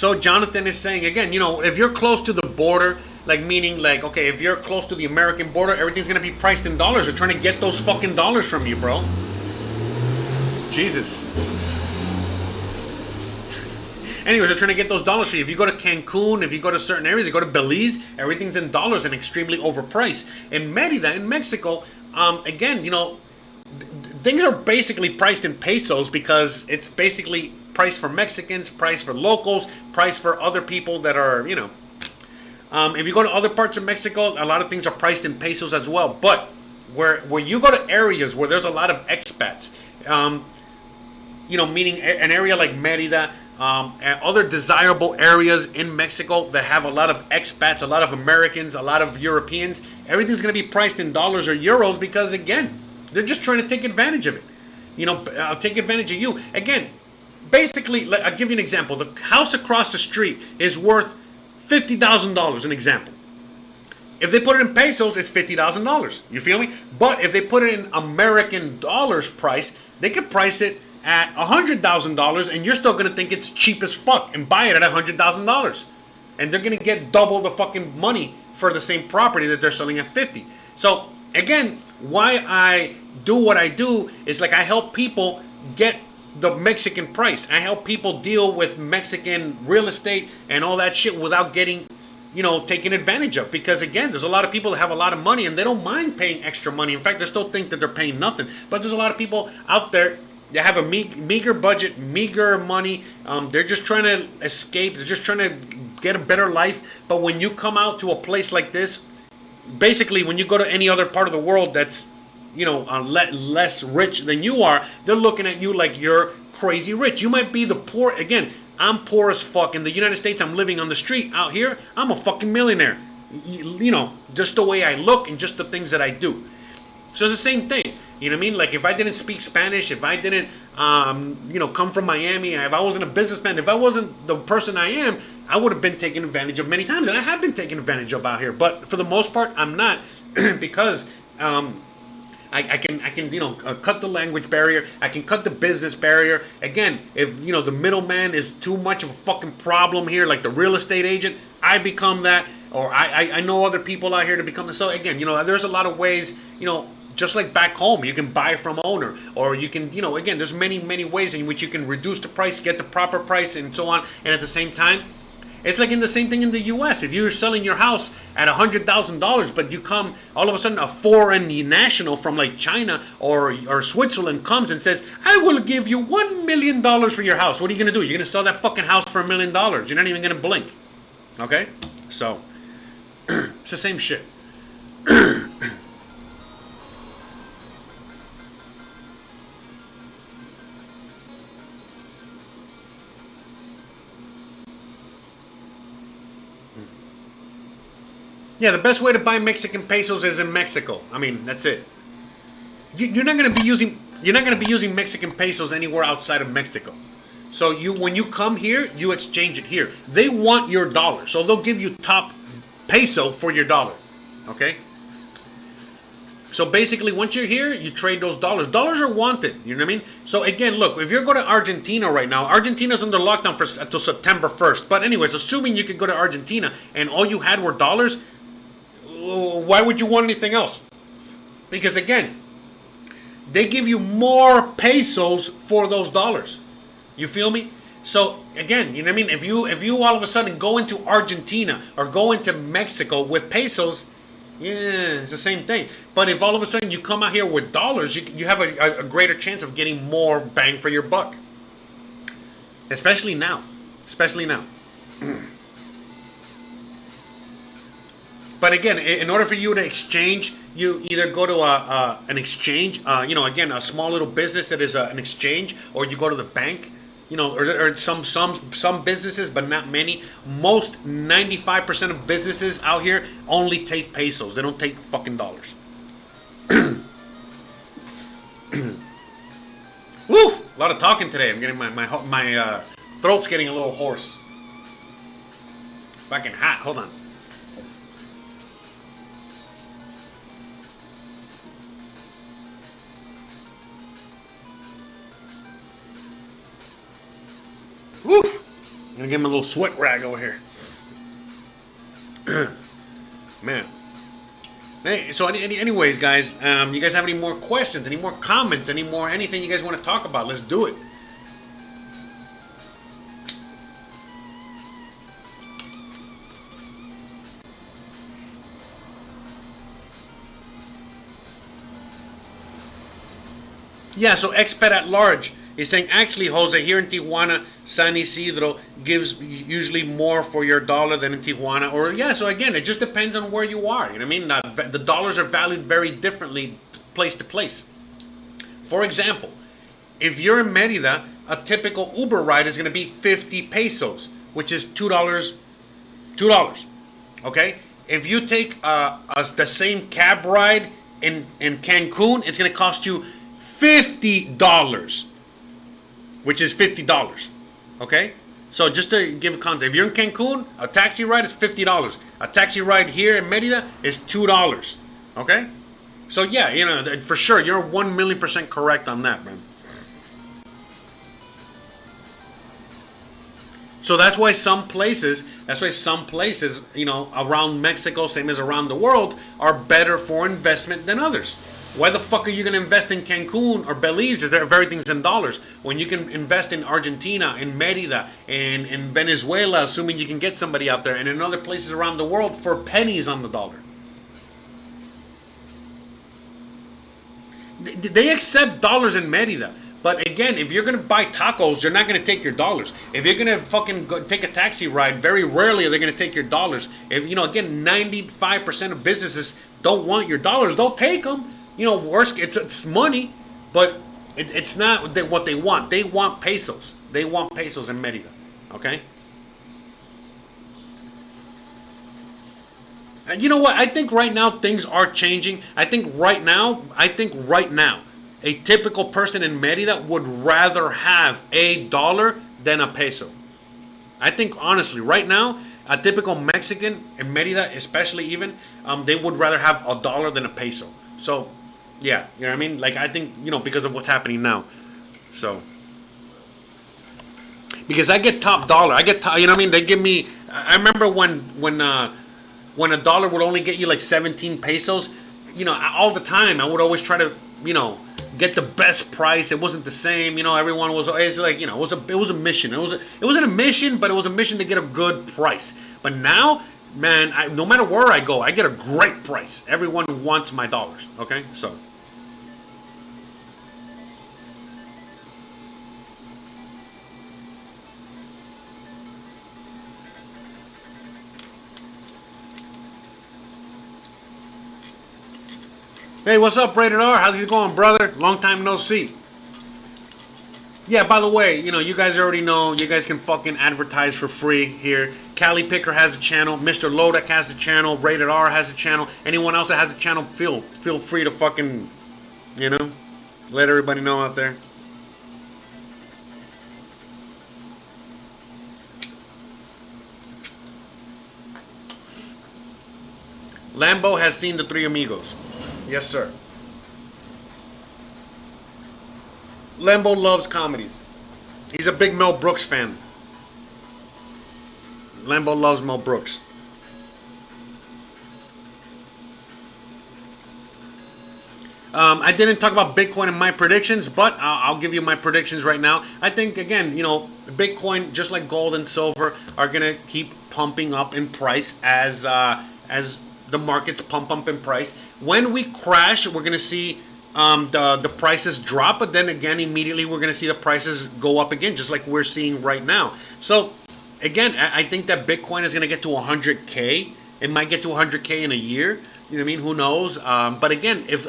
So Jonathan is saying again, if you're close to the border, like meaning like, okay, if you're close to the American border, everything's gonna be priced in dollars. They're trying to get those fucking dollars from you, bro. Jesus. Anyways, they're trying to get those dollars for you. If you go to Cancun, if you go to certain areas, you go to Belize, everything's in dollars and extremely overpriced. In Merida, in Mexico, again, things are basically priced in pesos because it's basically priced for Mexicans, priced for locals, priced for other people that are, if you go to other parts of Mexico, a lot of things are priced in pesos as well. But where you go to areas where there's a lot of expats, meaning an area like Merida, and other desirable areas in Mexico that have a lot of expats, a lot of Americans, a lot of Europeans, everything's going to be priced in dollars or euros because, again, they're just trying to take advantage of it. Take advantage of you. Again, basically, I'll give you an example. The house across the street is worth $50,000, an example. If they put it in pesos, it's $50,000. You feel me? But if they put it in American dollars price, they could price it at $100,000 and you're still going to think it's cheap as fuck and buy it at $100,000. And they're going to get double the fucking money for the same property that they're selling at 50. So, again, why I do what I do is like I help people get the Mexican price. I help people deal with Mexican real estate and all that shit without getting, taken advantage of. Because again, there's a lot of people that have a lot of money and they don't mind paying extra money. In fact, they still think that they're paying nothing. But there's a lot of people out there that have a meager budget, meager money. They're just trying to escape. They're just trying to get a better life. But when you come out to a place like this, basically when you go to any other part of the world that's less rich than you are, they're looking at you like you're crazy rich. You might be the poor. Again, I'm poor as fuck. In the United States, I'm living on the street. Out here, I'm a fucking millionaire. Just the way I look and just the things that I do. So it's the same thing. You know what I mean? Like if I didn't speak Spanish, if I didn't, come from Miami, if I wasn't a businessman, if I wasn't the person I am, I would have been taken advantage of many times. And I have been taken advantage of out here. But for the most part, I'm not because I can cut the language barrier. I can cut the business barrier. Again, if the middleman is too much of a fucking problem here, like the real estate agent, I become that, or I know other people out here to become. So again, there's a lot of ways, just like back home, you can buy from owner, or you can, again, there's many ways in which you can reduce the price, get the proper price, and so on. And at the same time, it's like in the same thing in the U.S. If you're selling your house at $100,000, but you come, all of a sudden a foreign national from like China or Switzerland comes and says, I will give you $1 million for your house. What are you going to do? You're going to sell that fucking house for $1 million. You're not even going to blink. Okay? So, it's the same shit. Yeah, the best way to buy Mexican pesos is in Mexico. I mean, that's it. You're not going to be using Mexican pesos anywhere outside of Mexico. So when you come here, you exchange it here. They want your dollar, so they'll give you top peso for your dollar. Okay? So basically, once you're here, you trade those dollars. Dollars are wanted. You know what I mean? So again, look, if you're going to Argentina right now, Argentina's under lockdown until September 1st. But anyways, assuming you could go to Argentina and all you had were dollars, why would you want anything else? Because again, they give you more pesos for those dollars. You feel me? So again, you know what I mean? If you all of a sudden go into Argentina or go into Mexico with pesos, yeah, it's the same thing. But if all of a sudden you come out here with dollars, you have a greater chance of getting more bang for your buck. Especially now. But again, in order for you to exchange, you either go to an exchange, again, a small little business that is an exchange, or you go to the bank, or some businesses, but not many. Most 95% of businesses out here only take pesos. They don't take fucking dollars. Woo! A lot of talking today. I'm getting my throat's getting a little hoarse. Fucking hot. Hold on. Woo! gonna give him a little sweat rag over here. Man. Hey, so anyways, guys, you guys have any more questions, any more comments, anything you guys want to talk about? Let's do it. Yeah, so expat at large is saying, actually, Jose, here in Tijuana, San Isidro gives usually more for your dollar than in Tijuana. Or, yeah, so again, it just depends on where you are. You know what I mean? The dollars are valued very differently place to place. For example, if you're in Merida, a typical Uber ride is going to be 50 pesos, which is $2. Okay? If you take the same cab ride in Cancun, it's going to cost you $50, which is $50. Okay? So just to give context, if you're in Cancun, a taxi ride is $50. A taxi ride here in Merida is $2. Okay? So yeah, you know, for sure, you're 1,000,000% correct on that, man. So that's why some places, you know, around Mexico, same as around the world, are better for investment than others. Why the fuck are you going to invest in Cancun or Belize if everything's in dollars when you can invest in Argentina, in Merida, in Venezuela, assuming you can get somebody out there, and in other places around the world for pennies on the dollar? They accept dollars in Merida. But again, if you're going to buy tacos, you're not going to take your dollars. If you're going to fucking take a taxi ride, very rarely are they going to take your dollars. If, you know, again, 95% of businesses don't want your dollars. They'll take them. You know, worse, it's money, but it's not what they want. They want pesos. They want pesos in Merida. Okay? And you know what? I think right now things are changing. I think right now, a typical person in Merida would rather have a dollar than a peso. I think honestly, right now, a typical Mexican in Merida, especially even, they would rather have a dollar than a peso. So, yeah, you know what I mean? Like, I think, you know, because of what's happening now. So, because I get top dollar. You know what I mean? They give me, I remember when a dollar would only get you like 17 pesos, you know, all the time, I would always try to, you know, get the best price. It wasn't the same, you know. Everyone was, it's like, you know, it was a mission. It wasn't a mission, but it was a mission to get a good price. But now, man, no matter where I go, I get a great price. Everyone wants my dollars. Okay, so. Hey, what's up, Rated R? How's it going, brother? Long time no see. Yeah, by the way, you know, you guys already know, you guys can fucking advertise for free here. Cali Picker has a channel, Mr. Lodek has a channel, Rated R has a channel. Anyone else that has a channel, feel free to fucking, you know, let everybody know out there. Lambo has seen the Three Amigos. Yes, sir. Lambo loves comedies. He's a big Mel Brooks fan. Lambo loves Mel Brooks. I didn't talk about Bitcoin in my predictions, but I'll give you my predictions right now. I think, again, you know, Bitcoin, just like gold and silver, are going to keep pumping up in price as the markets pump up in price. When we crash, we're going to see the prices drop, but then again, immediately we're going to see the prices go up again, just like we're seeing right now. So, again, I think that Bitcoin is going to get to 100K. It might get to 100K in a year. You know what I mean? Who knows? But again, if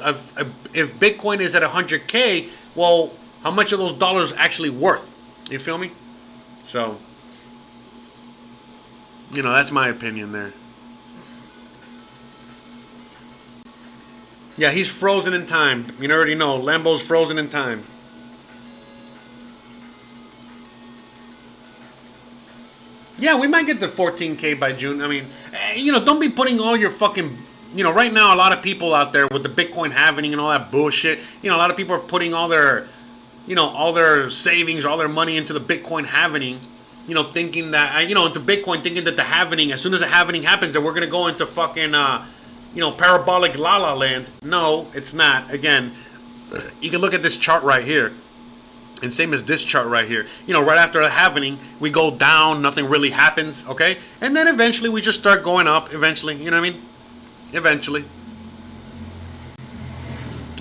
Bitcoin is at 100K, well, how much are those dollars actually worth? You feel me? So, you know, that's my opinion there. Yeah, he's frozen in time. You already know. Lambo's frozen in time. Yeah, we might get to 14K by June. I mean, you know, don't be putting all your fucking... You know, right now, a lot of people out there with the Bitcoin halving and all that bullshit, you know, a lot of people are putting all their, you know, all their savings, all their money into the Bitcoin halving. thinking that, into Bitcoin, thinking that the halvening, as soon as the halvening happens, that we're going to go into fucking, parabolic la-la land. No, it's not. Again, you can look at this chart right here. And same as this chart right here. Right after the halvening, we go down, nothing really happens, okay? And then eventually we just start going up, eventually, you know what I mean? Eventually.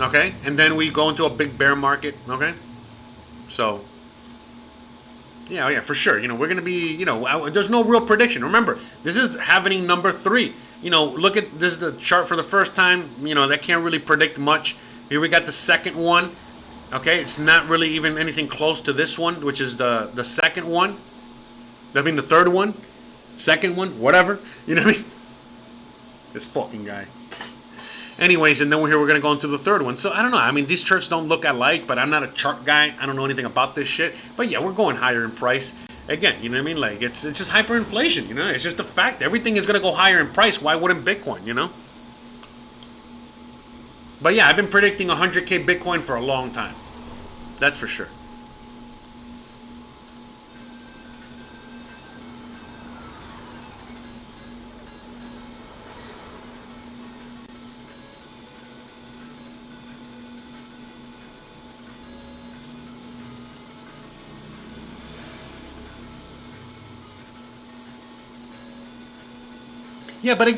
Okay? And then we go into a big bear market, okay? So, yeah, for sure. We're going to be, there's no real prediction. Remember, this is halvening number 3. Look at, this is the chart for the first time. That can't really predict much. Here we got the second one. Okay, it's not really even anything close to this one, which is the second one. I mean, the third one, second one, whatever. You know what I mean? This fucking guy. Anyways, and then we're going to go into the third one. So, I don't know. I mean, these charts don't look alike, but I'm not a chart guy. I don't know anything about this shit. But yeah, we're going higher in price. Again, you know what I mean? Like, it's just hyperinflation, It's just a fact. Everything is going to go higher in price. Why wouldn't Bitcoin, But yeah, I've been predicting 100K Bitcoin for a long time. That's for sure. Yeah, but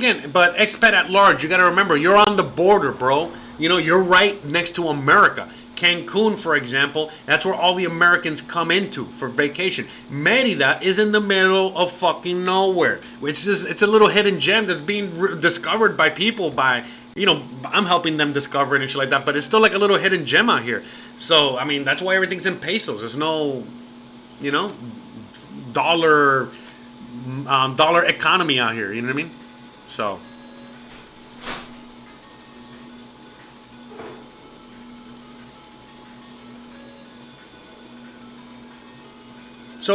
expat at large, you got to remember, you're on the border, bro. You're right next to America. Cancun, for example, that's where all the Americans come into for vacation. Merida is in the middle of fucking nowhere. It's a little hidden gem that's being discovered by people I'm helping them discover it and shit like that, but it's still like a little hidden gem out here. So, I mean, that's why everything's in pesos. There's no, dollar economy out here, you know what I mean? So,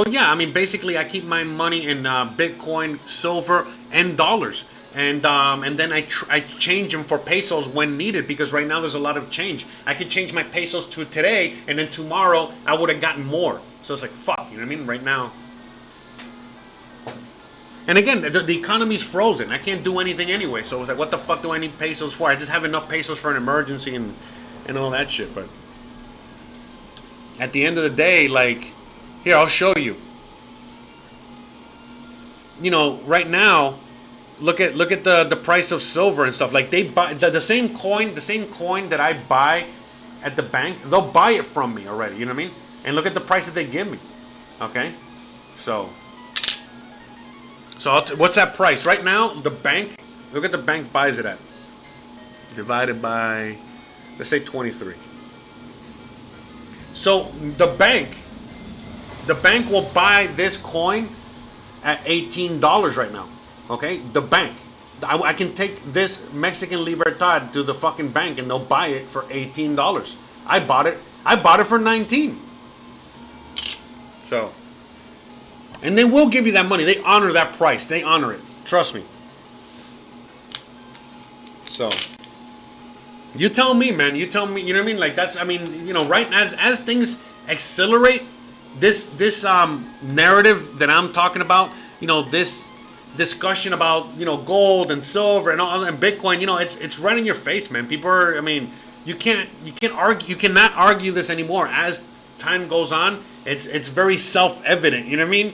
yeah, I mean, basically, I keep my money in Bitcoin, silver, and dollars, and then I change them for pesos when needed, because right now there's a lot of change. I could change my pesos to today, and then tomorrow I would have gotten more. So it's like, fuck, you know what I mean? Right now. And again, the economy's frozen. I can't do anything anyway. So it's like, what the fuck do I need pesos for? I just have enough pesos for an emergency and all that shit. But at the end of the day, like, here, I'll show you. Right now, look at the price of silver and stuff. Like, they buy the same coin that I buy at the bank. They'll buy it from me already. You know what I mean? And look at the price that they give me. Okay, so what's that price right now? The bank. Look at the bank buys it at. Divided by, let's say 23. So the bank will buy this coin at $18 right now. Okay, the bank. I can take this Mexican Libertad to the fucking bank and they'll buy it for $18. I bought it for 19. So, and they will give you that money. They honor that price. They honor it. Trust me. So, you tell me, man. You tell me. You know what I mean? Like, that's, I mean, right as things accelerate, this narrative that I'm talking about, this discussion about, gold and silver and all and Bitcoin, it's right in your face, man. People are, I mean, you can't argue, you cannot argue this anymore. As time goes on, it's very self-evident, you know what I mean?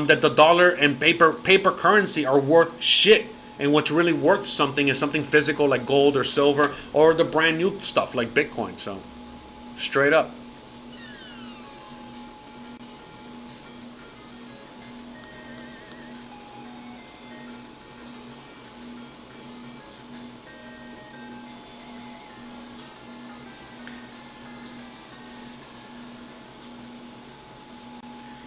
That the dollar and paper currency are worth shit. And what's really worth something is something physical like gold or silver, or the brand new stuff like Bitcoin. So, straight up.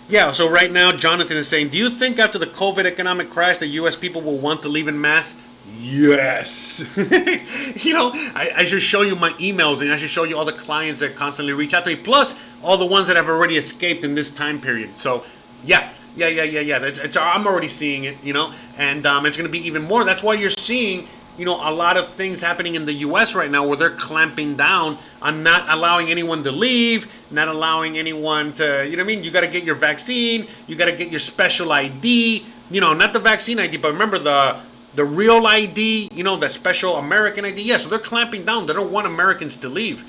Yeah, so right now, Jonathan is saying, do you think after the COVID economic crash, the U.S. people will want to leave en masse? Yes. I should show you my emails, and I should show you all the clients that constantly reach out to me, plus all the ones that have already escaped in this time period. So, yeah. I'm already seeing it, and it's going to be even more. That's why you're seeing a lot of things happening in the U.S. right now where they're clamping down on not allowing anyone to leave, not allowing anyone to, you got to get your vaccine, you got to get your special ID, not the vaccine ID, but remember the real ID, the special American ID. Yeah, so they're clamping down. They don't want Americans to leave.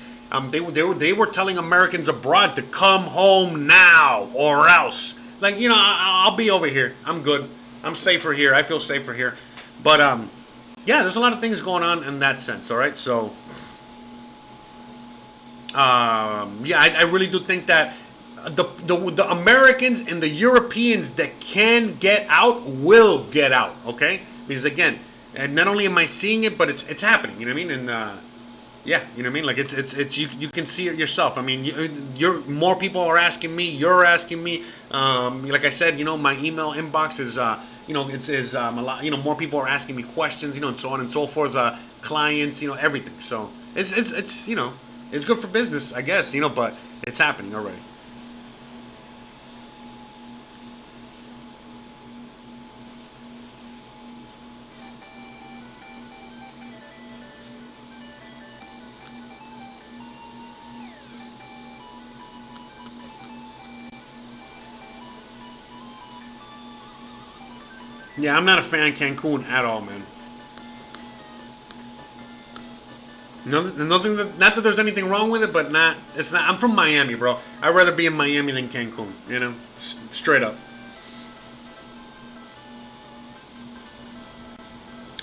They were telling Americans abroad to come home now or else. Like, I'll be over here. I'm good. I'm safer here. I feel safer here. But yeah, there's a lot of things going on in that sense. All right, so yeah, I really do think that the Americans and the Europeans that can get out will get out. Okay, because again, and not only am I seeing it, but it's happening. You know what I mean? And yeah, you know what I mean? Like it's you can see it yourself. I mean, you're more people are asking me. You're asking me. Like I said, my email inbox is it's a lot. More people are asking me questions. And so on and so forth. Clients, everything. So it's it's good for business, I guess. But it's happening already. Yeah, I'm not a fan of Cancun at all, man. Nothing. Not that there's anything wrong with it, but not. It's not. I'm from Miami, bro. I'd rather be in Miami than Cancun. Straight up.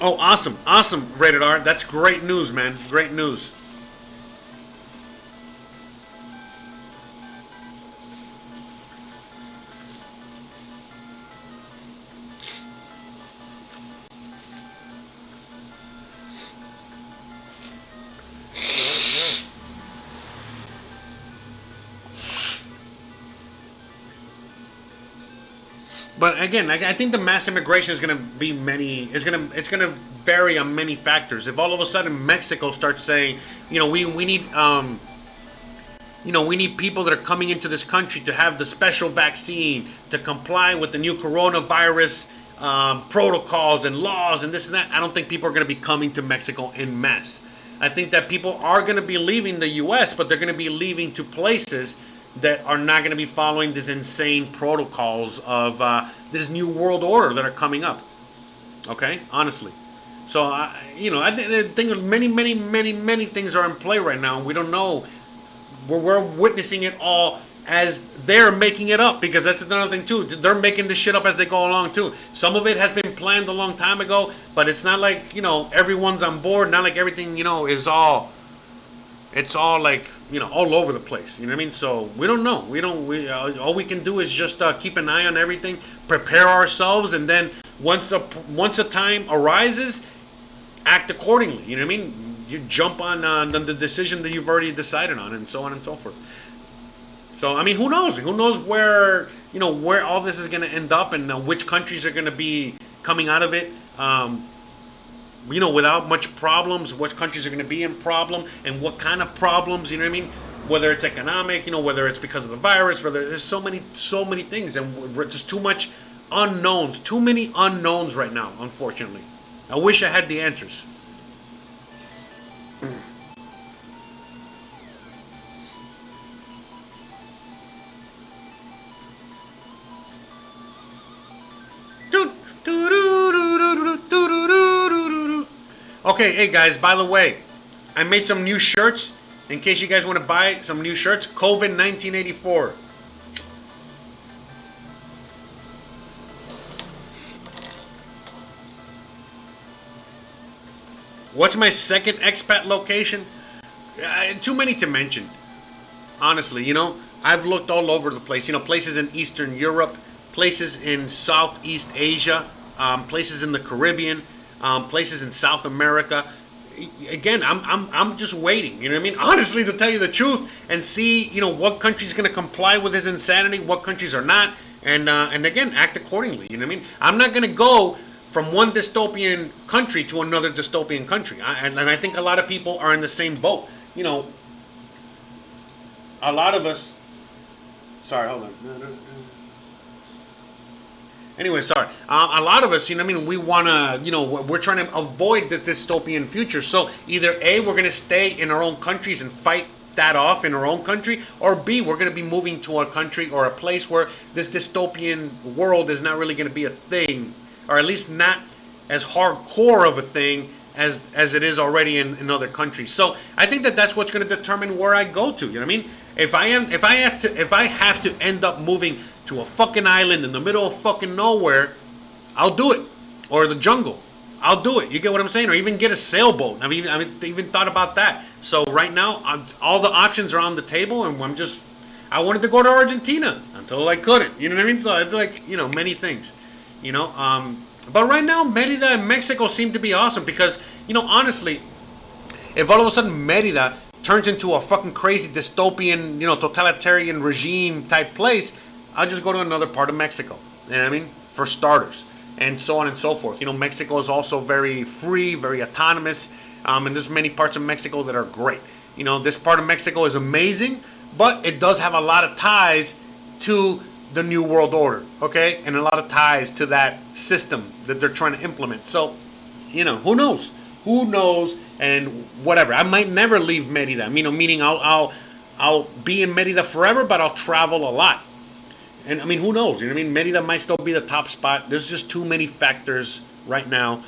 Oh, awesome, Rated R. That's great news, man. Great news. But again, I think the mass immigration is going to be it's going to vary on many factors. If all of a sudden Mexico starts saying, we need we need people that are coming into this country to have the special vaccine to comply with the new coronavirus protocols and laws and this and that. I don't think people are going to be coming to Mexico en masse. I think that people are going to be leaving the U.S., but they're going to be leaving to places that are not going to be following these insane protocols of this new world order that are coming up. Okay, honestly. So I think many things are in play right now. We don't know. We're witnessing it all as they're making it up, because that's another thing too. They're making this shit up as they go along too. Some of it has been planned a long time ago, but it's not like everyone's on board. Not like everything is all. It's all like all over the place. You know what I mean? So we don't know. All we can do is just keep an eye on everything, prepare ourselves, and then once a time arises, act accordingly. You know what I mean? You jump on the decision that you've already decided on, and so on and so forth. So I mean, who knows? Who knows where where all this is going to end up, and which countries are going to be coming out of it. Without much problems, what countries are going to be in problem, and what kind of problems, what I mean? Whether it's economic, whether it's because of the virus, whether there's so many things, and just too many unknowns right now, unfortunately. I wish I had the answers. Okay, hey guys, by the way, I made some new shirts in case you guys want to buy some new shirts. Covid-1984. What's my second expat location? Too many to mention. Honestly, I've looked all over the place. Places in Eastern Europe, places in Southeast Asia, places in the Caribbean, places in South America. Again, I'm just waiting. You know what I mean? Honestly, to tell you the truth, and see what country's going to comply with this insanity, what countries are not, and again, act accordingly. You know what I mean? I'm not going to go from one dystopian country to another dystopian country, and I think a lot of people are in the same boat. A lot of us. Sorry, hold on. Anyway, sorry. A lot of us, you know what I mean, we want to, you know, we're trying to avoid this dystopian future. So either A, we're going to stay in our own countries and fight that off in our own country, or B, we're going to be moving to a country or a place where this dystopian world is not really going to be a thing, or at least not as hardcore of a thing as it is already in other countries. So I think that's what's going to determine where I go to. You know what I mean? If I have to end up moving to a fucking island in the middle of fucking nowhere, I'll do it. Or the jungle, I'll do it. You get what I'm saying? Or even get a sailboat. I've even thought about that. So right now, all the options are on the table, and I wanted to go to Argentina until I couldn't. You know what I mean? So it's like, you know, many things. You know, but right now, Merida and Mexico seem to be awesome because, you know, honestly, if all of a sudden Merida turns into a fucking crazy dystopian, you know, totalitarian regime type place, I'll just go to another part of Mexico. You know what I mean? For starters. And so on and so forth. You know, Mexico is also very free, very autonomous. And there's many parts of Mexico that are great. You know, this part of Mexico is amazing, but it does have a lot of ties to the New World Order, okay? And a lot of ties to that system that they're trying to implement. So, you know, who knows? Who knows? And whatever. I might never leave Merida. You know, meaning I'll be in Merida forever, but I'll travel a lot. And I mean, who knows? You know what I mean? Merida might still be the top spot. There's just too many factors right now,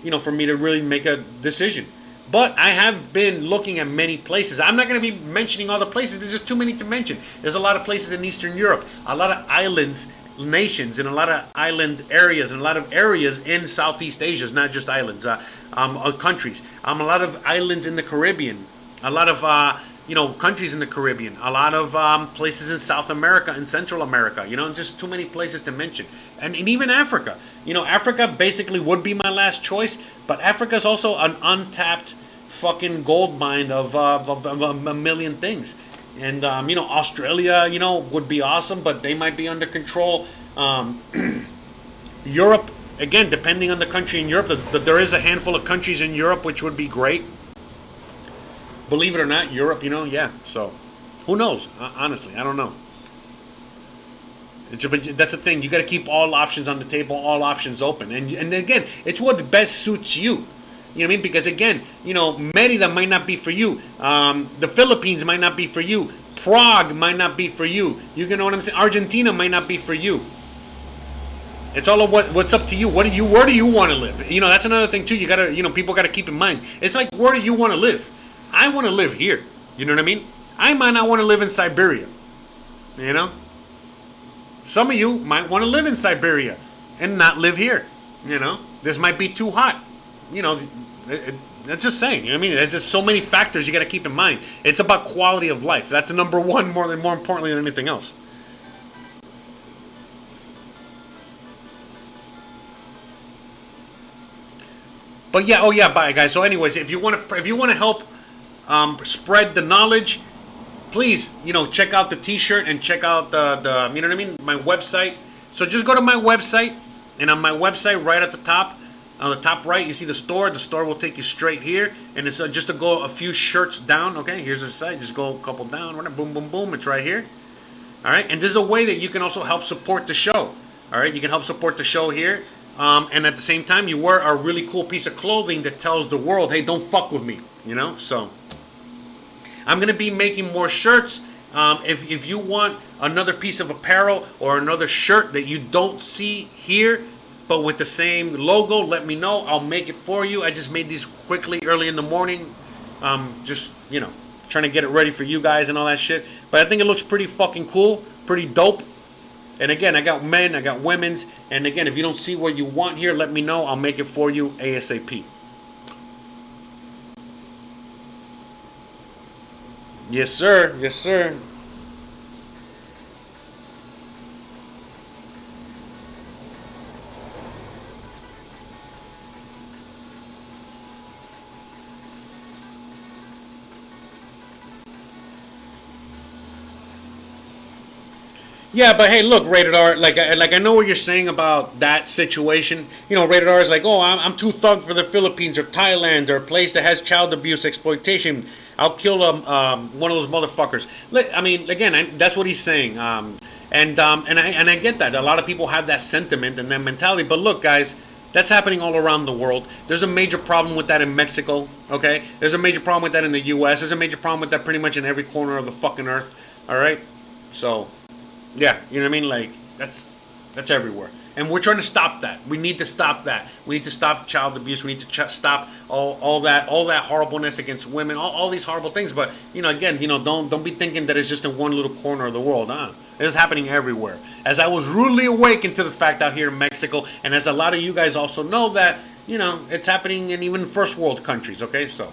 you know, for me to really make a decision. But I have been looking at many places. I'm not going to be mentioning all the places. There's just too many to mention. There's a lot of places in Eastern Europe, a lot of islands, nations, and a lot of island areas, and a lot of areas in Southeast Asia. It's not just islands, countries. A lot of islands in the Caribbean. A lot of you know, countries in the Caribbean, a lot of places in South America and Central America, you know, just too many places to mention. And even Africa. You know, Africa basically would be my last choice, but Africa is also an untapped fucking gold mine of a million things. And, you know, Australia, you know, would be awesome, but they might be under control. Europe, again, depending on the country in Europe, there is a handful of countries in Europe which would be great. Believe it or not, Europe, you know, yeah. So, who knows? Honestly, I don't know. But that's the thing. You got to keep all options on the table, all options open. And again, it's what best suits you. You know what I mean? Because again, you know, Merida might not be for you. The Philippines might not be for you. Prague might not be for you. You know what I'm saying? Argentina might not be for you. It's all of what's up to you. Where do you want to live? You know, that's another thing too. You gotta, you know, people got to keep in mind. It's like, where do you want to live? I want to live here. You know what I mean? I might not want to live in Siberia. You know? Some of you might want to live in Siberia and not live here. You know? This might be too hot. You know, that's just saying. You know what I mean? There's just so many factors you got to keep in mind. It's about quality of life. That's number one more importantly than anything else. But yeah, oh yeah, bye guys. So anyways, if you want to help spread the knowledge, please, you know, check out the t-shirt and check out the you know what I mean, my website. So just go to my website, and on my website right at the top, on the top right, you see the store. The store will take you straight here, and it's just to go a few shirts down. Okay, here's the site. Just go a couple down. Boom, boom, boom. It's right here. All right, and this is a way that you can also help support the show. All right, you can help support the show here. And at the same time, you wear a really cool piece of clothing that tells the world, hey, don't fuck with me, you know? So, I'm going to be making more shirts. If you want another piece of apparel or another shirt that you don't see here, but with the same logo, let me know. I'll make it for you. I just made these quickly early in the morning. Just, you know, trying to get it ready for you guys and all that shit. But I think it looks pretty fucking cool, pretty dope. And again, I got men, I got women's. And again, if you don't see what you want here, let me know. I'll make it for you ASAP. Yes, sir. Yes, sir. Yeah, but hey, look, Rated R, like I know what you're saying about that situation. You know, Rated R is like, oh, I'm too thug for the Philippines or Thailand or a place that has child abuse, exploitation. I'll kill one of those motherfuckers. I mean, again, that's what he's saying. And And I get that. A lot of people have that sentiment and that mentality. But look, guys, that's happening all around the world. There's a major problem with that in Mexico, okay? There's a major problem with that in the U.S. There's a major problem with that pretty much in every corner of the fucking earth, all right? So, yeah, you know what I mean? Like, that's everywhere. And we're trying to stop that. We need to stop that. We need to stop child abuse. We need to stop all that horribleness against women, all these horrible things. But, you know, again, you know, don't be thinking that it's just in one little corner of the world. It's happening everywhere. As I was rudely awakened to the fact out here in Mexico, and as a lot of you guys also know that, you know, it's happening in even first world countries, okay? So.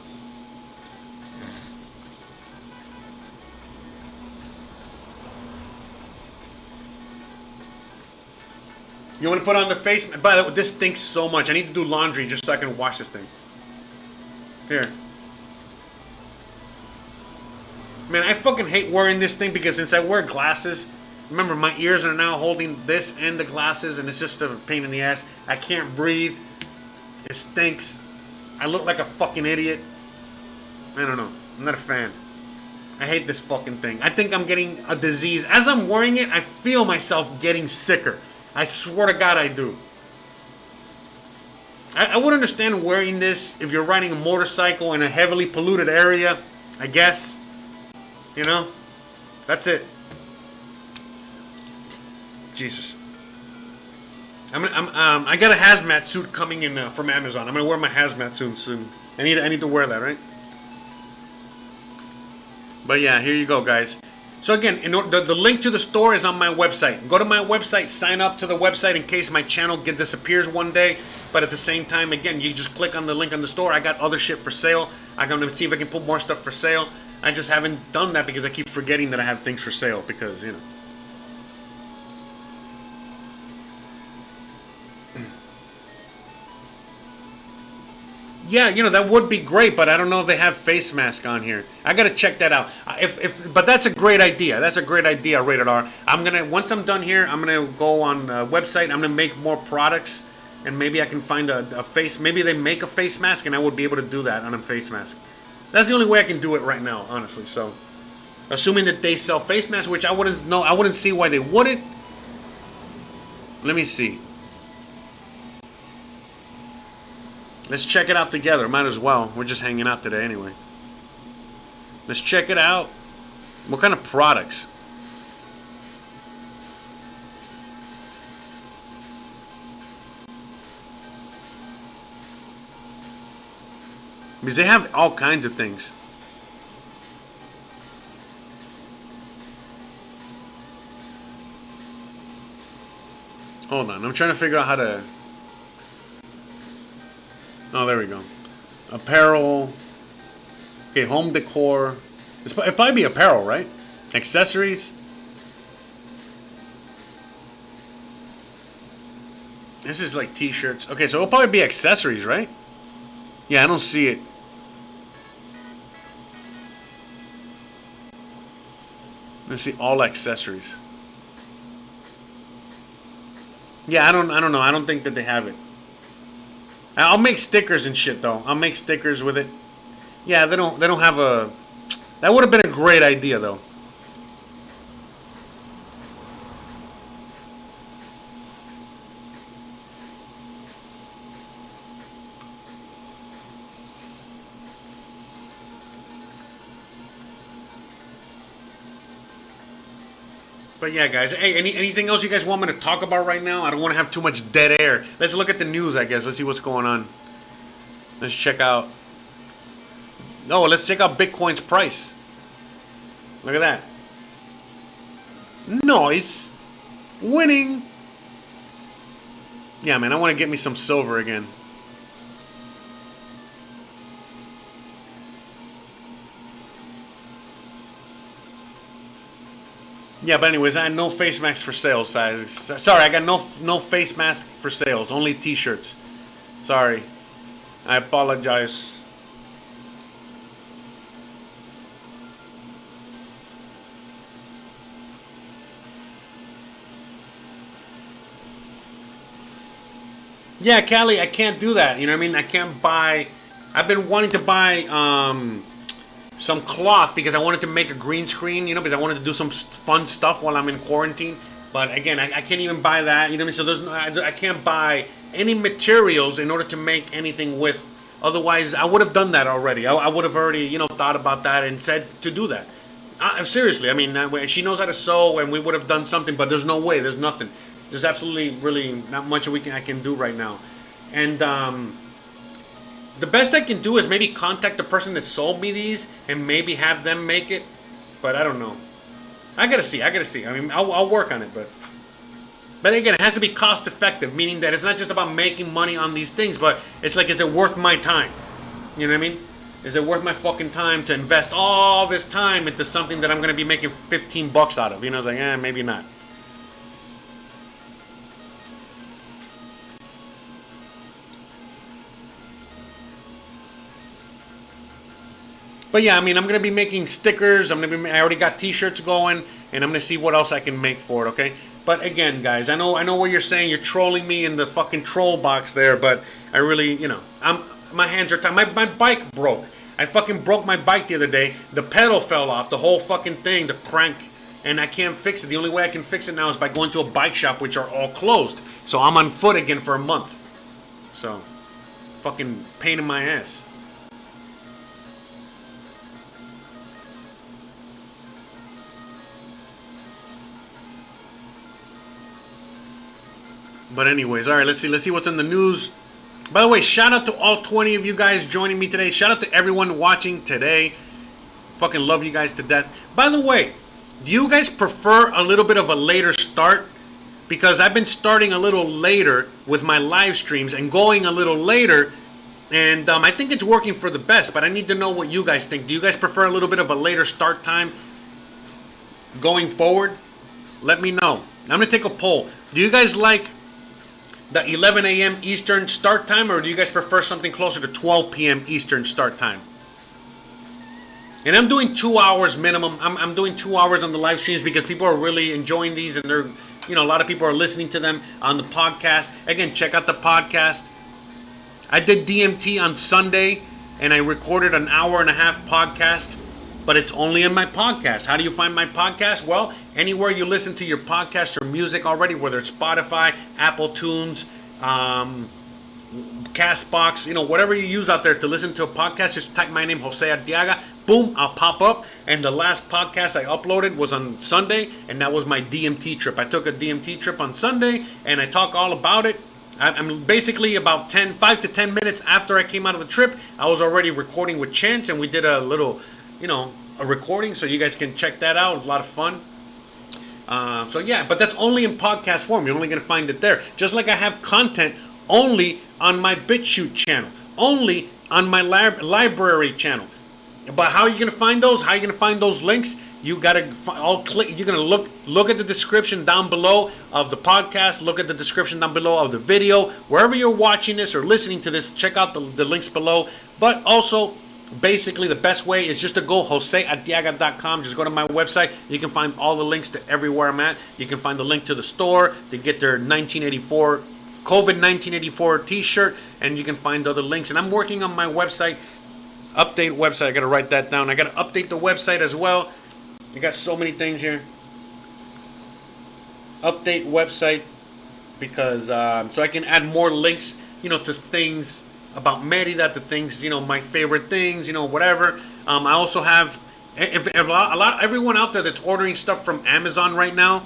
You want to put on the face? By the way, this stinks so much. I need to do laundry just so I can wash this thing. Here. Man, I fucking hate wearing this thing because since I wear glasses, remember my ears are now holding this and the glasses, and it's just a pain in the ass. I can't breathe. It stinks. I look like a fucking idiot. I don't know. I'm not a fan. I hate this fucking thing. I think I'm getting a disease. As I'm wearing it, I feel myself getting sicker. I swear to God I do. I would understand wearing this if you're riding a motorcycle in a heavily polluted area, I guess. You know? That's it. Jesus. I got a hazmat suit coming in from Amazon. I'm gonna wear my hazmat suit soon. I need to wear that, right? But yeah, here you go, guys. So again, the link to the store is on my website. Go to my website, sign up to the website in case my channel disappears one day. But at the same time, again, you just click on the link on the store. I got other shit for sale. I'm going to see if I can put more stuff for sale. I just haven't done that because I keep forgetting that I have things for sale because, you know. Yeah, you know, that would be great, but I don't know if they have face mask on here. I gotta check that out. But that's a great idea. That's a great idea, Rated R. Once I'm done here, I'm gonna go on the website. I'm gonna make more products, and maybe I can find a face. Maybe they make a face mask, and I would be able to do that on a face mask. That's the only way I can do it right now, honestly. So, assuming that they sell face masks, which I wouldn't see why they wouldn't. Let me see. Let's check it out together. Might as well. We're just hanging out today anyway. Let's check it out. What kind of products? Because they have all kinds of things. Hold on. I'm trying to figure out how to... Oh, there we go. Apparel. Okay, home decor. It'd probably be apparel, right? Accessories. This is like t-shirts. Okay, so it'll probably be accessories, right? Yeah, I don't see it. Let's see, all accessories. Yeah, I don't know. I don't think that they have it. I'll make stickers and shit though. I'll make stickers with it. Yeah, they don't have a... That would have been a great idea though. But yeah, guys. Hey, anything else you guys want me to talk about right now? I don't want to have too much dead air. Let's look at the news, I guess. Let's see what's going on. Let's check out... Oh, let's check out Bitcoin's price. Look at that. Nice. Winning. Yeah, man, I want to get me some silver again. Yeah, but anyways, I had no face masks for sale. Sorry, I got no face mask for sales. Only t-shirts. Sorry. I apologize. Yeah, Callie, I can't do that. You know what I mean? I can't buy... I've been wanting to buy some cloth because I wanted to make a green screen, you know, because I wanted to do some fun stuff while I'm in quarantine. But again, I can't even buy that. You know what I mean? So I can't buy any materials in order to make anything with. Otherwise, I would have done that already. I would have already, thought about that and said to do that. Seriously, I mean, she knows how to sew, and we would have done something. But there's no way. There's nothing. There's absolutely, really not much I can do right now. And the best I can do is maybe contact the person that sold me these and maybe have them make it. But I don't know. I gotta see. I mean, I'll work on it, but again, it has to be cost effective, meaning that it's not just about making money on these things, but it's like, is it worth my time? You know what I mean? Is it worth my fucking time to invest all this time into something that I'm gonna be making $15 out of? It's like, maybe not. But yeah, I mean, I'm gonna be making stickers. I already got T-shirts going, and I'm gonna see what else I can make for it. Okay. But again, guys, I know what you're saying. You're trolling me in the fucking troll box there. But I really, my hands are tied. My bike broke. I fucking broke my bike the other day. The pedal fell off. The whole fucking thing, the crank, and I can't fix it. The only way I can fix it now is by going to a bike shop, which are all closed. So I'm on foot again for a month. So, fucking pain in my ass. But anyways, all right, let's see what's in the news. By the way, shout out to all 20 of you guys joining me today. Shout out to everyone watching today. Fucking love you guys to death. By the way, do you guys prefer a little bit of a later start? Because I've been starting a little later with my live streams and going a little later, and I think it's working for the best, but I need to know what you guys think. Do you guys prefer a little bit of a later start time going forward? Let me know. I'm going to take a poll. Do you guys like the 11 a.m. Eastern start time, or do you guys prefer something closer to 12 p.m. Eastern start time? And I'm doing 2 hours minimum. I'm doing 2 hours on the live streams because people are really enjoying these, and they're, a lot of people are listening to them on the podcast. Again, check out the podcast. I did DMT on Sunday, and I recorded an hour and a half podcast, but it's only in my podcast. How do you find my podcast? Well, anywhere you listen to your podcast or music already, whether it's Spotify, Apple Tunes, Castbox, whatever you use out there to listen to a podcast, just type my name, Jose Arteaga. Boom, I'll pop up. And the last podcast I uploaded was on Sunday, and that was my DMT trip. I took a DMT trip on Sunday, and I talk all about it. I'm basically about 5 to 10 minutes after I came out of the trip, I was already recording with Chance, and we did a little, a recording, so you guys can check that out. It was a lot of fun. So yeah, but that's only in podcast form. You're only going to find it there. Just like I have content only on my BitChute channel, only on my library channel. But how are you going to find those? How are you going to find those links? You got to You're going to look at the description down below of the podcast. Look at the description down below of the video. Wherever you're watching this or listening to this, check out the links below. But also, basically, the best way is just to go josearteaga.com. Just go to my website. You can find all the links to everywhere I'm at. You can find the link to the store to get their COVID-1984 t-shirt, and you can find other links. And I'm working on my website, update website. I got to write that down. I got to update the website as well. I got so many things here. Update website because so I can add more links, to things about Merida, to things, my favorite things, whatever. I also have everyone out there that's ordering stuff from Amazon right now.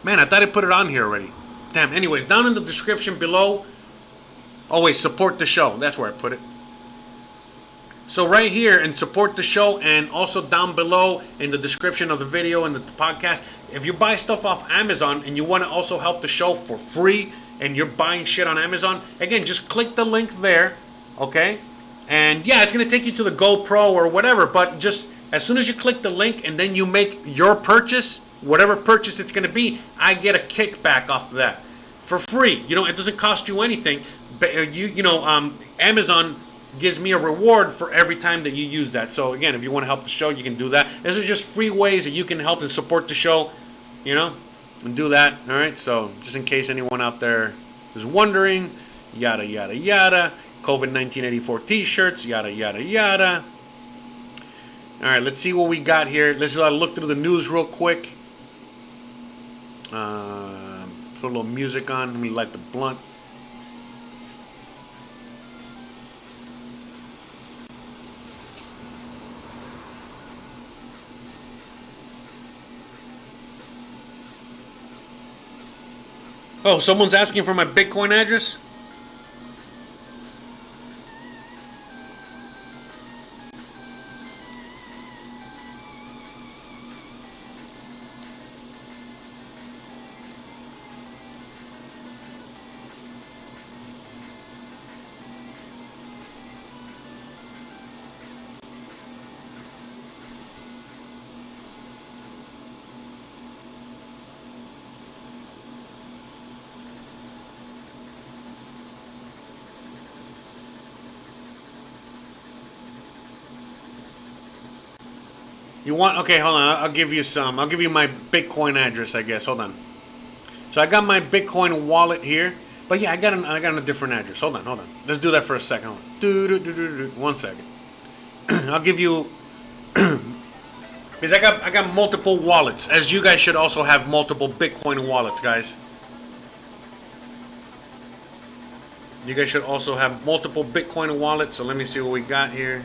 Man, I thought I put it on here already. Damn. Anyways, down in the description below. Oh wait, support the show. That's where I put it. So right here, and support the show, and also down below in the description of the video and the podcast, if you buy stuff off Amazon and you want to also help the show for free, and you're buying shit on Amazon, again, just click the link there, okay? And yeah, it's going to take you to the GoPro or whatever, but just as soon as you click the link and then you make your purchase, whatever purchase it's going to be, I get a kickback off of that for free. It doesn't cost you anything, but Amazon gives me a reward for every time that you use that. So again, if you want to help the show, you can do that. These are just free ways that you can help and support the show, and do that. All right. So just in case anyone out there is wondering, yada yada yada. COVID-1984 t-shirts, yada yada yada. All right. Let's see what we got here. Let's look through the news real quick. Put a little music on. Let me light the blunt. Oh, someone's asking for my Bitcoin address? You want? Okay, hold on. I'll give you some. I'll give you my Bitcoin address, I guess. Hold on. So I got my Bitcoin wallet here, but yeah, I got a different address. Hold on. Let's do that for a second. Hold on. 1 second. I'll give you because I got multiple wallets, as you guys should also have multiple Bitcoin wallets, guys. You guys should also have multiple Bitcoin wallets. So let me see what we got here.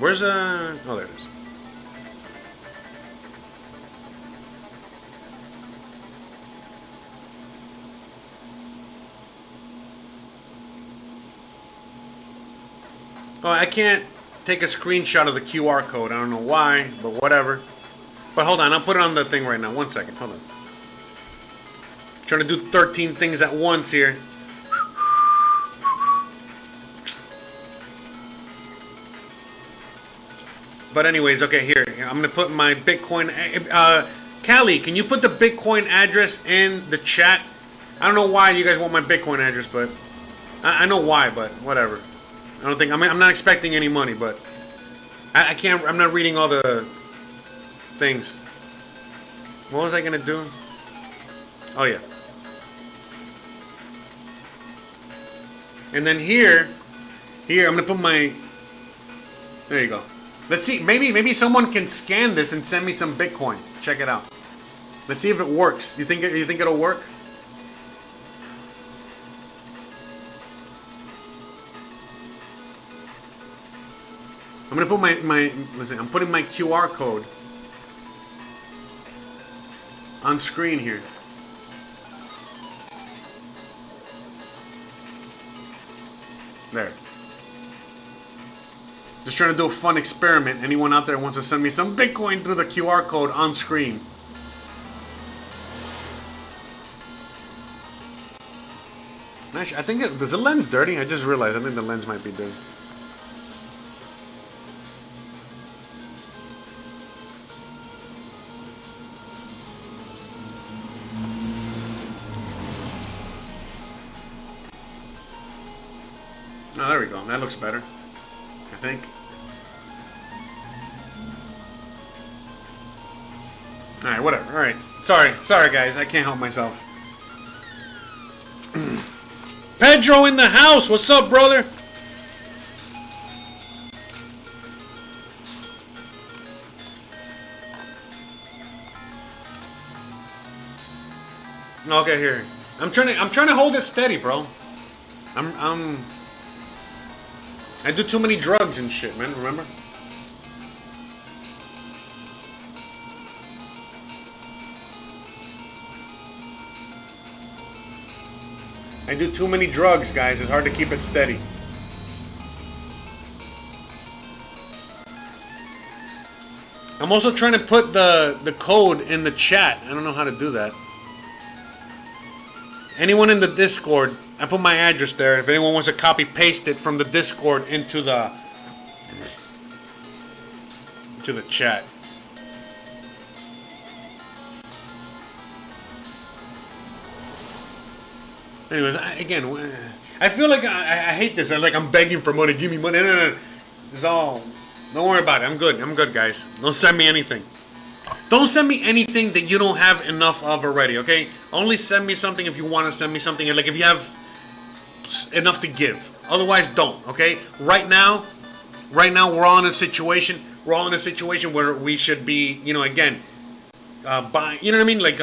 Where's oh, there it is. Oh, I can't take a screenshot of the QR code. I don't know why, but whatever. But hold on, I'll put it on the thing right now. 1 second, hold on. Trying to do 13 things at once here. But anyways, okay, here. I'm going to put my Bitcoin... Callie, can you put the Bitcoin address in the chat? I don't know why you guys want my Bitcoin address, but... I know why, but whatever. I don't think... I'm not expecting any money, but... I can't... I'm not reading all the... things. What was I going to do? Oh, yeah. And then here... I'm going to put my... There you go. Let's see, maybe someone can scan this and send me some Bitcoin. Check it out. Let's see if it works. You think it'll work? I'm gonna put my listen. I'm putting my QR code on screen here. There. Just trying to do a fun experiment. Anyone out there wants to send me some Bitcoin through the QR code on screen? Actually, I think does the lens dirty? I just realized I think the lens might be dirty. Oh, there we go. That looks better, I think. Alright, whatever. Alright. Sorry guys, I can't help myself. Pedro in the house! What's up, brother? Okay, here. I'm trying to hold it steady, bro. I do too many drugs and shit, man, remember? I do too many drugs, guys. It's hard to keep it steady. I'm also trying to put the code in the chat. I don't know how to do that. Anyone in the Discord, I put my address there. If anyone wants to copy paste it from the Discord into the chat. Anyways, I feel like I hate this. I'm begging for money. Give me money. No. It's all. Don't worry about it. I'm good, guys. Don't send me anything. Don't send me anything that you don't have enough of already, okay? Only send me something if you want to send me something. Like if you have enough to give. Otherwise, don't. Okay. Right now, we're all in a situation. We're all in a situation where we should be, again, buying. You know what I mean? Like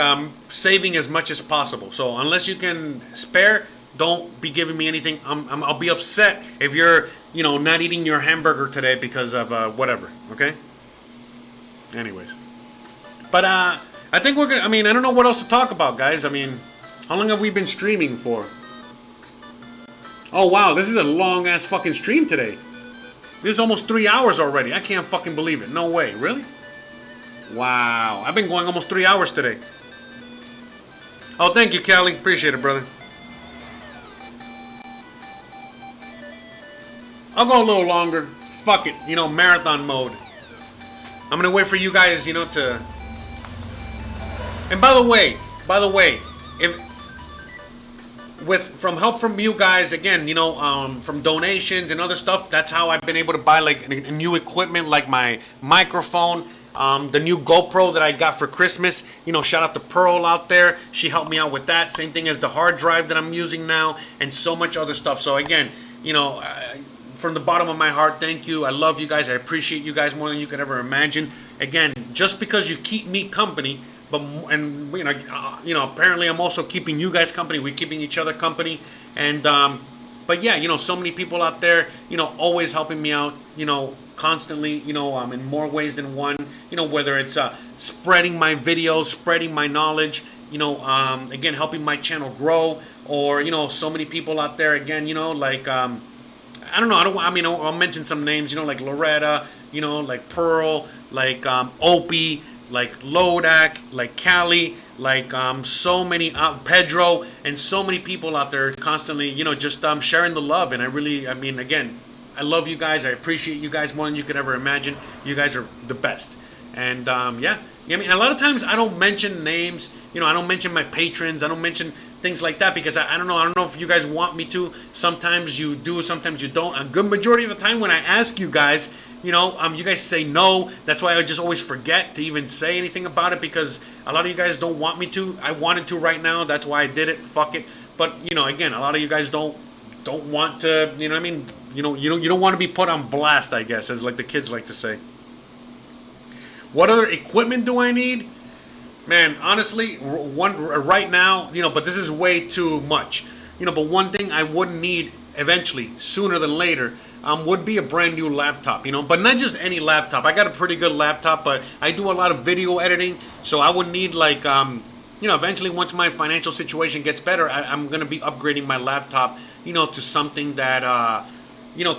saving as much as possible. So unless you can spare, don't be giving me anything. I'll be upset if you're, not eating your hamburger today because of whatever. Okay. Anyways, but I think we're gonna. I mean, I don't know what else to talk about, guys. I mean, how long have we been streaming for? Oh wow, this is a long ass fucking stream today. This is almost 3 hours already. I can't fucking believe it. No way, really? Wow, I've been going almost 3 hours today. Oh, thank you, Kelly. Appreciate it, brother. I'll go a little longer. Fuck it, marathon mode. I'm gonna wait for you guys, to. And by the way, if from help from you guys again, from donations and other stuff, that's how I've been able to buy like new equipment, like my microphone, the new GoPro that I got for Christmas. Shout out to Pearl out there. She helped me out with that. Same thing as the hard drive that I'm using now, and so much other stuff. So again, from the bottom of my heart, thank you. I love you guys. I appreciate you guys more than you could ever imagine. Again, just because you keep me company, apparently I'm also keeping you guys company. We're keeping each other company, and but yeah, so many people out there, always helping me out, constantly, in more ways than one. Whether it's spreading my videos, spreading my knowledge, again, helping my channel grow, or so many people out there again, like. I don't know. I'll mention some names. Like Loretta. Like Pearl. Like Opie. Like Lodak. Like Callie. Like so many Pedro, and so many people out there constantly. Just sharing the love. And again, I love you guys. I appreciate you guys more than you could ever imagine. You guys are the best. And yeah. A lot of times I don't mention names. I don't mention my patrons. I don't mention things like that because I don't know. I don't know if you guys want me to. Sometimes you do, sometimes you don't. A good majority of the time when I ask you guys, you guys say no. That's why I just always forget to even say anything about it because a lot of you guys don't want me to. I wanted to right now. That's why I did it. Fuck it. But again, a lot of you guys don't want to. You don't want to be put on blast. I guess, as like the kids like to say. What other equipment do I need? Man, honestly, right now, but this is way too much. But one thing I would need eventually, sooner than later, would be a brand new laptop, but not just any laptop. I got a pretty good laptop, but I do a lot of video editing, so I would need like, eventually once my financial situation gets better, I'm going to be upgrading my laptop, to something that,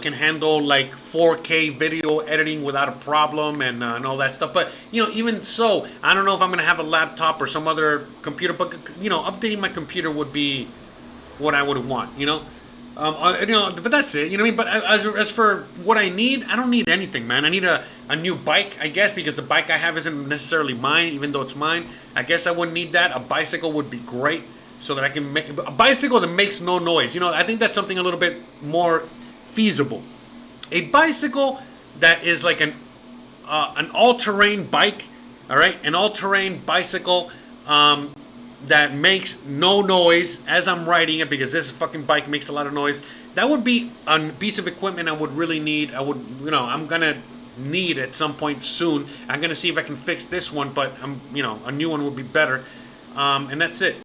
can handle like 4K video editing without a problem and all that stuff. But even so, I don't know if I'm gonna have a laptop or some other computer. But updating my computer would be what I would want. But that's it. But as for what I need, I don't need anything, man. I need a new bike, I guess, because the bike I have isn't necessarily mine, even though it's mine. I guess I wouldn't need that. A bicycle would be great, so that I can make a bicycle that makes no noise. I think that's something a little bit more feasible. A bicycle that is like an all-terrain bike, all right, an all-terrain bicycle that makes no noise as I'm riding it, because this fucking bike makes a lot of noise. That would be a piece of equipment I would really need. I'm gonna need at some point soon. I'm gonna see if I can fix this one, but a new one would be better. And that's it.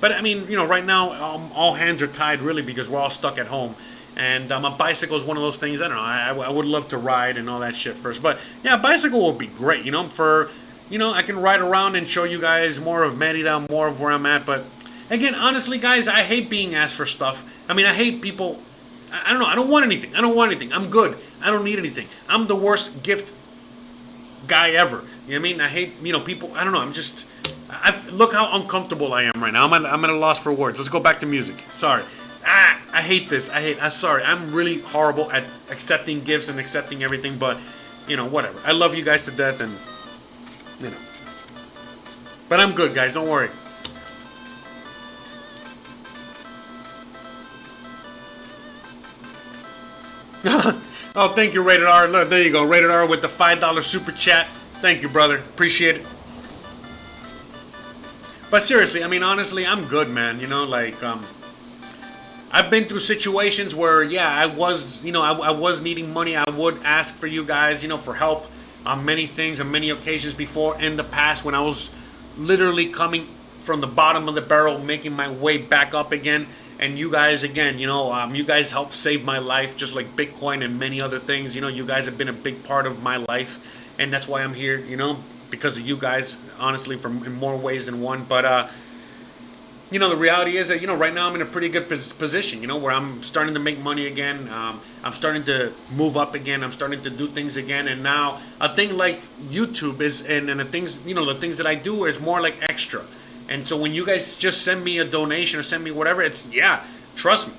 But right now all hands are tied really because we're all stuck at home. And a bicycle is one of those things. I don't know. I would love to ride and all that shit first, but yeah, a bicycle would be great. I can ride around and show you guys more of Merida, more of where I'm at. But again, honestly, guys, I hate being asked for stuff. I hate people. I don't know. I don't want anything. I'm good. I don't need anything. I'm the worst gift guy ever. You know what I mean? I hate people. I don't know. Look how uncomfortable I am right now. I'm at a loss for words. Let's go back to music. Sorry. I hate this. I'm sorry. I'm really horrible at accepting gifts and accepting everything, but, whatever. I love you guys to death, and, But I'm good, guys. Don't worry. Oh, thank you, Rated R. Look, there you go. Rated R with the $5 super chat. Thank you, brother. Appreciate it. But seriously, honestly, I'm good, man. I've been through situations where, yeah, I was, I was needing money. I would ask for you guys, for help on many things, on many occasions before in the past when I was literally coming from the bottom of the barrel, making my way back up again. And you guys, again, you guys helped save my life, just like Bitcoin and many other things. You guys have been a big part of my life, and that's why I'm here, because of you guys, honestly, in more ways than one. But the reality is that, right now I'm in a pretty good position, where I'm starting to make money again. I'm starting to move up again. I'm starting to do things again. And now a thing like YouTube is, and the things, the things that I do is more like extra. And so when you guys just send me a donation or send me whatever, trust me,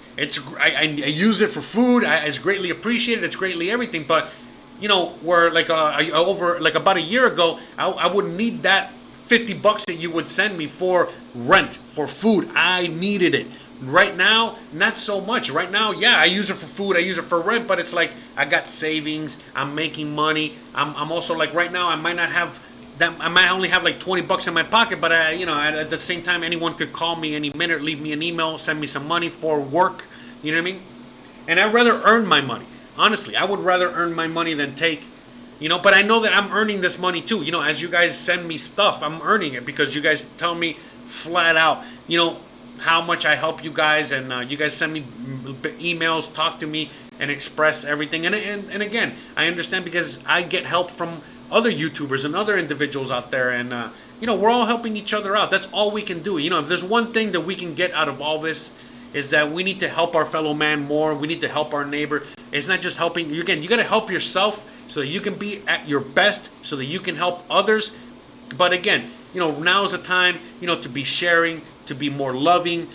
I use it for food. It's greatly appreciated. It's greatly everything. But, where like over like about a year ago, I wouldn't need that $50 that you would send me for rent, for food. I needed it. Right now, not so much. Right now, yeah, I use it for food, I use it for rent, but it's like I got savings, I'm making money. I'm also like right now I might not have that, I might only have like $20 in my pocket, but at the same time anyone could call me any minute, leave me an email, send me some money for work, you know what I mean? And I'd rather earn my money. Honestly, I would rather earn my money than take. But I know that I'm earning this money too. As you guys send me stuff, I'm earning it because you guys tell me flat out, how much I help you guys, and you guys send me emails, talk to me, and express everything. And again, I understand because I get help from other YouTubers and other individuals out there, and we're all helping each other out. That's all we can do. If there's one thing that we can get out of all this, is that we need to help our fellow man more. We need to help our neighbor. It's not just helping. Again, you got to help yourself so that you can be at your best, so that you can help others. But again, now is the time, to be sharing, to be more loving,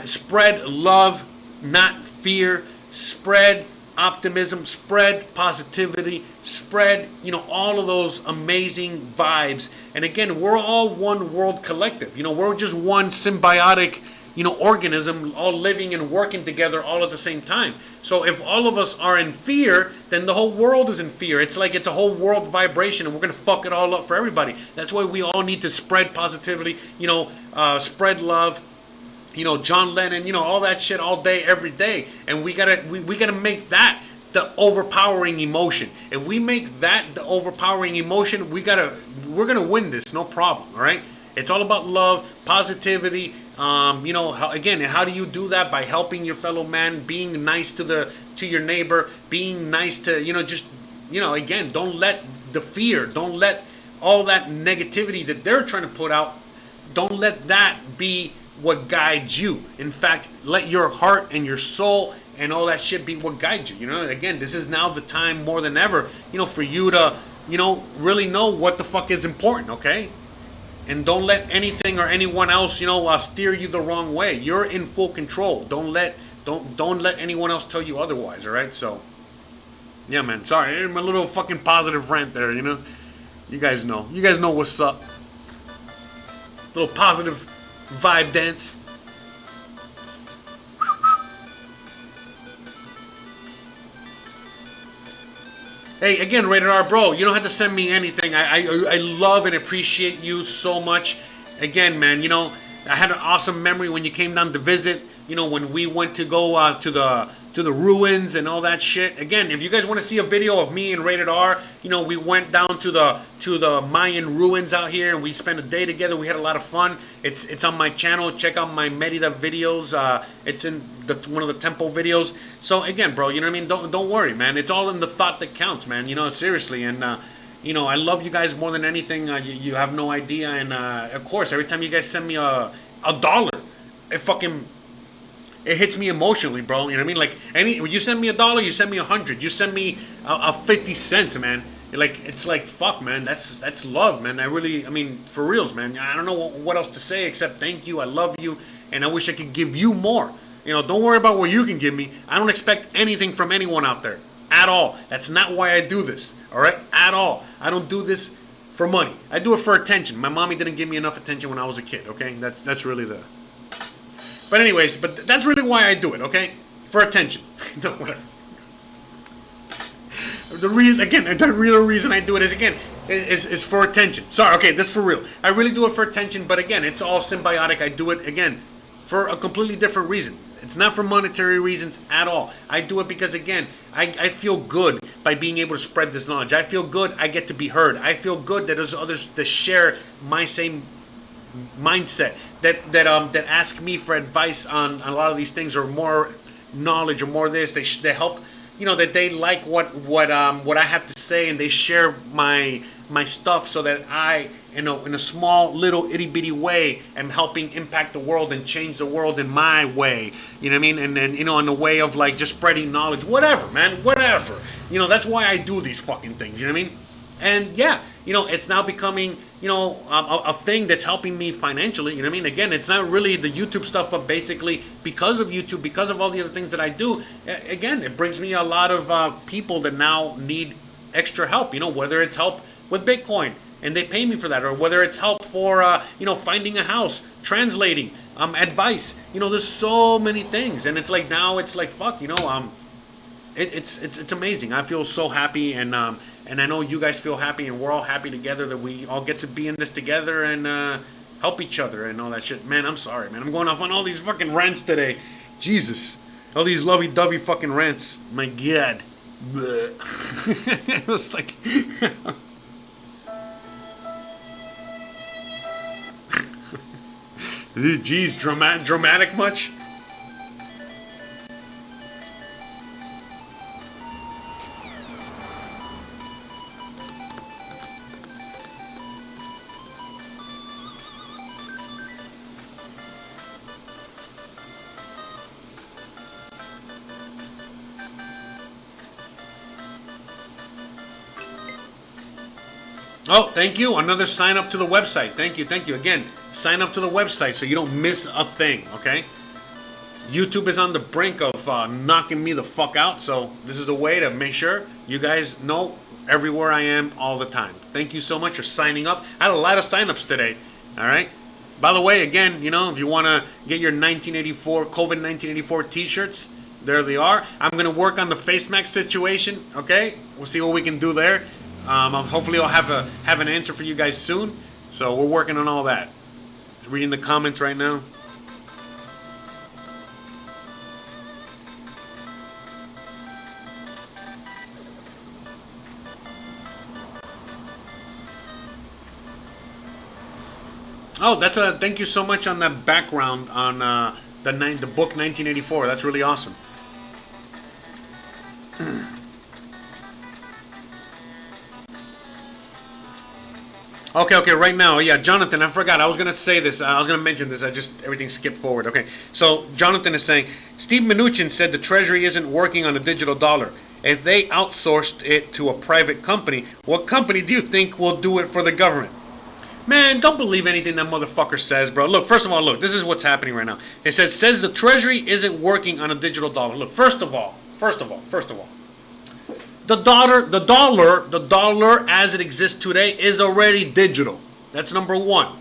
spread love, not fear, spread optimism, spread positivity, spread, all of those amazing vibes. And again, we're all one world collective. We're just one symbiotic organism, all living and working together all at the same time. So if all of us are in fear, then the whole world is in fear. It's like it's a whole world vibration, and we're going to fuck it all up for everybody. That's why we all need to spread positivity, spread love, John Lennon, all that shit all day, every day. And we gotta make that the overpowering emotion. If we make that the overpowering emotion, we're gonna win this, no problem. All right. It's all about love, positivity. How do you do that? By helping your fellow man, being nice to your neighbor, being nice to, again, don't let the fear, don't let all that negativity that they're trying to put out, don't let that be what guides you. In fact, let your heart and your soul and all that shit be what guides you. Again, this is now the time more than ever, for you to, really know what the fuck is important, okay? And don't let anything or anyone else, steer you the wrong way. You're in full control. Don't let anyone else tell you otherwise. All right. So, yeah, man. Sorry, I'm a little fucking positive rant there. You guys know. You guys know what's up. Little positive vibe dance. Hey, again, Rated R, bro, you don't have to send me anything. I love and appreciate you so much. Again, man, I had an awesome memory when you came down to visit. When we went to go to the ruins and all that shit. Again, if you guys want to see a video of me and Rated R, we went down to the Mayan ruins out here, and we spent a day together. We had a lot of fun. It's on my channel. Check out my Merida videos. It's in one of the temple videos. So again, bro, you know what I mean? Don't worry, man. It's all in the thought that counts, man. Seriously. And I love you guys more than anything. You have no idea. And of course, every time you guys send me a dollar, it hits me emotionally, bro. You know what I mean? Like you send me $1, you send me 100, you send me a 50 cents, man. It's like fuck, man. That's love, man. For reals, man. I don't know what else to say except thank you. I love you, and I wish I could give you more. Don't worry about what you can give me. I don't expect anything from anyone out there at all. That's not why I do this. All right, at all. I don't do this for money. I do it for attention. My mommy didn't give me enough attention when I was a kid. Okay, that's really the. But anyways, that's really why I do it, okay? For attention. No, whatever. The real reason I do it is for attention. Sorry, okay, this is for real. I really do it for attention, but again, it's all symbiotic. I do it, again, for a completely different reason. It's not for monetary reasons at all. I do it because, again, I feel good by being able to spread this knowledge. I feel good I get to be heard. I feel good that there's others that share my same mindset, that ask me for advice on a lot of these things, or more knowledge, or more this. They help, that they like what I have to say, and they share my stuff, so that I, in a small little itty bitty way, am helping impact the world and change the world in my way. You know what I mean? And then, in the way of like just spreading knowledge, whatever, man, whatever. That's why I do these fucking things. You know what I mean? And yeah, it's now becoming, a thing that's helping me financially. You know what I mean? Again, it's not really the YouTube stuff, but basically because of YouTube, because of all the other things that I do, again, it brings me a lot of people that now need extra help. Whether it's help with Bitcoin, and they pay me for that, or whether it's help for finding a house, translating, advice. There's so many things, and it's like now it's like fuck. It's amazing. I feel so happy, and I know you guys feel happy, and we're all happy together that we all get to be in this together and help each other and all that shit. Man, I'm sorry, man. I'm going off on all these fucking rants today. Jesus, all these lovey-dovey fucking rants. My God. It's like. Geez, dramatic much? Oh, thank you. Another sign up to the website. Thank you. Again, sign up to the website so you don't miss a thing, okay? YouTube is on the brink of knocking me the fuck out, so this is the way to make sure you guys know everywhere I am all the time. Thank you so much for signing up. I had a lot of sign-ups today, all right? By the way, again, if you want to get your COVID-1984 t-shirts, there they are. I'm going to work on the face mask situation, okay? We'll see what we can do there. Hopefully I'll have an answer for you guys soon. So we're working on all that. Reading the comments right now. Oh, thank you so much on that background on the book 1984. That's really awesome. Okay, right now, yeah, Jonathan, I forgot. I was going to say this. I was going to mention this. Everything skipped forward. Okay, so Jonathan is saying, Steve Mnuchin said the Treasury isn't working on a digital dollar. If they outsourced it to a private company, what company do you think will do it for the government? Man, don't believe anything that motherfucker says, bro. Look, first of all, this is what's happening right now. It says the Treasury isn't working on a digital dollar. Look, first of all. The dollar as it exists today is already digital. That's number one.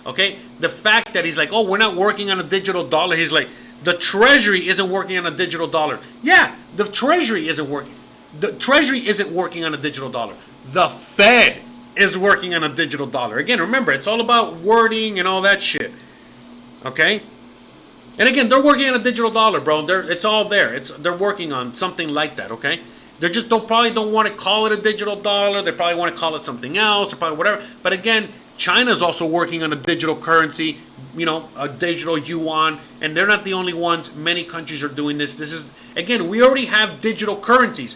Okay? The fact that he's like, oh, we're not working on a digital dollar. He's like, the Treasury isn't working on a digital dollar. Yeah, the Treasury isn't working. The Treasury isn't working on a digital dollar. The Fed is working on a digital dollar. Again, remember, it's all about wording and all that shit. Okay? And again, they're working on a digital dollar, bro. It's all there. They're working on something like that, okay? Probably don't want to call it a digital dollar. They probably want to call it something else, or probably whatever. But again, China's also working on a digital currency, a digital yuan, and they're not the only ones. Many countries are doing this. This is, again, we already have digital currencies.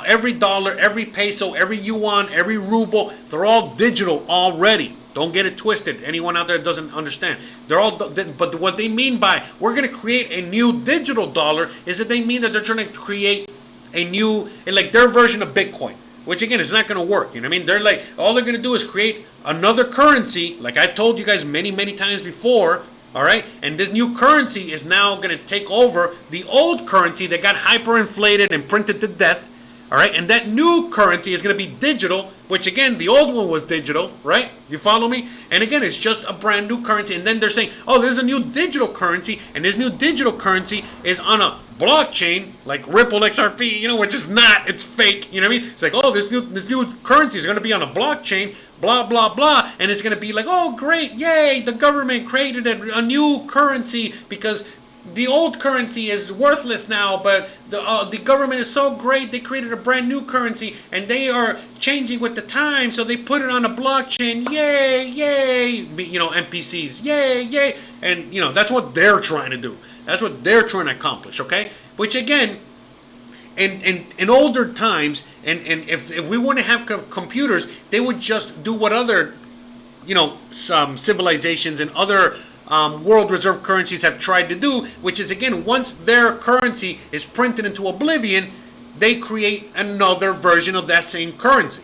Every dollar, every peso, every yuan, every ruble, they're all digital already. Don't get it twisted. Anyone out there that doesn't understand. But what they mean by we're going to create a new digital dollar is that they mean that they're trying to create a new, like their version of Bitcoin, which again is not going to work. You know what I mean? They're like, all they're going to do is create another currency, like I told you guys many, many times before. All right, and this new currency is now going to take over the old currency that got hyperinflated and printed to death. All right, and that new currency is going to be digital, which again, the old one was digital, right? You follow me? And again, it's just a brand new currency. And then they're saying, oh, there's a new digital currency, and this new digital currency is on a blockchain like Ripple XRP, you know, which is not, it's fake. You know what I mean? It's like, oh, this new currency is going to be on a blockchain, blah blah blah, and it's going to be like, oh, great, yay, the government created a new currency because the old currency is worthless now, but the government is so great they created a brand new currency and they are changing with the time, so they put it on a blockchain. Yay, yay! You know, NPCs. Yay, yay! And you know that's what they're trying to do. That's what they're trying to accomplish. Okay, which again, in older times, and if we wouldn't have computers, they would just do what other, you know, some civilizations and other world reserve currencies have tried to do, which is again, once their currency is printed into oblivion, they create another version of that same currency.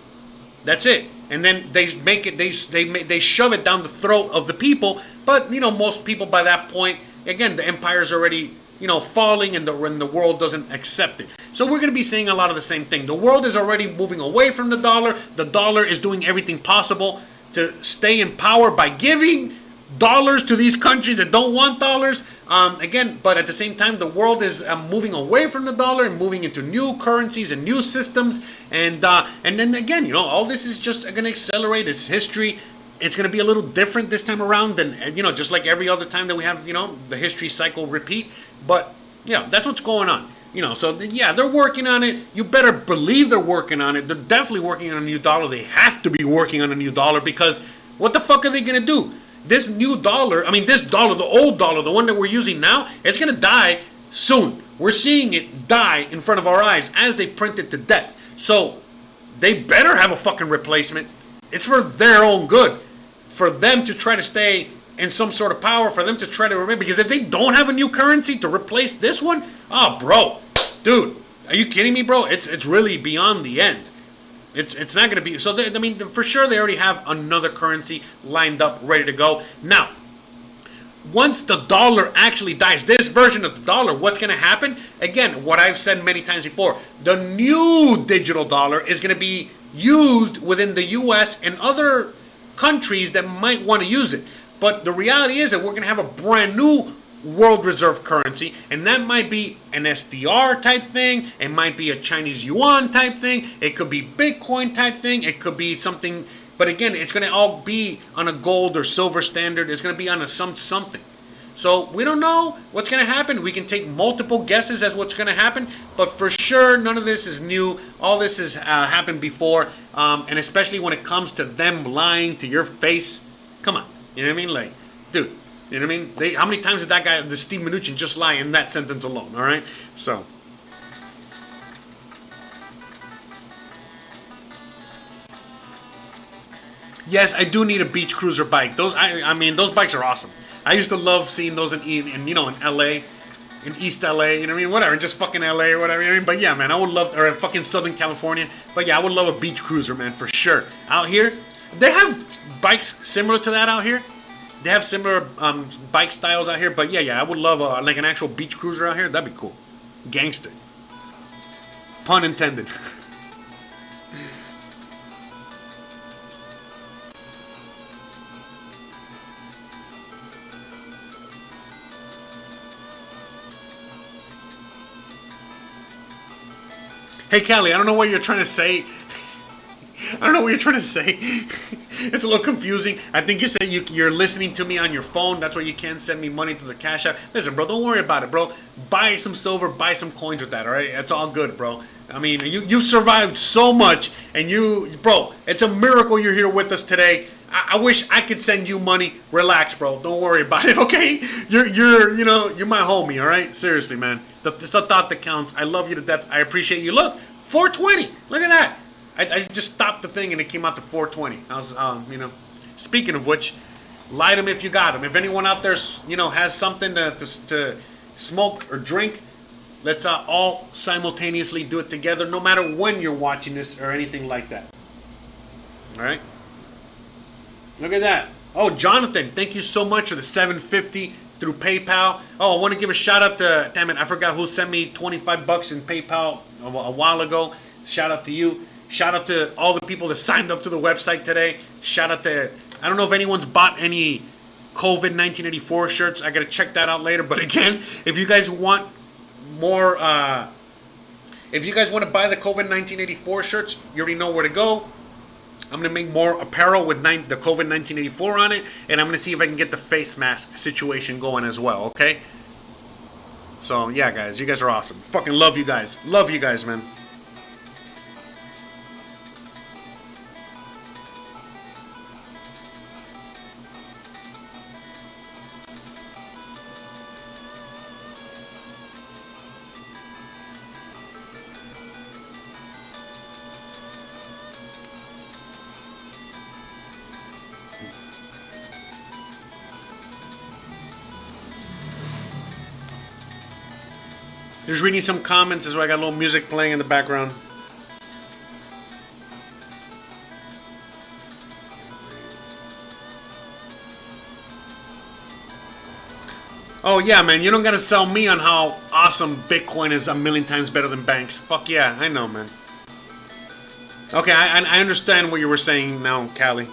That's it. And then they make it, they shove it down the throat of the people. But you know, most people by that point, again, the empire's already, you know, falling, and the world doesn't accept it. So we're going to be seeing a lot of the same thing. The world is already moving away from the dollar. The dollar is doing everything possible to stay in power by giving dollars to these countries that don't want dollars. Again, but at the same time, the world is moving away from the dollar and moving into new currencies and new systems. And then again, you know, all this is just going to accelerate its history. It's going to be a little different this time around than, you know, just like every other time that we have, you know, the history cycle repeat. But yeah, that's what's going on. You know, so yeah, they're working on it. You better believe they're working on it. They're definitely working on a new dollar. They have to be working on a new dollar, because what the fuck are they going to do? This new dollar, I mean, this dollar, the old dollar, the one that we're using now, it's going to die soon. We're seeing it die in front of our eyes as they print it to death. So they better have a fucking replacement. It's for their own good. For them to try to stay in some sort of power, for them to try to remember. Because if they don't have a new currency to replace this one, oh, bro, dude, are you kidding me, bro? It's really beyond the end. It's not going to be, so they, I mean, for sure they already have another currency lined up, ready to go. Now, once the dollar actually dies, this version of the dollar, what's going to happen? Again, what I've said many times before, the new digital dollar is going to be used within the US and other countries that might want to use it. But the reality is that we're going to have a brand new world reserve currency, and that might be an SDR type thing, it might be a Chinese yuan type thing, it could be Bitcoin type thing, it could be something, but again, it's going to all be on a gold or silver standard. It's going to be on a something. So we don't know what's going to happen. We can take multiple guesses as what's going to happen, but for sure none of this is new. All this has happened before, and especially when it comes to them lying to your face. Come on, you know what I mean? Like, dude, you know what I mean? How many times did that guy, the Steve Mnuchin, just lie in that sentence alone? All right, so. Yes, I do need a beach cruiser bike. Those, I mean, those bikes are awesome. I used to love seeing those in you know, in LA, in East LA. You know what I mean? Whatever, just fucking LA or whatever. You know what I mean? But yeah, man, I would love, or in fucking Southern California. But yeah, I would love a beach cruiser, man, for sure. Out here, they have bikes similar to that out here. They have similar bike styles out here, but yeah, I would love like an actual beach cruiser out here. That'd be cool. Gangster. Pun intended. Hey, Callie, I don't know what you're trying to say. I don't know what you're trying to say. It's a little confusing. I think you said you're listening to me on your phone. That's why you can't send me money to the Cash App. Listen, bro, don't worry about it, bro. Buy some silver, buy some coins with that, all right? It's all good, bro. I mean, you've survived so much, and bro, it's a miracle you're here with us today. I wish I could send you money. Relax, bro. Don't worry about it, okay? You're my homie, all right? Seriously, man. It's a thought that counts. I love you to death. I appreciate you. Look, 420. Look at that. I just stopped the thing and it came out to 420. I was, speaking of which, light them if you got them. If anyone out there, has something to smoke or drink, let's all simultaneously do it together, no matter when you're watching this or anything like that. All right? Look at that. Oh, Jonathan, thank you so much for the 750 through PayPal. Oh, I want to give a shout out to, damn it, I forgot who sent me $25 in PayPal a while ago. Shout out to you. Shout out to all the people that signed up to the website today. Shout out to, I don't know if anyone's bought any Covid-1984 shirts. I got to check that out later. But again, if you guys want more, if you guys want to buy the Covid-1984 shirts, you already know where to go. I'm going to make more apparel with the Covid-1984 on it. And I'm going to see if I can get the face mask situation going as well, okay? So, yeah, guys. You guys are awesome. Fucking love you guys. Love you guys, man. Just reading some comments as well. I got a little music playing in the background. Oh yeah, man, you don't gotta sell me on how awesome Bitcoin is a million times better than banks. Fuck yeah, I know, man. Okay, I understand what you were saying now, Callie.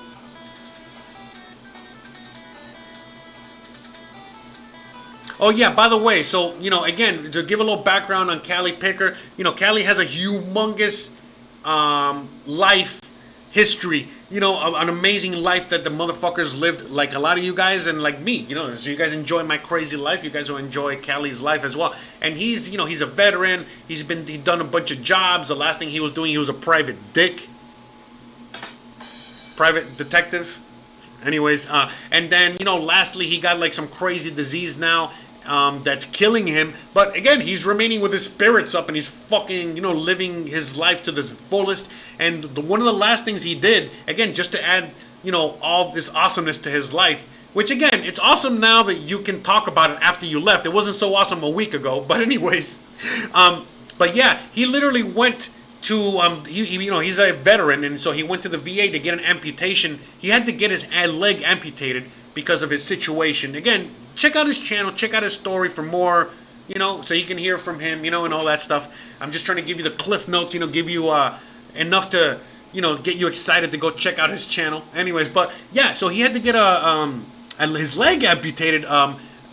Oh yeah, by the way, so, you know, again, to give a little background on Callie Picker, you know, Callie has a humongous life history, you know, an amazing life that the motherfuckers lived, like a lot of you guys and like me, you know, so you guys enjoy my crazy life, you guys will enjoy Callie's life as well. And he's, you know, he's a veteran, he's done a bunch of jobs. The last thing he was doing, he was a private detective. Anyways, and then, you know, lastly, he got like some crazy disease now that's killing him. But again, he's remaining with his spirits up and he's fucking, you know, living his life to the fullest. And one of the last things he did, again, just to add, you know, all this awesomeness to his life, which again, it's awesome now that you can talk about it after you left. It wasn't so awesome a week ago. But anyways, but yeah, he literally went to you know, he's a veteran, and so he went to the VA to get an amputation. He had to get his leg amputated because of his situation. Again, check out his channel, check out his story for more, you know, so you can hear from him, you know, and all that stuff. I'm just trying to give you the cliff notes, you know, give you enough to, you know, get you excited to go check out his channel. Anyways, but yeah, so he had to get his leg amputated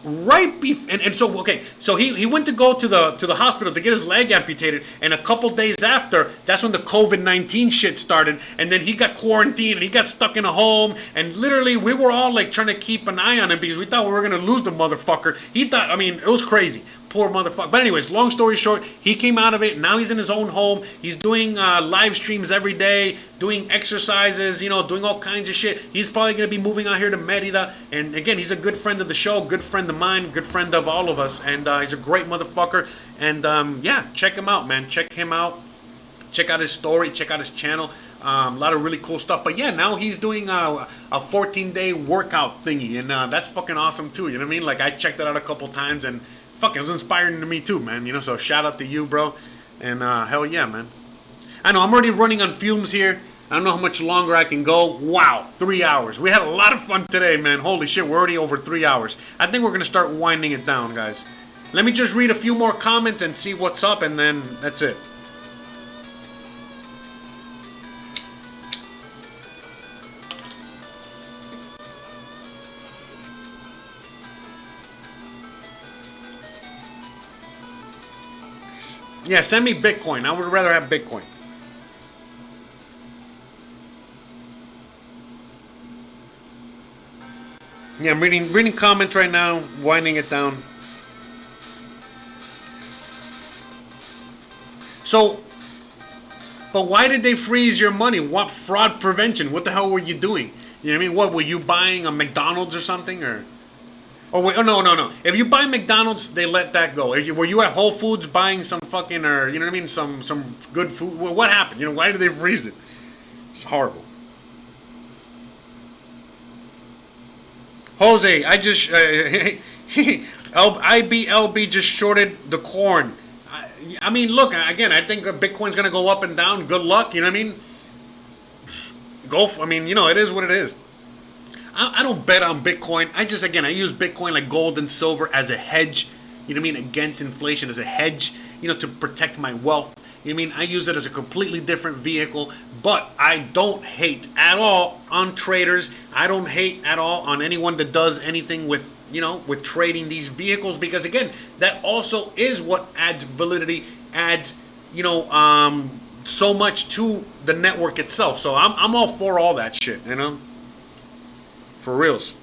and so okay, so he went to go to the hospital to get his leg amputated, and a couple days after, that's when the COVID-19 shit started, and then he got quarantined and he got stuck in a home, and literally we were all like trying to keep an eye on him because we thought we were gonna lose the motherfucker. He thought, I mean, it was crazy. Poor motherfucker. But anyways, long story short, he came out of it. Now he's in his own home. He's doing live streams every day, doing exercises, you know, doing all kinds of shit. He's probably going to be moving out here to Merida. And again, he's a good friend of the show, good friend of mine, good friend of all of us. And he's a great motherfucker. And yeah, check him out, man. Check him out. Check out his story. Check out his channel. A lot of really cool stuff. But yeah, now he's doing a 14-day workout thingy. And that's fucking awesome too. You know what I mean? Like, I checked it out a couple times and fuck, it was inspiring to me too, man. You know, so shout out to you, bro. And hell yeah, man. I know I'm already running on fumes here. I don't know how much longer I can go. Wow, 3 hours. We had a lot of fun today, man. Holy shit, we're already over 3 hours. I think we're gonna start winding it down, guys. Let me just read a few more comments and see what's up, and then that's it. Yeah, send me Bitcoin. I would rather have Bitcoin. Yeah, I'm reading comments right now, winding it down. So, but why did they freeze your money? What fraud prevention? What the hell were you doing? You know what I mean? What, were you buying a McDonald's or something? Or wait, oh no. If you buy McDonald's, they let that go. Were you at Whole Foods buying some fucking, or you know what I mean, some good food? What happened? You know, why did they freeze it? It's horrible. Jose, I just IBLB just shorted the corn. I mean, look, again, I think Bitcoin's gonna go up and down. Good luck, you know what I mean? I mean, you know, it is what it is. I don't bet on Bitcoin. I use Bitcoin like gold and silver as a hedge. You know what I mean? Against inflation, as a hedge. You know, to protect my wealth. You know what I mean? I use it as a completely different vehicle. But I don't hate at all on traders. I don't hate at all on anyone that does anything with, you know, with trading these vehicles, because again, that also is what adds validity, adds, you know, so much to the network itself. So I'm all for all that shit, you know, for reals.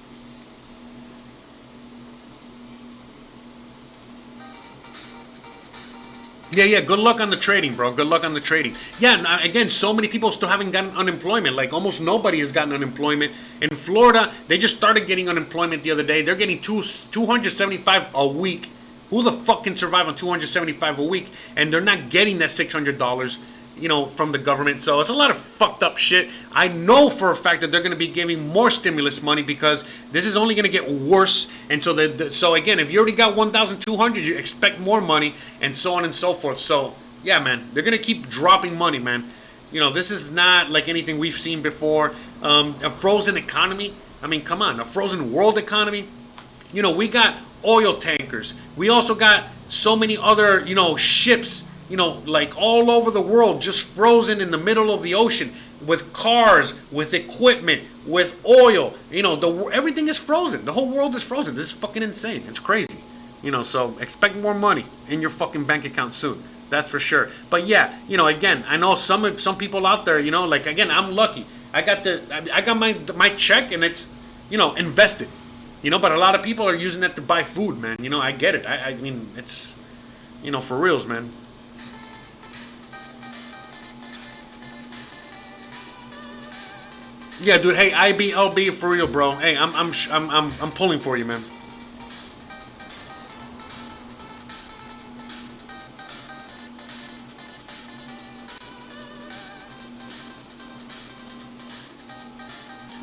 Yeah. Good luck on the trading, bro. Good luck on the trading. Yeah. And again, so many people still haven't gotten unemployment. Like almost nobody has gotten unemployment in Florida. They just started getting unemployment the other day. They're getting 275 a week. Who the fuck can survive on 275 a week? And they're not getting that $600, you know, from the government. So it's a lot of fucked up shit. I know for a fact that they're going to be giving more stimulus money, because this is only going to get worse. And so so again, if you already got 1,200, you expect more money, and so on and so forth. So yeah, man, they're going to keep dropping money, man. You know, this is not like anything we've seen before. A frozen economy. I mean, come on, a frozen world economy. You know, we got oil tankers. We also got so many other, you know, ships, you know, like all over the world, just frozen in the middle of the ocean, with cars, with equipment, with oil. You know, everything is frozen. The whole world is frozen. This is fucking insane. It's crazy. You know, so expect more money in your fucking bank account soon. That's for sure. But yeah, you know, again, I know some people out there, you know, like again, I'm lucky. I got my check, and it's, you know, invested. You know, but a lot of people are using that to buy food, man. You know, I get it. I mean, it's, you know, for reals, man. Yeah, dude. Hey, IBLB for real, bro. Hey, I'm pulling for you, man.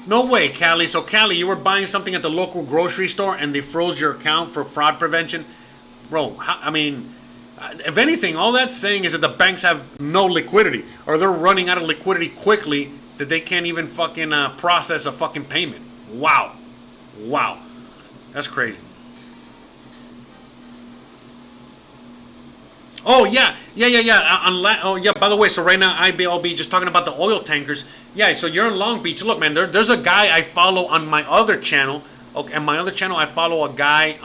No way, Callie. So, Callie, you were buying something at the local grocery store and they froze your account for fraud prevention? Bro, I mean, if anything, all that's saying is that the banks have no liquidity, or they're running out of liquidity quickly, that they can't even fucking process a fucking payment. Wow. Wow. That's crazy. Oh yeah. Oh yeah. By the way, so right now I'll be just talking about the oil tankers. Yeah. So you're in Long Beach. Look, man. There's a guy I follow on my other channel. Okay, and my other channel I follow a guy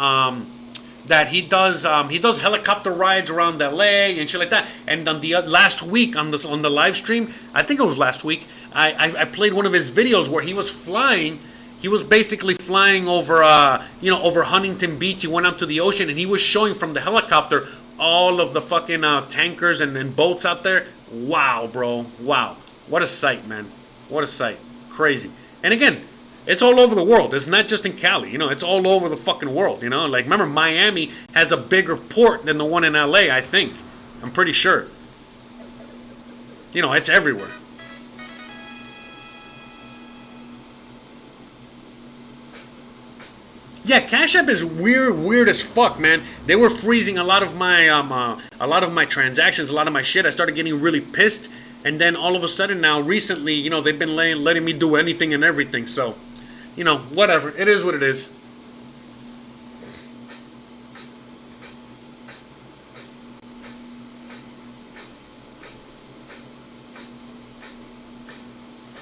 that he does helicopter rides around LA and shit like that. And on the last week on the live stream, I think it was last week, I played one of his videos where he was flying. He was basically flying over, over Huntington Beach. He went out to the ocean, and he was showing from the helicopter all of the fucking tankers and boats out there. Wow, bro. Wow. What a sight, man. What a sight. Crazy. And again, it's all over the world. It's not just in Cali. You know, it's all over the fucking world. You know, like, remember, Miami has a bigger port than the one in LA, I think. I'm pretty sure. You know, it's everywhere. Yeah, Cash App is weird as fuck, man. They were freezing a lot of my transactions, a lot of my shit. I started getting really pissed, and then all of a sudden now, recently, you know, they've been letting me do anything and everything. So, you know, whatever. It is what it is.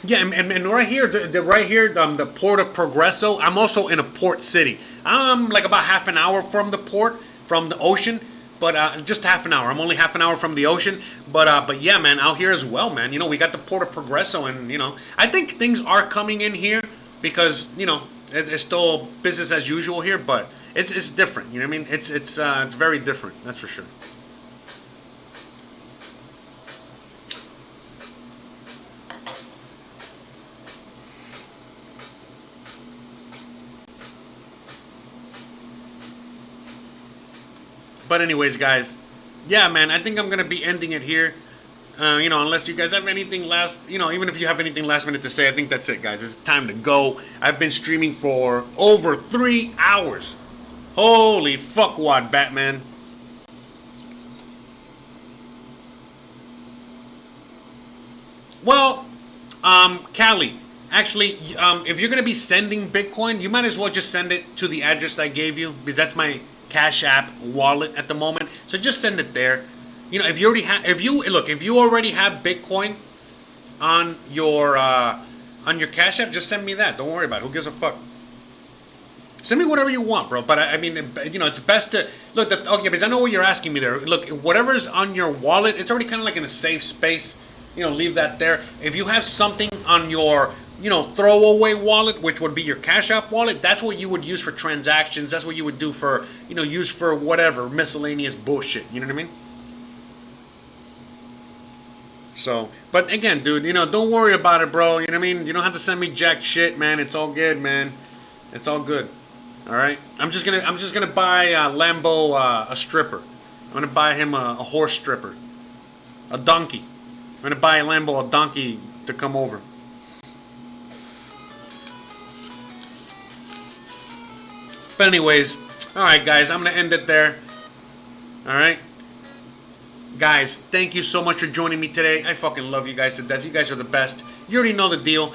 Yeah, and right here, the port of Progreso. I'm also in a port city. I'm like about half an hour from the port, from the ocean, but just half an hour. I'm only half an hour from the ocean, but yeah, man, out here as well, man. You know, we got the port of Progreso, and you know, I think things are coming in here because you know it's still business as usual here, but it's different. You know what I mean? It's very different. That's for sure. But anyways, guys, yeah, man, I think I'm gonna be ending it here. Unless you guys have anything even if you have anything last minute to say, I think that's it, guys. It's time to go. I've been streaming for over 3 hours. Holy fuckwad, Batman. Well, Callie, Actually, if you're going to be sending Bitcoin, you might as well just send it to the address I gave you, because that's my Cash App wallet at the moment. So just send it there. You know, if you already have, if you already have Bitcoin on your Cash App, just send me that. Don't worry about it. Who gives a fuck? Send me whatever you want, bro. But I mean, you know, it's best to look. Okay, because I know what you're asking me there. Look, whatever's on your wallet, it's already kind of like in a safe space. You know, leave that there. If you have something on your, you know, throwaway wallet, which would be your Cash App wallet, that's what you would use for transactions. That's what you would do for, you know, use for whatever miscellaneous bullshit. You know what I mean? So, but again, dude, you know, don't worry about it, bro. You know what I mean? You don't have to send me jack shit, man. It's all good, man. It's all good. All right. I'm just gonna buy Lambo a stripper. I'm gonna buy him a horse stripper, a donkey. I'm gonna buy Lambo a donkey to come over. But anyways, all right, guys, I'm gonna end it there. All right, guys, thank you so much for joining me today. I fucking love you guys to death. You guys are the best. You already know the deal.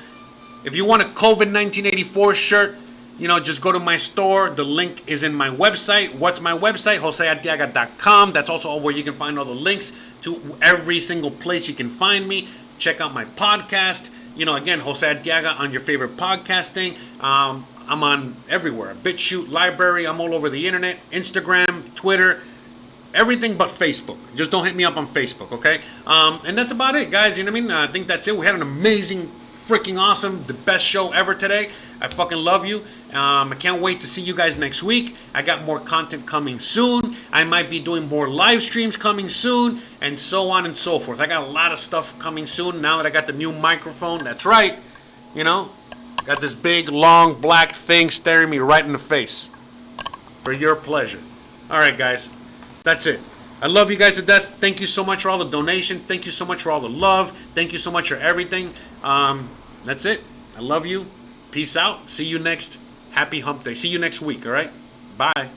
If you want a COVID-1984 shirt, you know, just go to my store. The link is in my website. What's my website? josearteaga.com. That's also where you can find all the links to every single place you can find me. Check out my podcast. You know, again, Jose Arteaga on your favorite podcasting. I'm on everywhere. BitChute, Library. I'm all over the internet. Instagram, Twitter, everything but Facebook. Just don't hit me up on Facebook, okay? And that's about it, guys. You know what I mean? I think that's it. We had an amazing, freaking awesome, the best show ever today. I fucking love you. I can't wait to see you guys next week. I got more content coming soon. I might be doing more live streams coming soon, and so on and so forth. I got a lot of stuff coming soon now that I got the new microphone. That's right. You know, got this big, long, black thing staring me right in the face. For your pleasure. All right, guys. That's it. I love you guys to death. Thank you so much for all the donations. Thank you so much for all the love. Thank you so much for everything. That's it. I love you. Peace out. See you next Happy Hump Day. See you next week, all right? Bye.